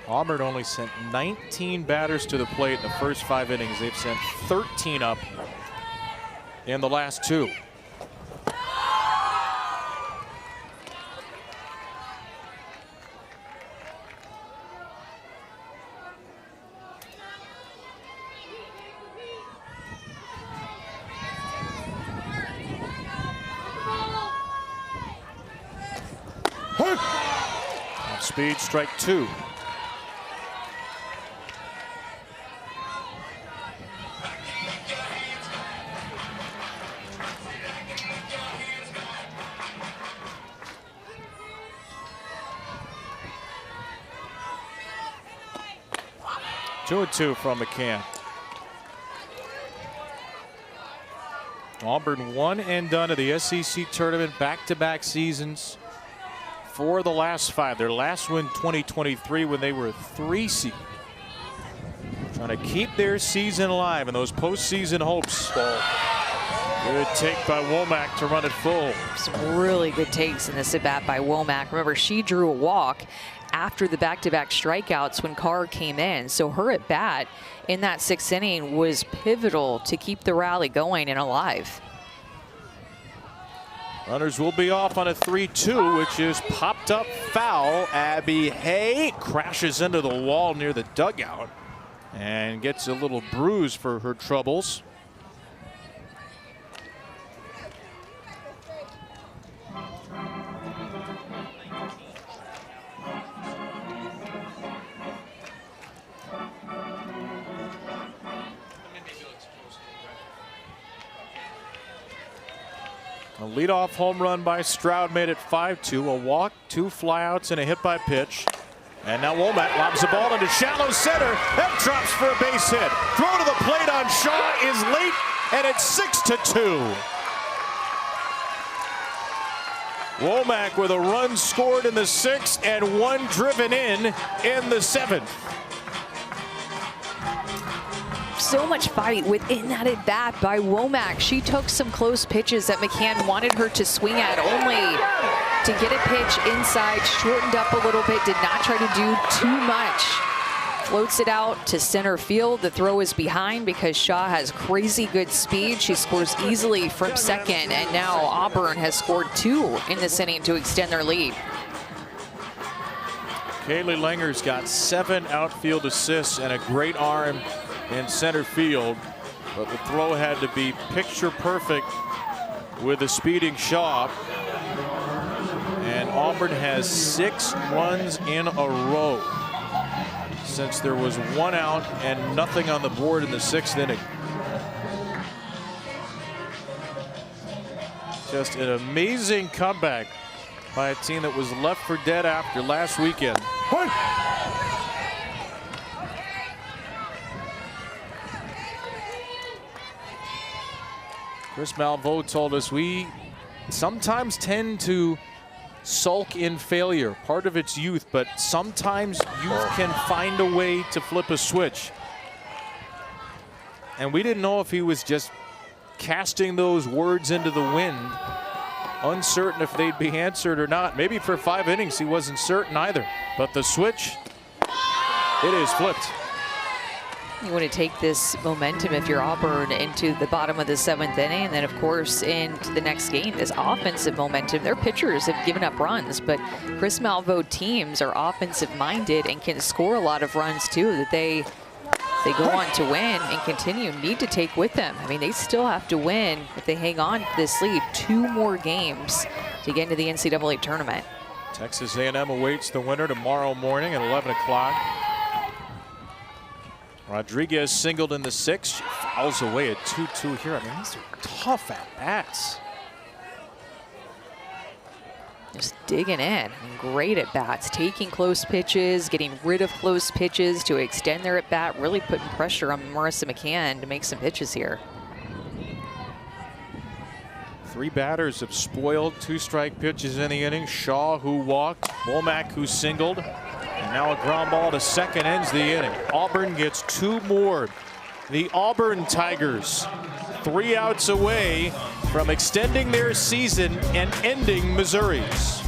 Auburn only sent 19 batters to the plate in the first 5 innings. They've sent 13 up in the last 2. Off speed, strike 2. Two from McCann. Auburn one and done at the SEC tournament, back-to-back seasons for the last 5. Their last win 2023 when they were a 3 seed. Trying to keep their season alive and those postseason hopes. Good take by Womack to run it full. Some really good takes in this at-bat by Womack. Remember, she drew a walk after the back-to-back strikeouts when Carr came in. So her at-bat in that 6th inning was pivotal to keep the rally going and alive. Runners will be off on a 3-2, which is popped up foul. Abby Hay crashes into the wall near the dugout and gets a little bruise for her troubles. A leadoff home run by Stroud made it 5-2. A walk, 2 flyouts, and a hit by pitch. And now Womack lobs the ball into shallow center. That drops for a base hit. Throw to the plate on Shaw is late, and it's 6-2. Womack with a run scored in the 6th and 1 driven in the 7th. So much fight within that at bat by Womack. She took some close pitches that McCann wanted her to swing at, only to get a pitch inside, shortened up a little bit, did not try to do too much. Floats it out to center field. The throw is behind because Shaw has crazy good speed. She scores easily from second, and now Auburn has scored 2 in this inning to extend their lead. Kaylee Langer's got 7 outfield assists and a great arm in center field, but the throw had to be picture perfect with a speeding Shaw. And Auburn has 6 runs in a row since there was 1 out and nothing on the board in the 6th inning. Just an amazing comeback by a team that was left for dead after last weekend. Chris Malveaux told us we sometimes tend to sulk in failure. Part of it's youth, but sometimes youth can find a way to flip a switch. And we didn't know if he was just casting those words into the wind, uncertain if they'd be answered or not. Maybe for 5 innings he wasn't certain either. But the switch, it is flipped. You want to take this momentum if you're Auburn into the bottom of the 7th inning, and then of course into the next game, this offensive momentum. Their pitchers have given up runs, but Chris Malveaux teams are offensive minded and can score a lot of runs too, that they go on to win and continue, need to take with them. I mean, they still have to win if they hang on to this lead. 2 more games to get into the NCAA tournament. Texas A&M awaits the winner tomorrow morning at 11 o'clock. Rodriguez singled in the 6th. She fouls away at 2-2 here. I mean, these are tough at-bats. Just digging in. I mean, great at-bats, taking close pitches, getting rid of close pitches to extend their at-bat, really putting pressure on Marissa McCann to make some pitches here. 3 batters have spoiled 2 strike pitches in the inning. Shaw, who walked, Womack, who singled, and now a ground ball to second ends the inning. Auburn gets 2 more. The Auburn Tigers 3 outs away from extending their season and ending Missouri's.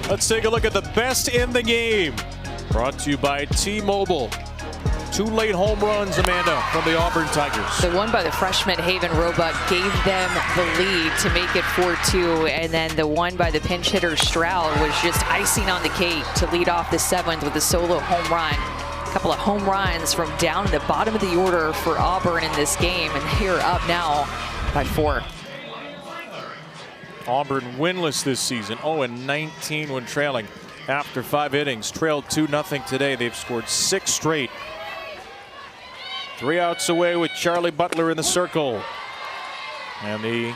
Let's take a look at the best in the game. Brought to you by T-Mobile. 2 late home runs, Amanda, from the Auburn Tigers. The one by the freshman Haven Roebuck gave them the lead to make it 4-2, and then the one by the pinch hitter Stroud was just icing on the cake to lead off the 7th with a solo home run. A couple of home runs from down at the bottom of the order for Auburn in this game, and they are up now by 4. Auburn winless this season, 0-19 when trailing after 5 innings. Trailed 2-0 today. They've scored 6 straight. 3 outs away with Charlie Butler in the circle. And the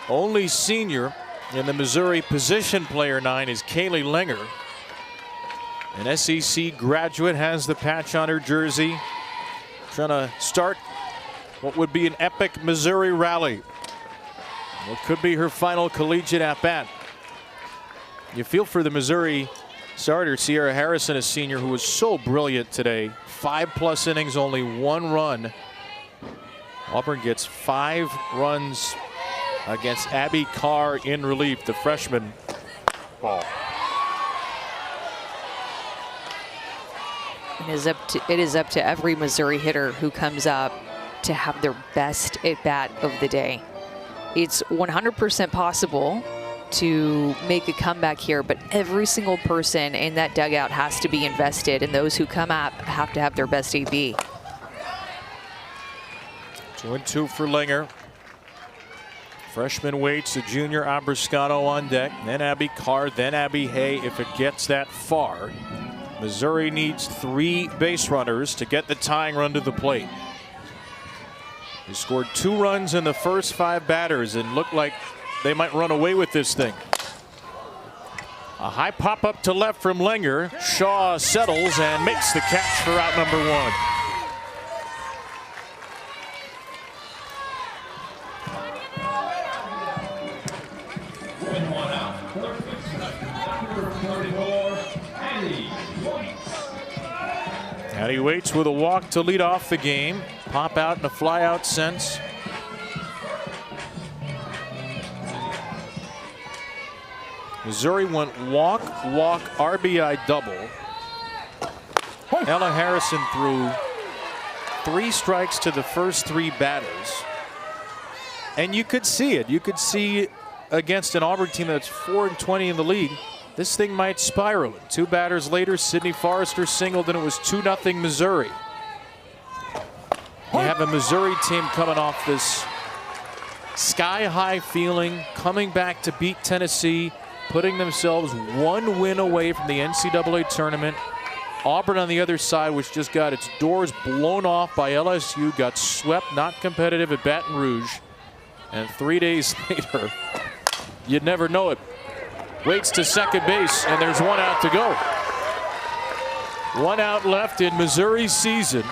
only senior in the Missouri position player 9 is Kaylee Lenger. An SEC graduate, has the patch on her jersey. Trying to start what would be an epic Missouri rally. What could be her final collegiate at-bat. You feel for the Missouri starter, Sierra Harrison, a senior who was so brilliant today. 5+ innings, only 1 run. Auburn gets 5 runs against Abby Carr in relief, the freshman. Ball. It is up to every Missouri hitter who comes up to have their best at-bat of the day. It's 100% possible to make a comeback here, but every single person in that dugout has to be invested, and those who come up have to have their best AB. 2-2 for Lenger. Freshman waits, the junior Abrascato on deck, then Abby Carr, then Abby Hay if it gets that far. Missouri needs 3 base runners to get the tying run to the plate. They scored 2 runs in the first 5 batters and looked like they might run away with this thing. A high pop up to left from Lenger. Shaw settles and makes the catch for out number 1. And he waits with a walk to lead off the game. Pop out in a fly out sense. Missouri went walk, RBI double. Ella Harrison threw 3 strikes to the first 3 batters. And you could see it. You could see against an Auburn team that's 4-20 in the league, this thing might spiral. 2 batters later, Sydney Forrester singled, and it was 2-0 Missouri. You have a Missouri team coming off this sky-high feeling, coming back to beat Tennessee, putting themselves 1 win away from the NCAA tournament. Auburn on the other side, which just got its doors blown off by LSU, got swept, not competitive at Baton Rouge. And 3 days later, you'd never know it. Waits to second base, and there's 1 out to go. 1 out left in Missouri's season.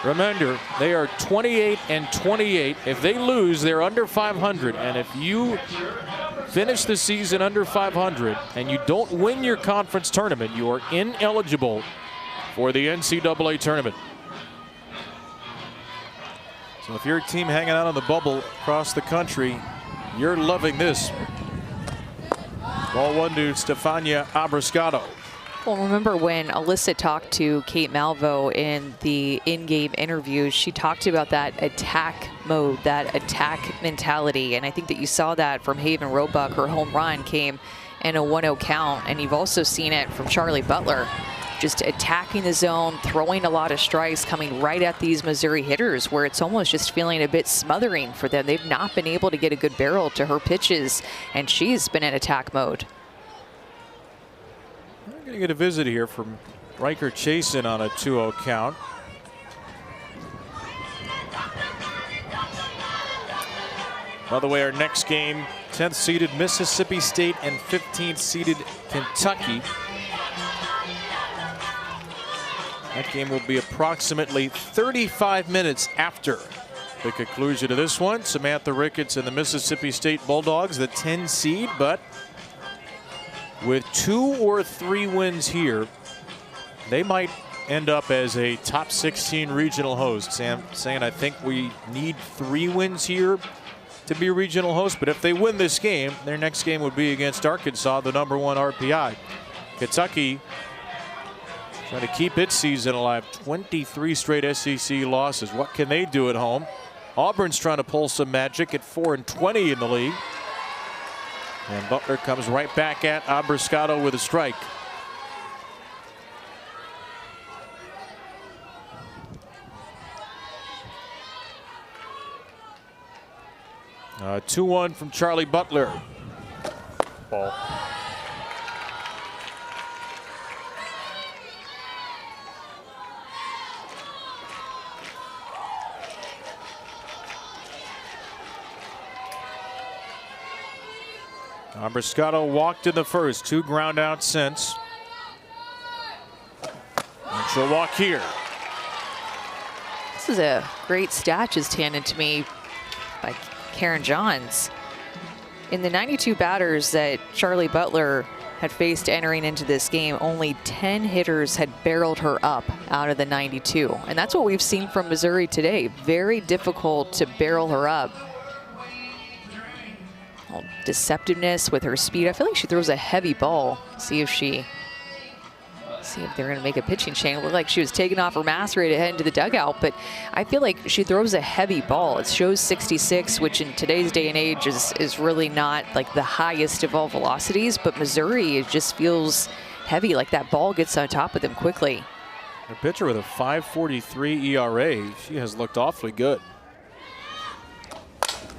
Remember, they are 28-28. If they lose, they're under 500. And if you finish the season under 500 and you don't win your conference tournament, you are ineligible for the NCAA tournament. So if you're a team hanging out on the bubble across the country, you're loving this. Ball 1 to Stefania Abrascato. Well, remember when Alyssa talked to Kate Malvo in the in-game interviews, she talked about that attack mode, that attack mentality. And I think that you saw that from Haven Roebuck. Her home run came in a 1-0 count. And you've also seen it from Charlie Butler, just attacking the zone, throwing a lot of strikes, coming right at these Missouri hitters, where it's almost just feeling a bit smothering for them. They've not been able to get a good barrel to her pitches, and she's been in attack mode. We're going to get a visit here from Riker Chasen on a 2-0 count. By the way, our next game, 10th seeded Mississippi State and 15th seeded Kentucky. That game will be approximately 35 minutes after the conclusion of this one. Samantha Ricketts and the Mississippi State Bulldogs, the 10 seed, but with 2 or 3 wins here, they might end up as a top 16 regional host. Sam saying, I think we need 3 wins here to be regional host. But if they win this game, their next game would be against Arkansas, the #1 RPI. Kentucky trying to keep its season alive. 23 straight SEC losses. What can they do at home? Auburn's trying to pull some magic at 4-20 in the league. And Butler comes right back at Abbruscato with a strike. . 2-1 from Charlie Butler. Ball. Abbruscato walked in the first, 2 ground outs since. And she'll walk here. This is a great stat just handed to me by Karen Johns. In the 92 batters that Charlie Butler had faced entering into this game, only 10 hitters had barreled her up out of the 92. And that's what we've seen from Missouri today. Very difficult to barrel her up. Deceptiveness with her speed. I feel like she throws a heavy ball. See if they're going to make a pitching change. It looked like she was taking off her mask ready to head into the dugout, but I feel like she throws a heavy ball. It shows 66, which in today's day and age is really not like the highest of all velocities, but Missouri, it just feels heavy, like that ball gets on top of them quickly. A pitcher with a 5.43 ERA. She has looked awfully good.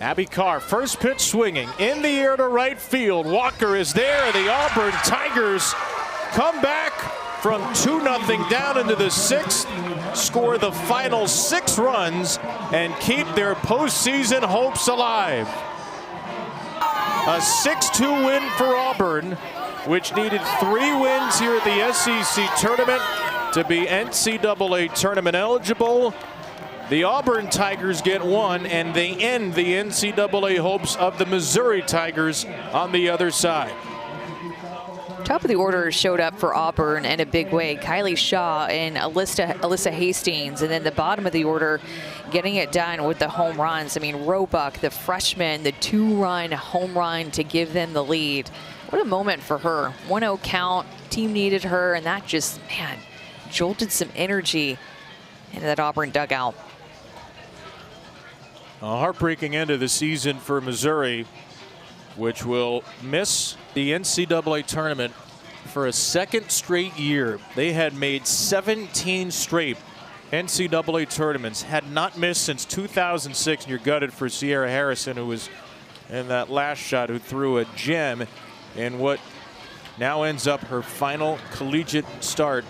Abby Carr, first pitch swinging in the air to right field. Walker is there. The Auburn Tigers come back from 2-0 down into the 6th, score the final 6 runs, and keep their postseason hopes alive. A 6-2 win for Auburn, which needed 3 wins here at the SEC tournament to be NCAA tournament eligible. The Auburn Tigers get 1, and they end the NCAA hopes of the Missouri Tigers on the other side. Top of the order showed up for Auburn in a big way. Kylie Shaw and Alyssa Hastings, and then the bottom of the order getting it done with the home runs. I mean, Roebuck, the freshman, the 2-run home run to give them the lead. What a moment for her. 1-0 count, team needed her, and that just, man, jolted some energy into that Auburn dugout. A heartbreaking end of the season for Missouri, which will miss the NCAA tournament for a 2nd straight year. They had made 17 straight NCAA tournaments, had not missed since 2006. And you're gutted for Sierra Harrison, who was in that last shot, who threw a gem in what now ends up her final collegiate start.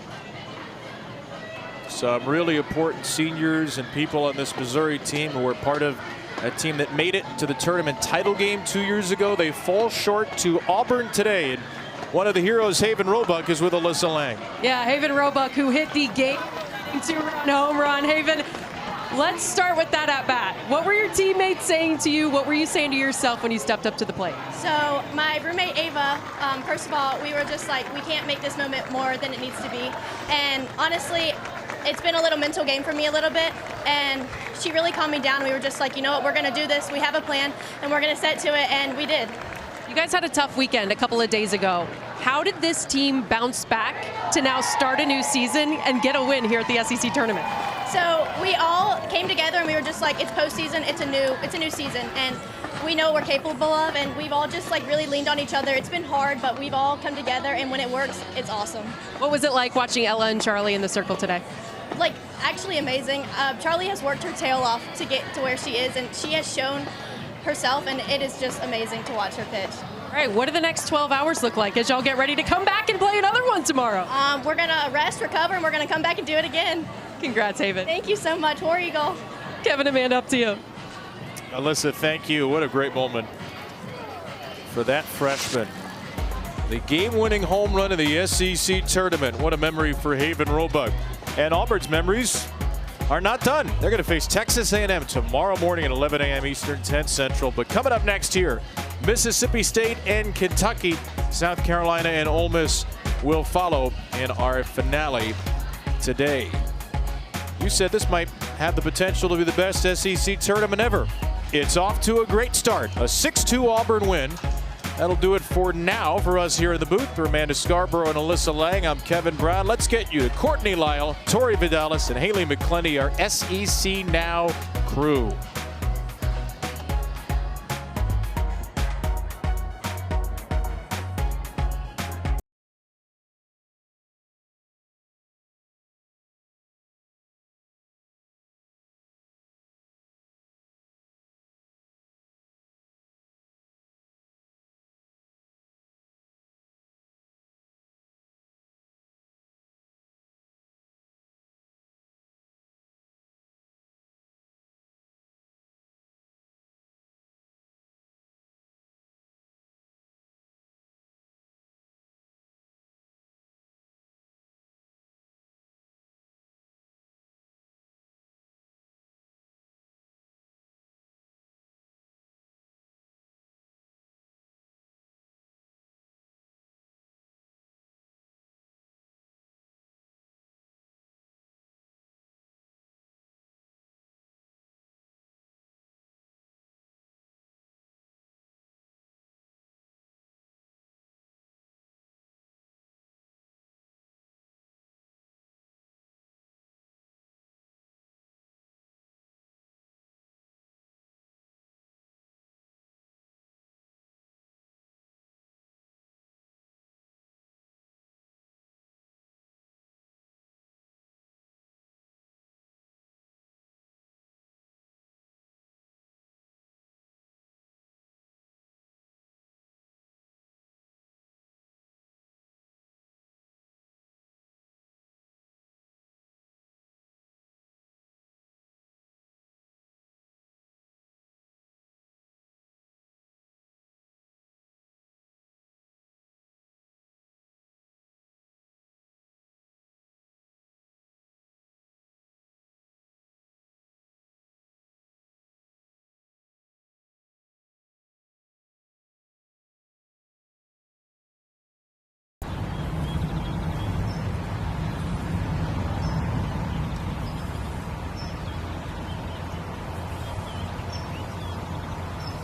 Some really important seniors and people on this Missouri team who were part of a team that made it to the tournament title game 2 years ago. They fall short to Auburn today. And one of the heroes, Haven Roebuck, is with Alyssa Lang. Yeah, Haven Roebuck, who hit the game 2-run home run. Haven, let's start with that at bat. What were your teammates saying to you? What were you saying to yourself when you stepped up to the plate? So my roommate Ava, first of all, we were just like, we can't make this moment more than it needs to be. And honestly, it's been a little mental game for me a little bit, and she really calmed me down. We were just like, you know what, we're going to do this. We have a plan, and we're going to set to it, and we did. You guys had a tough weekend a couple of days ago. How did this team bounce back to now start a new season and get a win here at the SEC tournament? So we all came together, and we were just like, it's postseason, it's a new season, and we know what we're capable of, and we've all just like really leaned on each other. It's been hard, but we've all come together, and when it works, it's awesome. What was it like watching Ella and Charlie in the circle today? Like, actually amazing. Charlie has worked her tail off to get to where she is, and she has shown herself, and it is just amazing to watch her pitch. All right, what do the next 12 hours look like as y'all get ready to come back and play another one tomorrow? We're going to rest, recover, and we're going to come back and do it again. Congrats, Haven. Thank you so much. War Eagle. Kevin, Amanda, up to you. Alyssa, thank you. What a great moment for that freshman. The game-winning home run in the SEC tournament. What a memory for Haven Roebuck. And Auburn's memories are not done. They're going to face Texas A&M tomorrow morning at 11 a.m. Eastern, 10 Central. But coming up next here, Mississippi State and Kentucky, South Carolina and Ole Miss will follow in our finale today. You said this might have the potential to be the best SEC tournament ever. it's off to a great start. A 6-2 Auburn win. That'll do it for now for us here in the booth. For Amanda Scarborough and Alyssa Lang, I'm Kevin Brown. Let's get you to Courtney Lyle, Tori Vidalis, and Haley McClendy, our SEC Now crew.